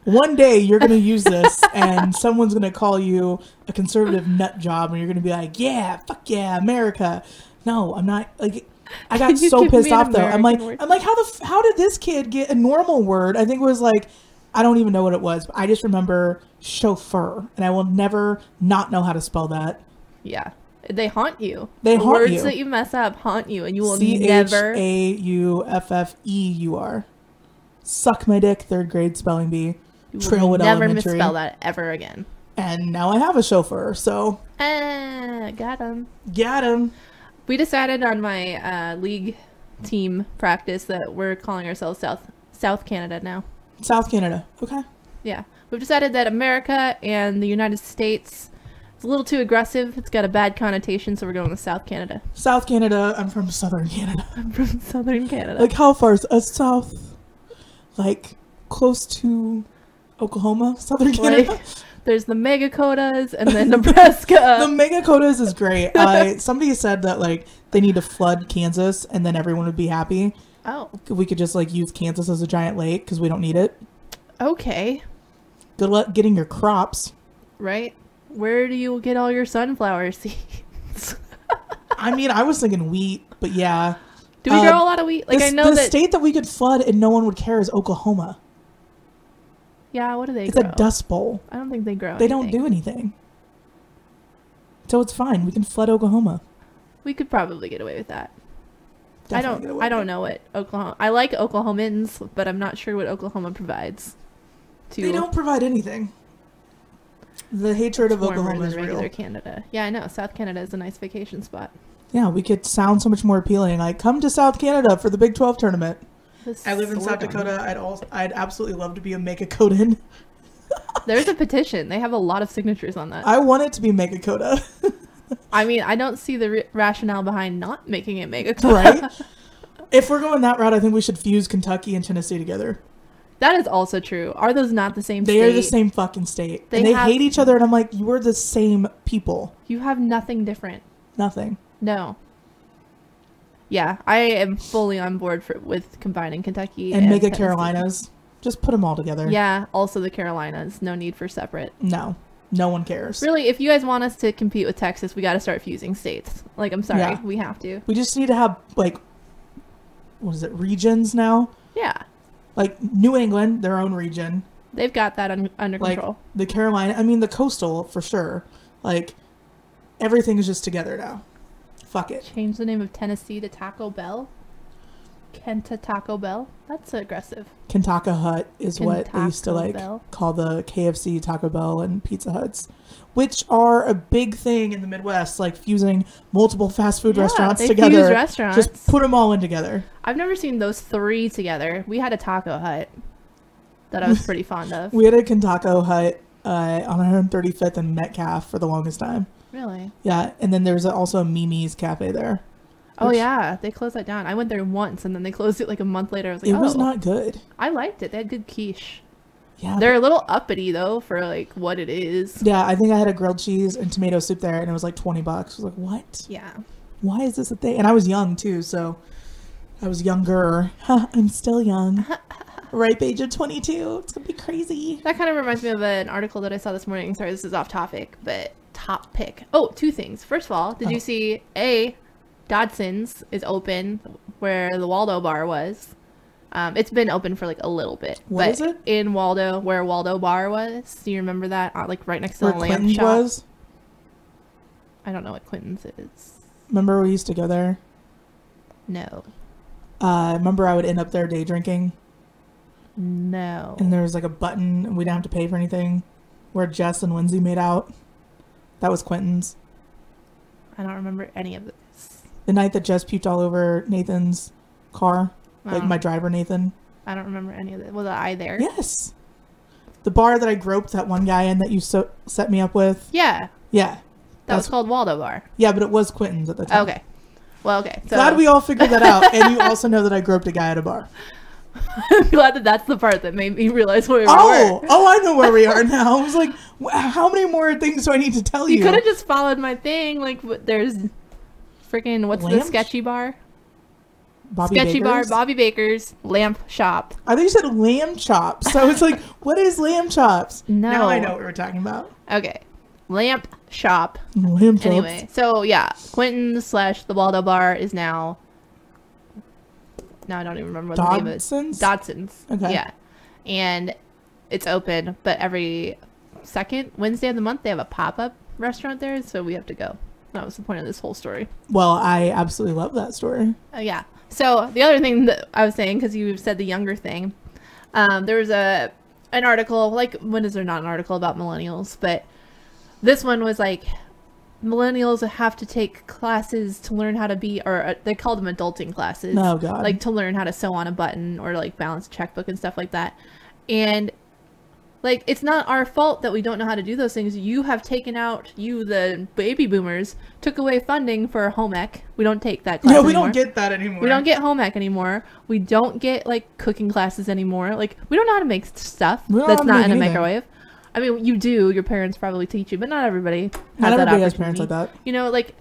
One day you're going to use this and someone's going to call you a conservative nut job and you're going to be like, yeah, fuck yeah, America. No, I'm not. Like, I got so pissed off though. I'm like, how did this kid get a normal word? I think it was like, I don't even know what it was, but I just remember chauffeur, and I will never not know how to spell that. Yeah. They haunt you. They haunt words you. Words that you mess up haunt you, and you will never... CHAUFFEUR. Suck my dick, 3rd grade spelling bee. Trailwood never Elementary. Misspell that ever again. And now I have a chauffeur, so... Got him. Got him. We decided on my league team practice that we're calling ourselves South Canada now. South Canada. Okay. Yeah. We've decided that America and the United States is a little too aggressive. It's got a bad connotation, so we're going with South Canada. South Canada. I'm from Southern Canada. I'm from Southern Canada. Like, how far is south? Like, close to Oklahoma? Southern Canada? Like, there's the Megacodas and then Nebraska. The Megacodas is great. Somebody said that, like, they need to flood Kansas and then everyone would be happy. Oh. We could just, like, use Kansas as a giant lake because we don't need it. Okay. Good luck getting your crops. Right? Where do you get all your sunflower seeds? I mean, I was thinking wheat, but yeah. Do we grow a lot of wheat? Like, I know the state that we could flood and no one would care is Oklahoma. Yeah, what do they grow? It's a dust bowl. I don't think they grow They don't do anything. So it's fine. We can flood Oklahoma. We could probably get away with that. I don't know what Oklahoma... I like Oklahomans, but I'm not sure what Oklahoma provides. They don't provide anything. The hatred of Oklahoma is regular real. Canada. Yeah, I know. South Canada is a nice vacation spot. Yeah, we could sound so much more appealing. Like, come to South Canada for the Big 12 tournament. I live in South Sorghum. Dakota. I'd absolutely love to be a Megacodan. There's a petition. They have a lot of signatures on that. I want it to be Megakota. I mean, I don't see the rationale behind not making it Megakota. Right? If we're going that route, I think we should fuse Kentucky and Tennessee together. That is also true. Are those not the same state? They are the same fucking state. And they hate each other, and I'm like, you are the same people. You have nothing different. Nothing. No. Yeah, I am fully on board with combining Kentucky and Mega Tennessee. Carolinas. Just put them all together. Yeah, also the Carolinas. No need for separate. No one cares. Really, if you guys want us to compete with Texas, we got to start fusing states. Like, I'm sorry, Yeah. we have to. We just need to have, like, what is it, regions now? Yeah, Like, New England, their own region. they've got that under Like, control. the Carolina, I mean, the coastal, for sure. Like, everything is just together now. Fuck it. Change the name of Tennessee to Taco Bell. Kenta Taco Bell. That's aggressive. Kentaka Hut is what they used to, Kentaco like, Bell. call the KFC, Taco Bell, and Pizza Huts, which are a big thing in the Midwest, like, fusing multiple fast food Yeah, restaurants they together. fuse restaurants. Just put them all in together. I've never seen those three together. We had a Taco Hut that I was pretty fond of. We had a Kentako Hut on 135th and Metcalf for the longest time. Really? Yeah, and then there's also a Mimi's Cafe there. Oh which- yeah, they closed that down. I went there once and then they closed it like a month later. I was like, It was oh. not good. I liked it. They had good quiche. Yeah. They're a little uppity though for like what it is. Yeah, I think I had a grilled cheese and tomato soup there, and it was like $20. I was like, what? Yeah. Why is this a thing? And I was young too, so I was younger. I'm still young. Ripe age of 22. It's gonna be crazy. That kind of reminds me of an article that I saw this morning. Sorry, this is off topic, but top pick. Oh, two things. First of all, did you see Dodson's is open where the Waldo bar was? It's been open for like a little bit. What but is it? In Waldo, where Waldo bar was. Do you remember that? Like right next to Where the lamp Clinton's shop. was. I don't know what Quentin's is. Remember we used to go there? No. Remember I would end up there day drinking, No. and there was like a button, and we didn't have to pay for anything, where Jess and Lindsay made out. That was Quentin's. I don't remember any of this. The night that Jess puked all over Nathan's car, like Oh. my driver Nathan. I don't remember any of it. Was I there? Yes. The bar that I groped that one guy in that you set me up with. Yeah. Yeah. That was called Waldo Bar. Yeah, but it was Quentin's at the time. Okay. Well, okay. So Glad we all figured that out. And you also know that I groped a guy at a bar. I'm glad that that's the part that made me realize where we were. Oh, I know where we are now. I was like, how many more things do I need to tell you? You could have just followed my thing. Like, there's freaking, what's the Lamp? sketchy bar? Bobby Sketchy Baker's? bar, Bobby Baker's, lamp shop. I think you said lamb chops. So it's like, what is lamb chops? No. Now I know what we're talking about. Okay. Lamp shop. Lamb chops. Anyway, so yeah, Quentin / the Waldo bar is now I don't even remember what the name is. Dodson's. Okay. Yeah. And it's open, but every second Wednesday of the month they have a pop-up restaurant there, so we have to go. That was the point of this whole story. Well, I absolutely love that story. Yeah. So the other thing that I was saying, because you said the younger thing, there was an article, like, when is there not an article about millennials? But this one was like, millennials have to take classes to learn how to be, or they call them adulting classes. Oh, God. Like to learn how to sew on a button or like balance a checkbook and stuff like that. And like, it's not our fault that we don't know how to do those things. You have taken out, the baby boomers, took away funding for home ec. We don't take that class Yeah, we anymore. don't get that anymore. We don't get home ec anymore. We don't get like cooking classes anymore. Like, we don't know how to make stuff We don't know that's how to not make in a anything. microwave. I mean, you do. Your parents probably teach you, but not everybody has Not that everybody has opportunity. parents like that. You know, like,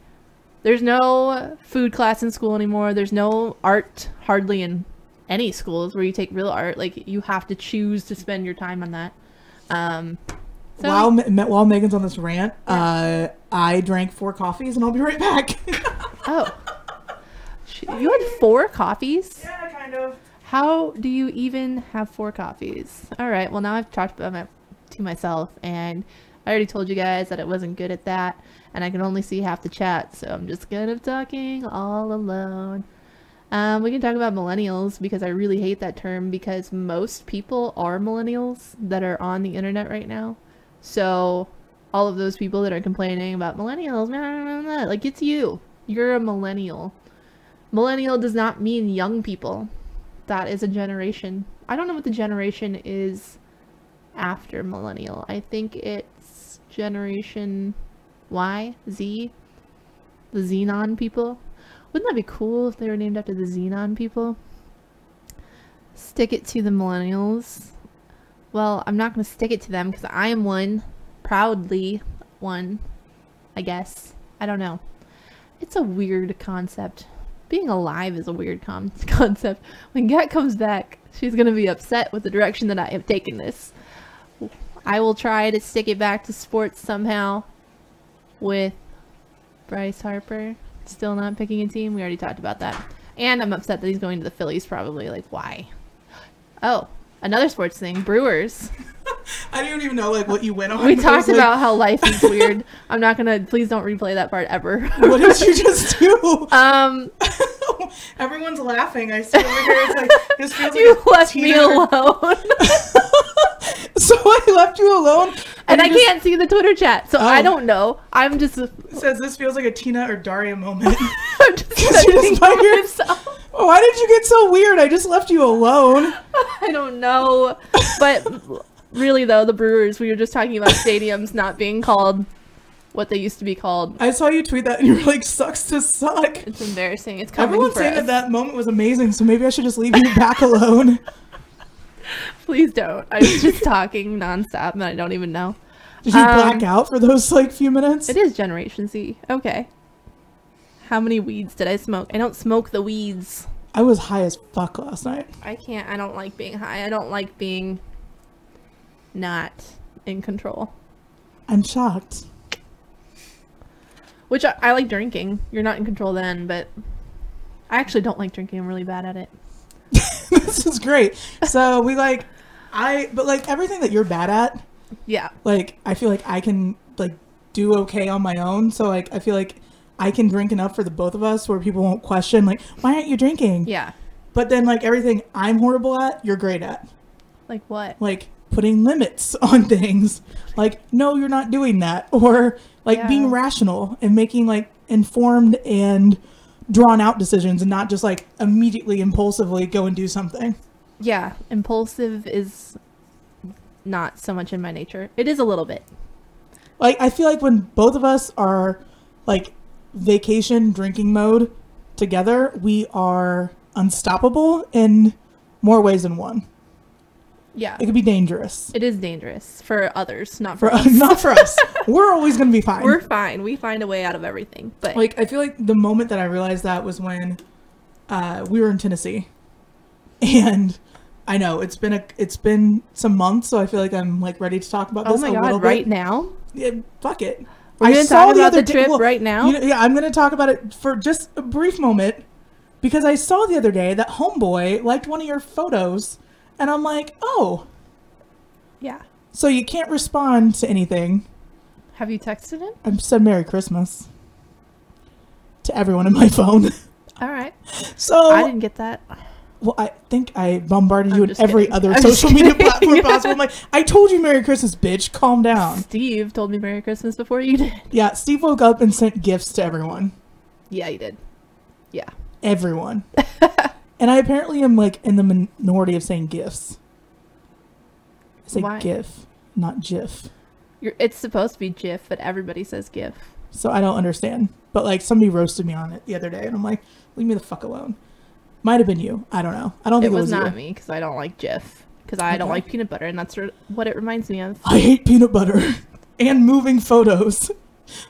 there's no food class in school anymore. There's no art hardly in any schools where you take real art. Like, you have to choose to spend your time on that. So, While Megan's on this rant, I drank 4 coffees and I'll be right back. oh, you had 4 coffees? Yeah, kind of. How do you even have 4 coffees? All right. Well, now I've talked about it to myself, and I already told you guys that it wasn't good at that, and I can only see half the chat, so I'm just kind of talking all alone. We can talk about millennials, because I really hate that term, because most people are millennials that are on the internet right now. So all of those people that are complaining about millennials, like, it's you. You're a millennial. Millennial does not mean young people. that is a generation. I don't know what the generation is after millennial. I think it's generation Y, Z, the Xenon people. Wouldn't that be cool if they were named after the Xenon people? Stick it to the millennials. Well, I'm not going to stick it to them because I am one. Proudly one, I guess. I don't know. It's a weird concept. Being alive is a weird concept. When Kat comes back, she's going to be upset with the direction that I have taken this. I will try to stick it back to sports somehow with Bryce Harper still not picking a team. We already talked about that. And I'm upset that he's going to the Phillies probably. Like, why? Oh, another sports thing. Brewers. I don't even know like what you went on. We talked about how life is weird. I'm not gonna. Please don't replay that part ever. What did you just do? Everyone's laughing. I see over here. It's like this feels like you left me alone. So I left you alone, and I can't see the Twitter chat, so I don't know. I'm just. It says this feels like a Tina or Daria moment. I'm just by yourself. Why did you get so weird? I just left you alone. I don't know, but. Really, though, the Brewers, we were just talking about stadiums not being called what they used to be called. I saw you tweet that, and you were like, sucks to suck. It's embarrassing. It's coming Everyone's for saying us. that moment was amazing, so maybe I should just leave you back alone. Please don't. I was just talking nonstop, and I don't even know. Did you black out for those, like, few minutes? It is Generation Z. Okay. How many weeds did I smoke? I don't smoke the weeds. I was high as fuck last night. I can't. I don't like being high. I don't like being... not in control. I'm shocked. Which I like drinking. You're not in control then, but I actually don't like drinking. I'm really bad at it. This is great. So we but like everything that you're bad at, yeah. Like I feel like I can like do okay on my own. So like I feel like I can drink enough for the both of us where people won't question like, why aren't you drinking? Yeah. But then like everything I'm horrible at, you're great at. Like what? Like putting limits on things, like no you're not doing that, or like being rational and making like informed and drawn out decisions and not just like immediately impulsively go and do something. Yeah, impulsive is not so much in my nature. It is a little bit. Like I feel like when both of us are like vacation drinking mode together, we are unstoppable in more ways than one. Yeah. It could be dangerous. It is dangerous for others, not for us. Not for us. We're always going to be fine. We're fine. We find a way out of everything. But like, I feel like the moment that I realized that was when we were in Tennessee. And I know it's been some months, so I feel like I'm like ready to talk about this a little bit. Oh my God, right now? Yeah, fuck it. We're going to talk about the trip right now? Yeah, I'm going to talk about it for just a brief moment because I saw the other day that Homeboy liked one of your photos. And I'm like, oh. Yeah. So you can't respond to anything. Have you texted him? I said Merry Christmas to everyone in my phone. All right. So I didn't get that. Well, I think I bombarded you I'm in every kidding. other I'm social just media kidding. platform possible. I'm like, I told you Merry Christmas, bitch. Calm down. Steve told me Merry Christmas before you did. Yeah, Steve woke up and sent gifts to everyone. Yeah, you did. Yeah. Everyone. And I apparently am like in the minority of saying gifts. I say Why? GIF, not GIF. It's supposed to be GIF, but everybody says GIF. So I don't understand. But like somebody roasted me on it the other day, and I'm like, leave me the fuck alone. Might have been you. I don't know. I don't think It it was was not you. me because I don't like GIF. Because I don't like peanut butter, and that's what it reminds me of. I hate peanut butter and moving photos.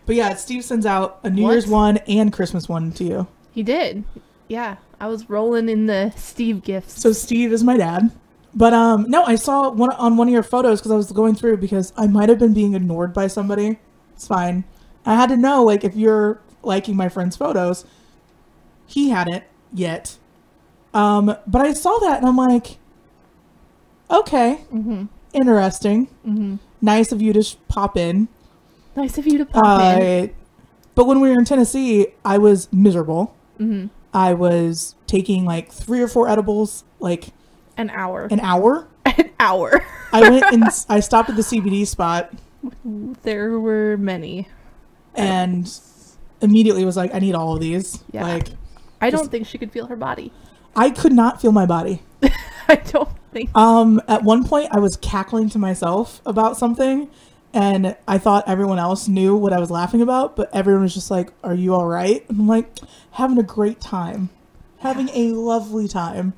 But yeah, Steve sends out a New Year's one and Christmas one to you. He did. Yeah. I was rolling in the Steve gifts. So Steve is my dad. But no, I saw one of your photos because I was going through because I might have been being ignored by somebody. It's fine. I had to know like if you're liking my friend's photos. He hadn't yet. But I saw that and I'm like, okay, interesting. Mm-hmm. Nice of you to pop in. Nice of you to pop in. But when we were in Tennessee, I was miserable. Mm-hmm. I was taking like 3 or 4 edibles, like an hour. An hour? An hour. I went and I stopped at the CBD spot. There were many. And immediately was like, I need all of these. Yeah. Like, I don't think she could feel her body. I could not feel my body. I don't think. At one point, I was cackling to myself about something, and I thought everyone else knew what I was laughing about, but everyone was just like, "Are you all right?" And I'm like, "Having a great time, having a lovely time."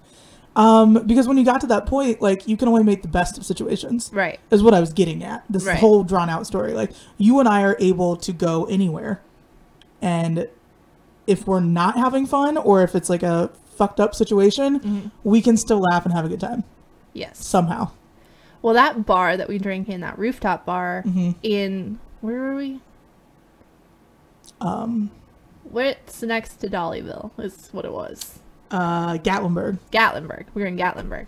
Because when you got to that point, like, you can only make the best of situations. Right. Is what I was getting at. This Right. whole drawn out story. Like, you and I are able to go anywhere, and if we're not having fun, or if it's like a fucked up situation, we can still laugh and have a good time. Yes. Somehow. Well, that bar that we drank in, that rooftop bar in, where were we? What's next to Dollyville is what it was. Gatlinburg. We were in Gatlinburg.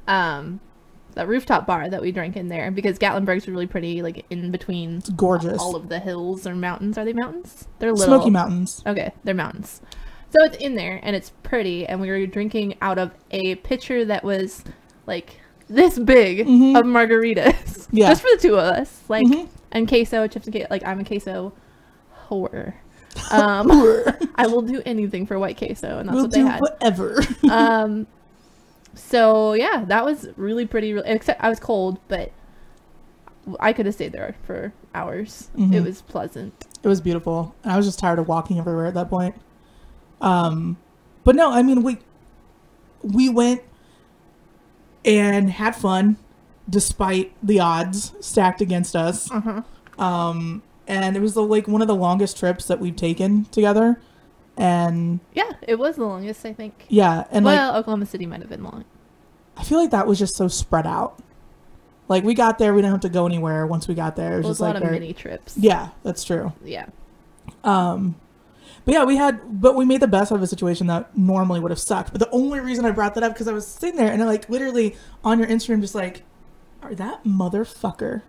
That rooftop bar that we drank in there, because Gatlinburg's really pretty, like in between. It's gorgeous. All of the hills or mountains. Are they mountains? They're little. Smoky Mountains. Okay, they're mountains. So it's in there and it's pretty, and we were drinking out of a pitcher that was like this big of margaritas. Yeah. Just for the two of us. Like, and queso, chips and queso. Like, I'm a queso whore. I will do anything for white queso, and that's what they had. Whatever. So yeah, that was really pretty. Except I was cold, but I could have stayed there for hours. It was pleasant. It was beautiful. I was just tired of walking everywhere at that point. But no, I mean, we went and had fun despite the odds stacked against us. And it was like one of the longest trips that we've taken together. And yeah, it was the longest, I think. Yeah, and well, like, Oklahoma City might have been long. I feel like that was just so spread out. Like, we got there, we didn't have to go anywhere once we got there. It was just a lot like of mini trips. Yeah, that's true. Yeah. But yeah, we made the best out of a situation that normally would have sucked. But the only reason I brought that up, because I was sitting there and I, like, literally on your Instagram, just like, are that motherfucker?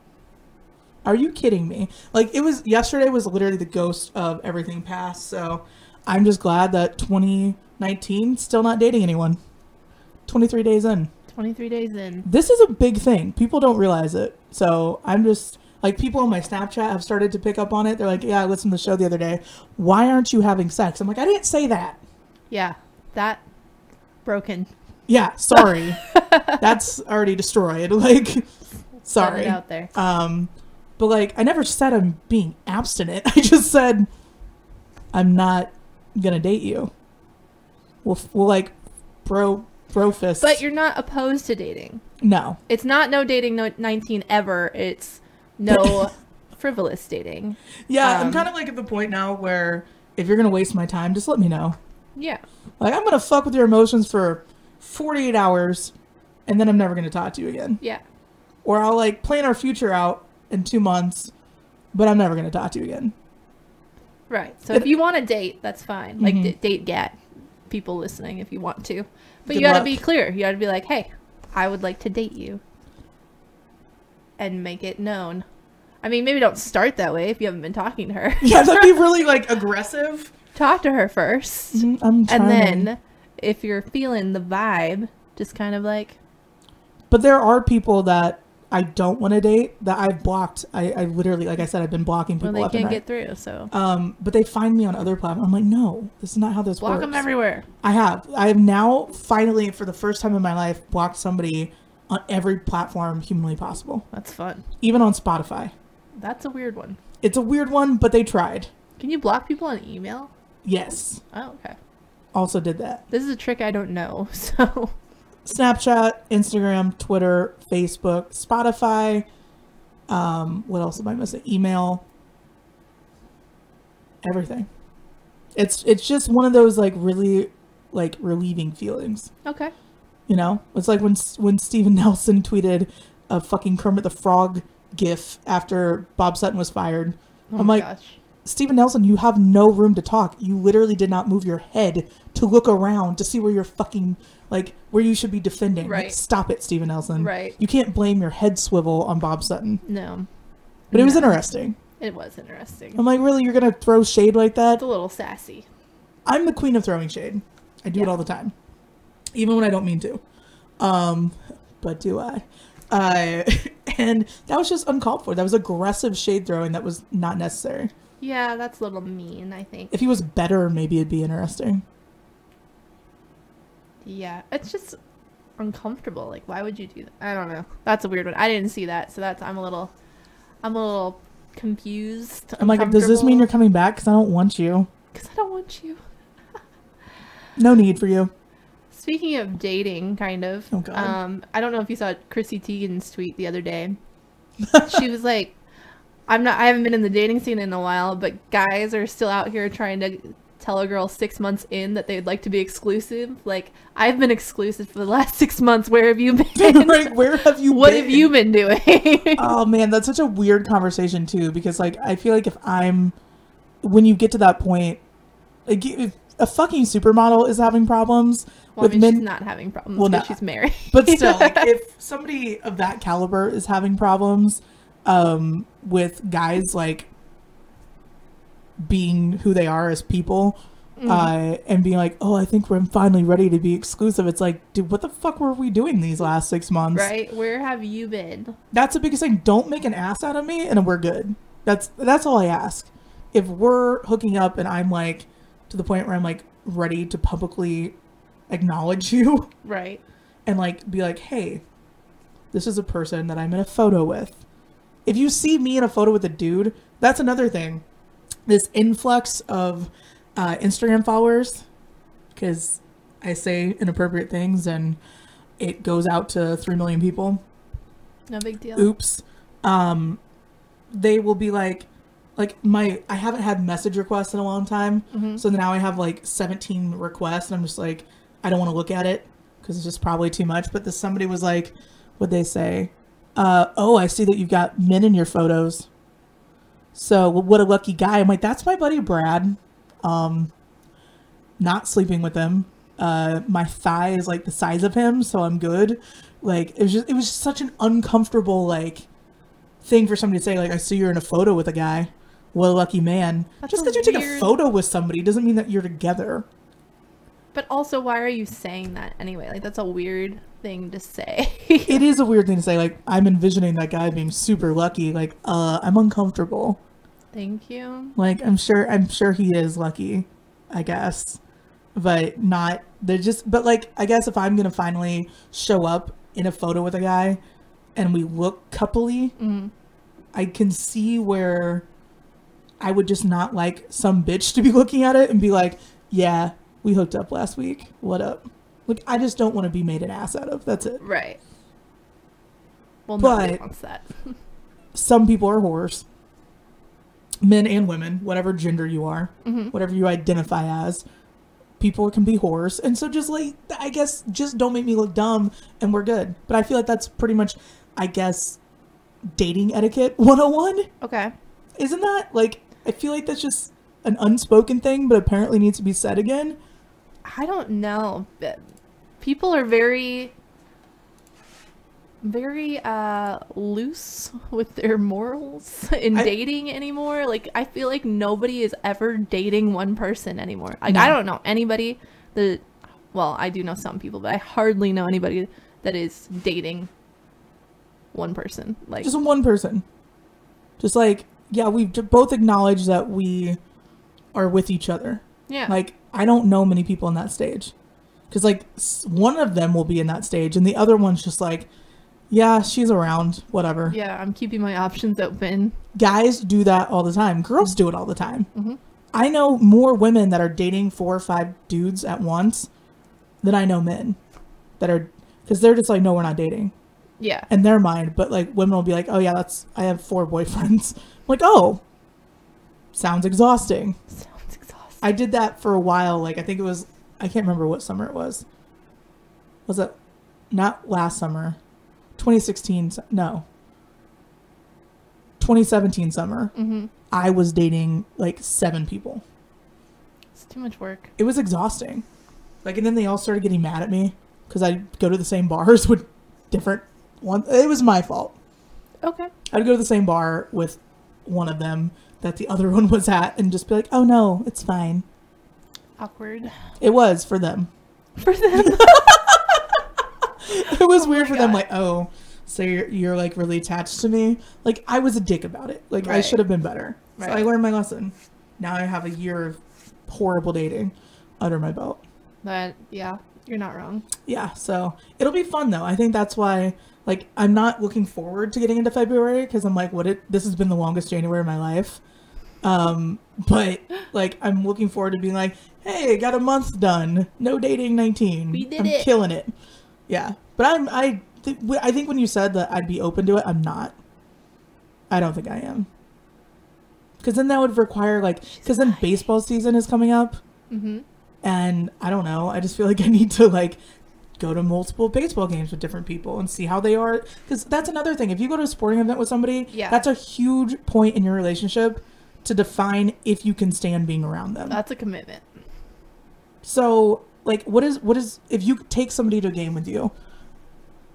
Are you kidding me? Like, yesterday was literally the ghost of everything past. So I'm just glad that 2019 still not dating anyone. 23 days in. 23 days in. This is a big thing. People don't realize it. So I'm just, like, people on my Snapchat have started to pick up on it. They're like, yeah, I listened to the show the other day. Why aren't you having sex? I'm like, I didn't say that. Yeah, that broken. Yeah, sorry. That's already destroyed. Like, sorry. Set it out there. But, like, I never said I'm being abstinent. I just said I'm not gonna date you. We'll like, bro fist. But you're not opposed to dating. No. It's not no dating, no 19 ever. It's no frivolous dating. Yeah, I'm kind of like at the point now where if you're gonna waste my time, just let me know. Yeah. Like, I'm gonna fuck with your emotions for 48 hours, and then I'm never gonna talk to you again. Yeah. Or I'll, like, plan our future out in 2 months, but I'm never gonna talk to you again. Right. So if you want to date, that's fine. Like, date Gat. People listening, if you want to. But Good you gotta luck. be clear. You gotta be like, hey, I would like to date you. And make it known. I mean, maybe don't start that way if you haven't been talking to her. Yeah, that'd be really, like, aggressive. Talk to her first. I'm trying. And then, if you're feeling the vibe, just kind of like... But there are people that I don't want to date that I've blocked. I literally, like I said, I've been blocking people Well, left they and can't right. get through, so... But they find me on other platforms. I'm like, no, this is not how this works. Block them everywhere. I have now finally, for the first time in my life, blocked somebody on every platform humanly possible. That's fun. Even on Spotify. That's a weird one. It's a weird one, but they tried. Can you block people on email? Yes. Oh, okay. Also did that. This is a trick I don't know, so... Snapchat, Instagram, Twitter, Facebook, Spotify. What else am I missing? Email. Everything. It's just one of those, like, really, like, relieving feelings. Okay. You know? It's like when Steven Nelson tweeted a fucking Kermit the Frog gif after Bob Sutton was fired. Oh I'm my like, gosh. Steven Nelson, you have no room to talk. You literally did not move your head to look around to see where you're fucking, like, where you should be defending. Right. Like, stop it, Steven Nelson. Right. You can't blame your head swivel on Bob Sutton. No. But it was interesting. It was interesting. I'm like, really? You're going to throw shade like that? It's a little sassy. I'm the queen of throwing shade. I do it all the time. Even when I don't mean to. But do I? And that was just uncalled for. That was aggressive shade throwing that was not necessary. Yeah, that's a little mean, I think. If he was better, maybe it'd be interesting. Yeah, it's just... uncomfortable. Like, why would you do that? I don't know. That's a weird one. I didn't see that, so I'm a little confused. I'm like, does this mean you're coming back? Because I don't want you. Because I don't want you. No need for you. Speaking of dating, kind of. Oh, God. I don't know if you saw Chrissy Teigen's tweet the other day. She was like, I haven't been in the dating scene in a while, but guys are still out here trying to tell a girl 6 months in that they'd like to be exclusive. Like, I've been exclusive for the last 6 months. Where have you been? Right, where have you what been? have you been doing? Oh man, that's such a weird conversation too, because like I feel like when you get to that point, like if a fucking supermodel is having problems with men. She's not having problems well, because she's married. But still, like if somebody of that caliber is having problems with guys like being who they are as people, and being like, oh, I think we're finally ready to be exclusive. It's like, dude, what the fuck were we doing these last 6 months? Right? Where have you been? That's the biggest thing. Don't make an ass out of me and we're good. That's all I ask. If we're hooking up and I'm like to the point where I'm like ready to publicly acknowledge you. Right. And like be like, hey, this is a person that I'm in a photo with. If you see me in a photo with a dude, that's another thing. This influx of Instagram followers, because I say inappropriate things and it goes out to 3 million people. No big deal. Oops. They will be like I haven't had message requests in a long time. So now I have like 17 requests and I'm just like, I don't want to look at it because it's just probably too much. But somebody was like, what'd they say? Oh, I see that you've got men in your photos. So what a lucky guy. I'm like, that's my buddy Brad. Not sleeping with him. My thigh is like the size of him, so I'm good. Like it was just such an uncomfortable like thing for somebody to say, like, I see you're in a photo with a guy. What a lucky man. That's just because you take a photo with somebody doesn't mean that you're together. But also, why are you saying that anyway? Like, that's a weird thing to say. It is a weird thing to say. Like, I'm envisioning that guy being super lucky. Like, I'm uncomfortable. Thank you. Like, I'm sure he is lucky, I guess. But not, but like, I guess if I'm going to finally show up in a photo with a guy and we look coupley, I can see where I would just not like some bitch to be looking at it and be like, yeah, we hooked up last week. What up? Like, I just don't want to be made an ass out of. That's it. Right. Well, nobody wants that. Some people are whores. Men and women, whatever gender you are, whatever you identify as, people can be whores. And so just like, I guess, just don't make me look dumb and we're good. But I feel like that's pretty much, I guess, dating etiquette 101. Okay. Isn't that? Like, I feel like that's just an unspoken thing, but apparently needs to be said again. I don't know. People are very, very loose with their morals in dating anymore. Like, I feel like nobody is ever dating one person anymore. Like, no. I don't know anybody that, well, I do know some people, but I hardly know anybody that is dating one person. Like, just one person. Just like, yeah, we've both acknowledged that we are with each other. Yeah. Like, I don't know many people in that stage. Because, like, one of them will be in that stage, and the other one's just like, yeah, she's around, whatever. Yeah, I'm keeping my options open. Guys do that all the time. Girls do it all the time. I know more women that are dating 4 or 5 dudes at once than I know men that are, because they're just like, no, we're not dating. Yeah. In their mind. But, like, women will be like, oh, yeah, I have 4 boyfriends. I'm like, oh, sounds exhausting. I did that for a while. Like, I think it was, I can't remember what summer it was. Was it not last summer? 2016, no. 2017 summer. I was dating like 7 people. It's too much work. It was exhausting. Like, and then they all started getting mad at me because I'd go to the same bars with different ones. It was my fault. Okay. I'd go to the same bar with one of them that the other one was at and just be like, oh no, it's fine. Awkward. It was for them. For them. It was weird for them, like, oh, so you're like really attached to me. Like, I was a dick about it. Like, I should have been better. So I learned my lesson. Now I have a year of horrible dating under my belt. But yeah, You're not wrong. Yeah, so it'll be fun though. I think that's why, like, I'm not looking forward to getting into February because I'm like, this has been the longest January of my life. But like, I'm looking forward to being like, hey, got a month done. No dating 19. We did I'm it. killing it. Yeah, but I think when you said that I'd be open to it, I'm not. I don't think I am. Because then that would require because then baseball season is coming up. Mm-hmm. And I don't know. I just feel like I need to go to multiple baseball games with different people and see how they are. Because that's another thing. If you go to a sporting event with somebody, that's a huge point in your relationship to define if you can stand being around them. That's a commitment. So, what is if you take somebody to a game with you,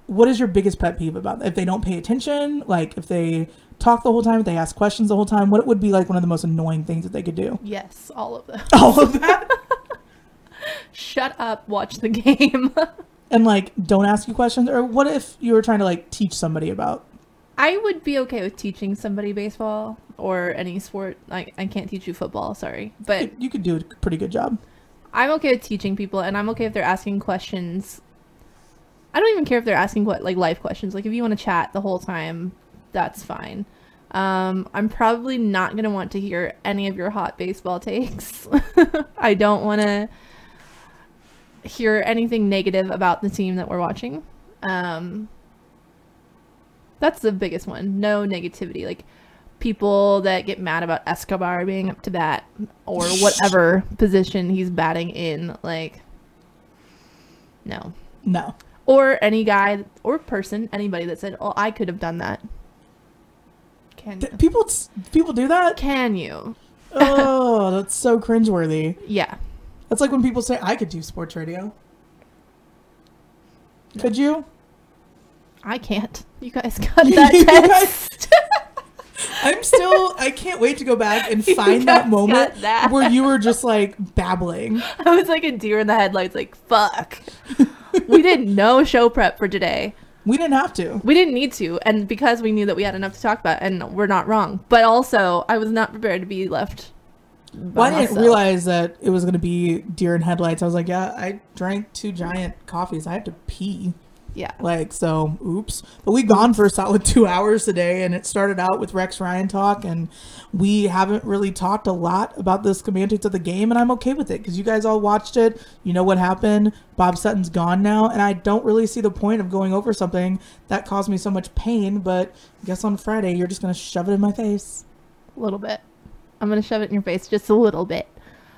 what is your biggest pet peeve about that? If they don't pay attention, if they talk the whole time, if they ask questions the whole time, what would be one of the most annoying things that they could do? Yes, all of them. All of that? Shut up, watch the game. And don't ask you questions? Or what if you were trying to teach somebody about? I would be okay with teaching somebody baseball or any sport. I can't teach you football, sorry. But you could do a pretty good job. I'm okay with teaching people, and I'm okay if they're asking questions. I don't even care if they're asking life questions. If you want to chat the whole time, that's fine. I'm probably not going to want to hear any of your hot baseball takes. I don't want to hear anything negative about the team that we're watching. That's the biggest one. No negativity. People that get mad about Escobar being up to bat or whatever position he's batting in. No. No. Or any guy or person, anybody that said, "Oh, I could have done that." Can you? People do that? Can you? Oh, that's so cringeworthy. Yeah. That's like when people say, I could do sports radio. No. Could you? I can't. You guys got that test. I can't wait to go back and find that moment where you were just babbling. I was like a deer in the headlights, fuck. We did no show prep for today. We didn't have to. We didn't need to. And because we knew that we had enough to talk about, and we're not wrong. But also, I was not prepared to be left. Well, I didn't realize that it was going to be deer in headlights. I was like, yeah, I drank 2 giant coffees. I have to pee. Yeah. So, oops. But we've gone for a solid 2 hours today, and it started out with Rex Ryan talk, and we haven't really talked a lot about the semantics of the game, and I'm okay with it, because you guys all watched it. You know what happened. Bob Sutton's gone now, and I don't really see the point of going over something that caused me so much pain, but I guess on Friday, you're just going to shove it in my face. A little bit. I'm going to shove it in your face just a little bit.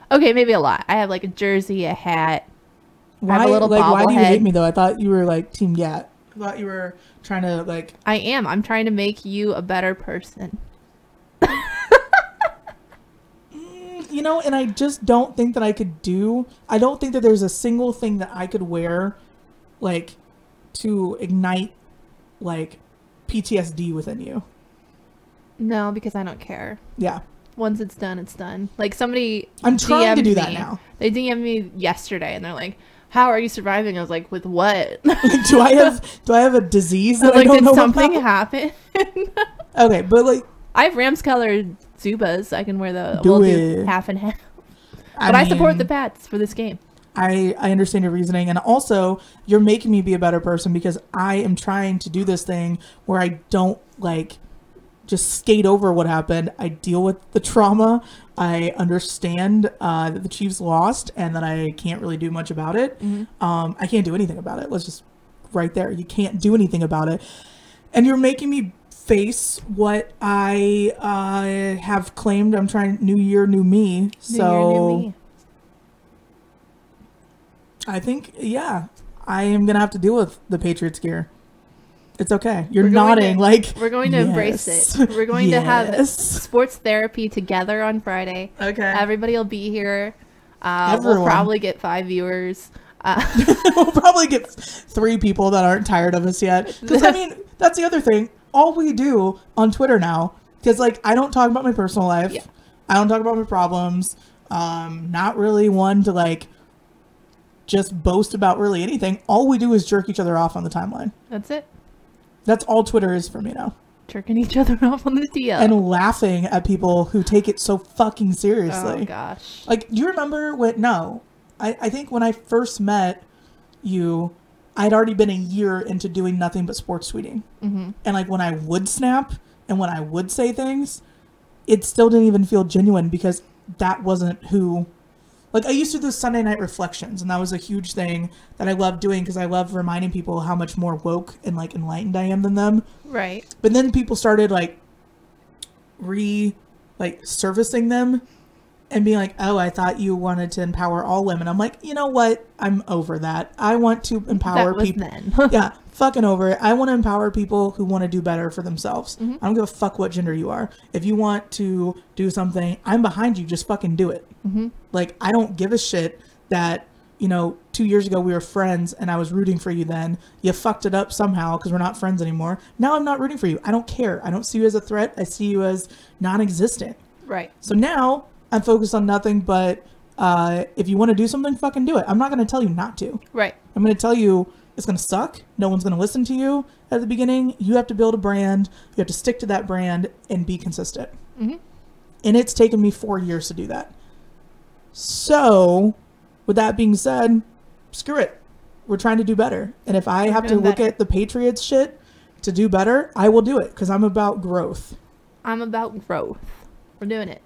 Okay, maybe a lot. I have a jersey, a hat. Why, why do you hate me though? I thought you were Team Gat. I thought you were trying to I am. I'm trying to make you a better person. And I just don't think that I could do. I don't think that there's a single thing that I could wear, to ignite, PTSD within you. No, because I don't care. Yeah. Once it's done, it's done. Somebody. I'm trying DM'd to do that me. now. They DM'd me yesterday, and they're like, "How are you surviving?" I was like, "With what?" do I have a disease that I don't know did something about? happen? Okay, but I have Rams colored Zubas. I can wear the do half and half. But I support the Pats for this game. I understand your reasoning, and also you're making me be a better person because I am trying to do this thing where I don't just skate over what happened. I deal with the trauma. I understand that the Chiefs lost and that I can't really do much about it. Mm-hmm. I can't do anything about it. Let's just right there. You can't do anything about it. And you're making me face what I have claimed. I'm trying new year, new me. New me. I think, yeah, I am going to have to deal with the Patriots gear. It's okay. You're nodding we're going to embrace it. We're going to have sports therapy together on Friday. Okay. Everybody will be here. We'll probably get 5 viewers. We'll probably get 3 people that aren't tired of us yet. Because, that's the other thing. All we do on Twitter now, because, I don't talk about my personal life. Yeah. I don't talk about my problems. Not really one to, just boast about really anything. All we do is jerk each other off on the timeline. That's it. That's all Twitter is for me now. Jerking each other off on the TL. And laughing at people who take it so fucking seriously. Oh, gosh. Do you remember when... No. I think when I first met I'd already been a year into doing nothing but sports tweeting. Mm-hmm. And like when I would snap and when I would say things, it still didn't even feel genuine because that wasn't who. Like I used to do Sunday night reflections, and that was a huge thing that I loved doing because I love reminding people how much more woke and like enlightened I am than them. Right. But then people started like servicing them and being like, oh, I thought you wanted to empower all women. I'm like, you know what? I'm over that. I want to empower people. Yeah, fucking over it. I want to empower people who want to do better for themselves. Mm-hmm. I don't give a fuck what gender you are. If you want to do something, I'm behind you. Just fucking do it. Mm-hmm. Like, I don't give a shit that, 2 years ago we were friends and I was rooting for you then. You fucked it up somehow because we're not friends anymore. Now I'm not rooting for you. I don't care. I don't see you as a threat. I see you as non-existent. Right. So now I'm focused on nothing but if you want to do something, fucking do it. I'm not going to tell you not to. Right. I'm going to tell you it's going to suck. No one's going to listen to you at the beginning. You have to build a brand. You have to stick to that brand and be consistent. Mm-hmm. And it's taken me 4 years to do that. So with that being said, screw it. We're trying to do better. And if I have to look at the Patriots shit to do better, I will do it because I'm about growth. I'm about growth. We're doing it.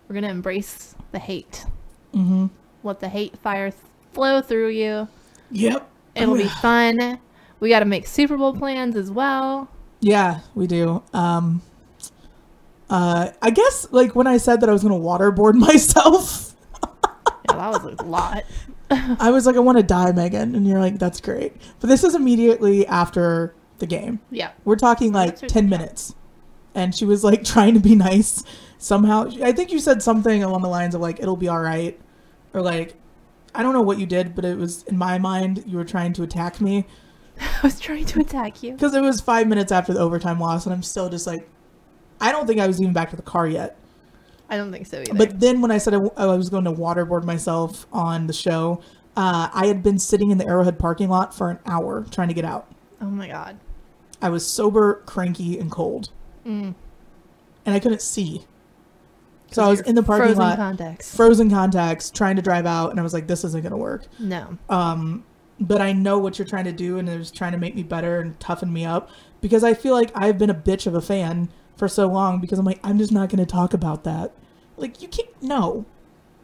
We're going to embrace the hate. Mm-hmm. Let the hate fire flow through you. Yep. It'll be fun. We got to make Super Bowl plans as well. Yeah, we do. I guess like when I said that I was going to waterboard myself. Yeah, that was a lot. I was like, I want to die, Megan. And you're like, that's great. But this is immediately after the game. Yeah. We're talking like 10 minutes. And she was like trying to be nice somehow. I think you said something along the lines of like, it'll be all right. Or like, I don't know what you did, but it was in my mind, you were trying to attack me. I was trying to attack you. Because it was 5 minutes after the overtime loss. And I'm still just like, I don't think I was even back to the car yet. I don't think so either. But then when I said I was going to waterboard myself on the show, I had been sitting in the Arrowhead parking lot for an hour trying to get out. Oh my God. I was sober, cranky, and cold. And I couldn't see. So I was in the parking lot. Frozen contacts, trying to drive out. And I was like, this isn't going to work. No. But I know what you're trying to do. And it was trying to make me better and toughen me up. Because I feel like I've been a bitch of a fan for so long because I'm like, I'm just not going to talk about that. Like, you can't, no.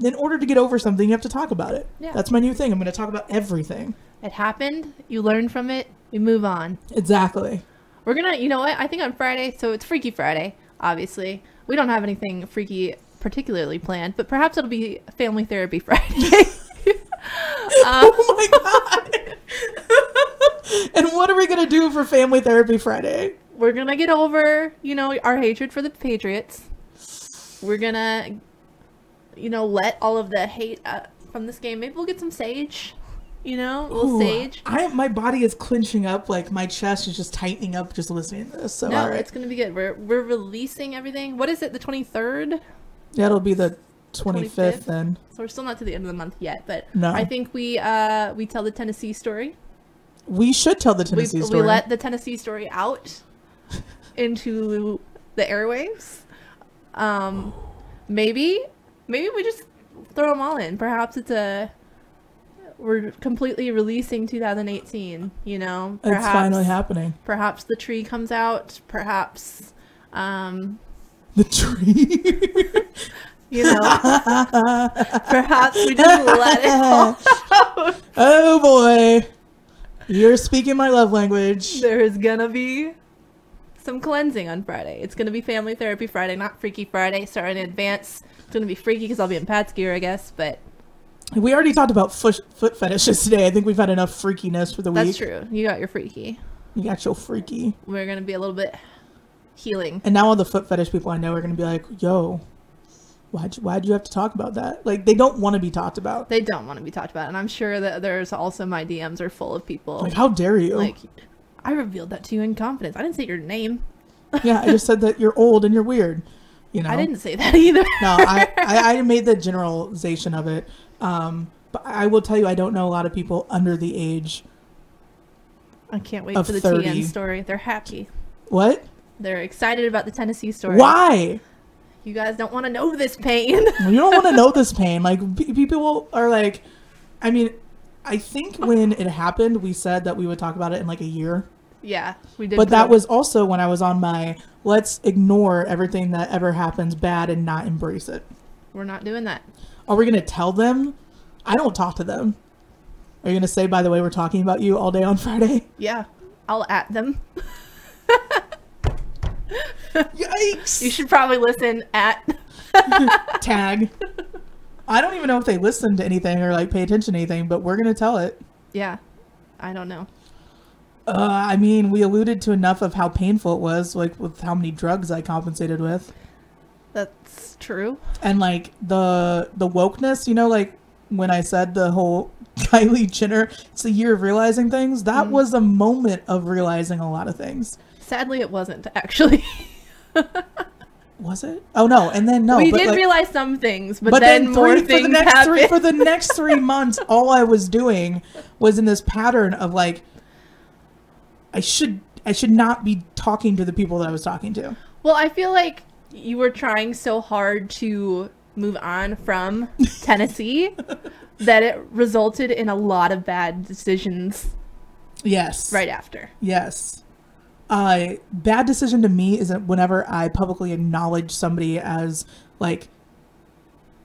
In order to get over something, you have to talk about it. Yeah. That's my new thing. I'm going to talk about everything. It happened. You learn from it. We move on. Exactly. We're going to, you know what? I think on Friday, so it's Freaky Friday, obviously. We don't have anything freaky particularly planned, but perhaps it'll be Family Therapy Friday. Oh my God. And what are we going to do for Family Therapy Friday? We're going to get over, our hatred for the Patriots. We're going to, let all of the hate from this game. Maybe we'll get some sage, a little sage. My body is clenching up. Like, my chest is just tightening up just listening to this. So, no, all right. It's going to be good. We're releasing everything. What is it, the 23rd? Yeah, it'll be the 25th then. So we're still not to the end of the month yet. But no. I think we tell the Tennessee story. We should tell the Tennessee story. We let the Tennessee story out into the airwaves. Maybe we just throw them all in. Perhaps we're completely releasing 2018, Perhaps, it's finally happening. Perhaps the tree comes out. Perhaps, the tree. Perhaps we just let it all out. Oh boy. You're speaking my love language. There is gonna be some cleansing on Friday. It's gonna be Family Therapy Friday, not Freaky Friday. Sorry in advance. It's gonna be freaky because I'll be in Pat's gear, I guess. But we already talked about foot fetishes today. I think we've had enough freakiness for the week. That's true. You got your freaky. You got your freaky. We're gonna be a little bit healing. And now all the foot fetish people I know are gonna be like, yo, why'd you have to talk about that? Like, they don't want to be talked about. They don't want to be talked about. And I'm sure that there's also my DMs are full of people. Like, how dare you? Like, I revealed that to you in confidence. I didn't say your name. Yeah, I just said that you're old and you're weird. I didn't say that either. No, I made the generalization of it. But I will tell you, I don't know a lot of people under the age I can't wait for the 30. TN story. They're happy. What? They're excited about the Tennessee story. Why? You guys don't want to know this pain. You don't want to know this pain. Like, people are like, I mean, I think when it happened, we said that we would talk about it in like a year. Yeah, we did. But that was also when I was on my let's ignore everything that ever happens bad and not embrace it. We're not doing that. Are we going to tell them? I don't talk to them. Are you going to say, by the way, we're talking about you all day on Friday? Yeah, I'll at them. Yikes! You should probably listen at tag. I don't even know if they listen to anything or like pay attention to anything, but we're going to tell it. Yeah, I don't know. I mean, we alluded to enough of how painful it was, like with how many drugs I compensated with. That's true. And like the wokeness, you know, like when I said the whole Kylie Jenner, it's a year of realizing things. That was a moment of realizing a lot of things. Sadly, it wasn't actually. Was it? Oh no! And then we but did like, realize some things, but then more things happened. For the next 3 months, all I was doing was in this pattern of like, I should not be talking to the people that I was talking to. Well, I feel like you were trying so hard to move on from Tennessee that it resulted in a lot of bad decisions. Yes. Right after. Yes. Bad decision to me isn't whenever I publicly acknowledge somebody as like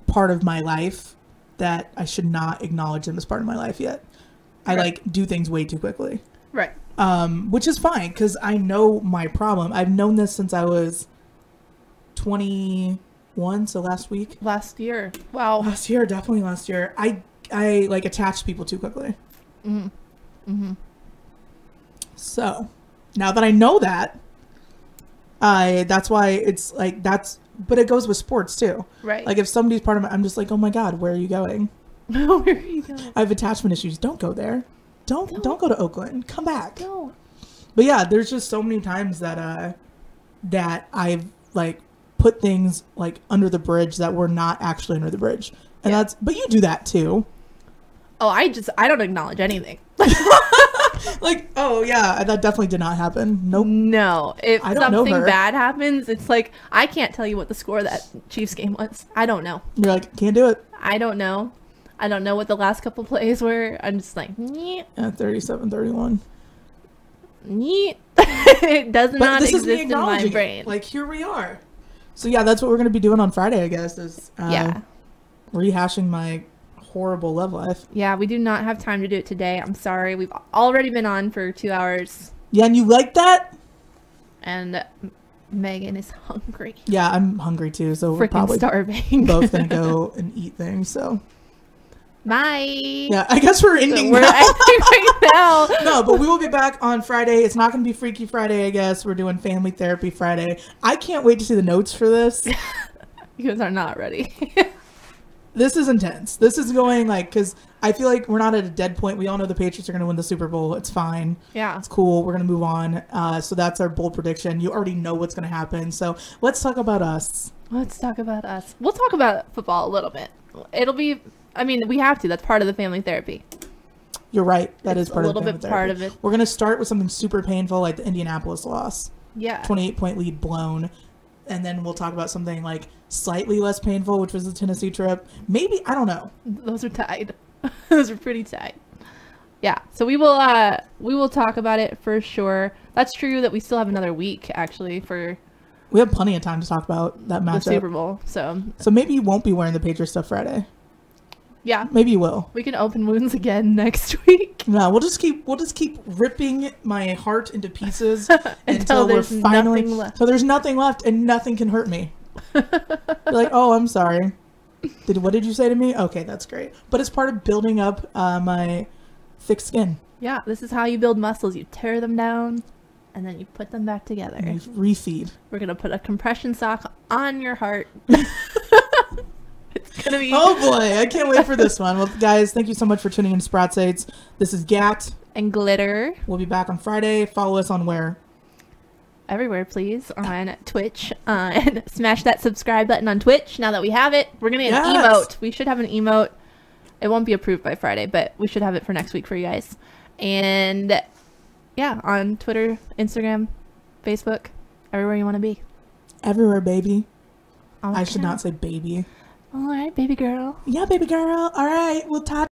part of my life that I should not acknowledge them as part of my life yet. I like do things way too quickly. Right. Which is fine because I know my problem. I've known this since I was 21, so last week. Last year. Wow. Last year, definitely last year. I like attached people too quickly. Mm-hmm. Mm-hmm. So now that I know that, that's why it's like but it goes with sports too. Right. Like if somebody's part of it, I'm just like, oh my God, where are you going? Where are you going? I have attachment issues. Don't go there. Don't go to Oakland. Come back. No. But yeah, there's just so many times that I've like put things like under the bridge that were not actually under the bridge. And but you do that too. Oh, I don't acknowledge anything. Like, oh yeah, that definitely did not happen. Nope. No. If I don't know something her. bad happens, it's like, I can't tell you what the score of that Chiefs game was. I don't know. You're like, can't do it. I don't know. I don't know what the last couple plays were. I'm just like, nyeh. Yeah, 37-31. Nyeh. It does not this is me exist in my acknowledging brain. it. Like, here we are. So yeah, that's what we're going to be doing on Friday, I guess, is rehashing my horrible love life. Yeah, we do not have time to do it today. I'm sorry. We've already been on for 2 hours. Yeah, and you like that? And Megan is hungry. Yeah, I'm hungry too, so we're Freaking probably starving. both going to go and eat things, so. Bye. Yeah, I guess we're ending We're now. ending right now. No, but we will be back on Friday. It's not going to be Freaky Friday, I guess. We're doing Family Therapy Friday. I can't wait to see the notes for this. You guys are not ready. This is intense. This is going like, because I feel like we're not at a dead point. We all know the Patriots are going to win the Super Bowl. It's fine. Yeah. It's cool. We're going to move on. So that's our bold prediction. You already know what's going to happen. So let's talk about us. Let's talk about us. We'll talk about football a little bit. It'll be, I mean, we have to. That's part of the family therapy. You're right. That is part of the a little bit part of it. We're going to start with something super painful like the Indianapolis loss. Yeah. 28-point lead blown. And then we'll talk about something like slightly less painful, which was the Tennessee trip. Maybe, I don't know. Those are tied. Those are pretty tied. Yeah. So we will talk about it for sure. That's true that we still have another week actually for We have plenty of time to talk about that matchup. the Super Bowl. So maybe you won't be wearing the Patriot stuff Friday. yeah. Maybe you will. We can open wounds again next week. No, we'll just keep ripping my heart into pieces Until we're there's finally nothing left. so there's nothing left and nothing can hurt me. You're like, oh, I'm sorry. What did you say to me? Okay, that's great. But it's part of building up my thick skin. Yeah, this is how you build muscles. You tear them down and then you put them back together. And you refeed. We're gonna put a compression sock on your heart. It's gonna be Oh boy, I can't wait for this one. Well, guys, thank you so much for tuning in to Sprots. This is Gat. and glitter. We'll be back on Friday. Follow us on where? Everywhere, please, on Twitch. And smash that subscribe button on Twitch. Now that we have it, we're gonna get an emote. We should have an emote. It won't be approved by Friday, but we should have it for next week for you guys. And yeah, on Twitter, Instagram, Facebook, everywhere you want to be. Everywhere, baby. Okay. I should not say baby. All right, baby girl. Yeah, baby girl. All right, we'll talk.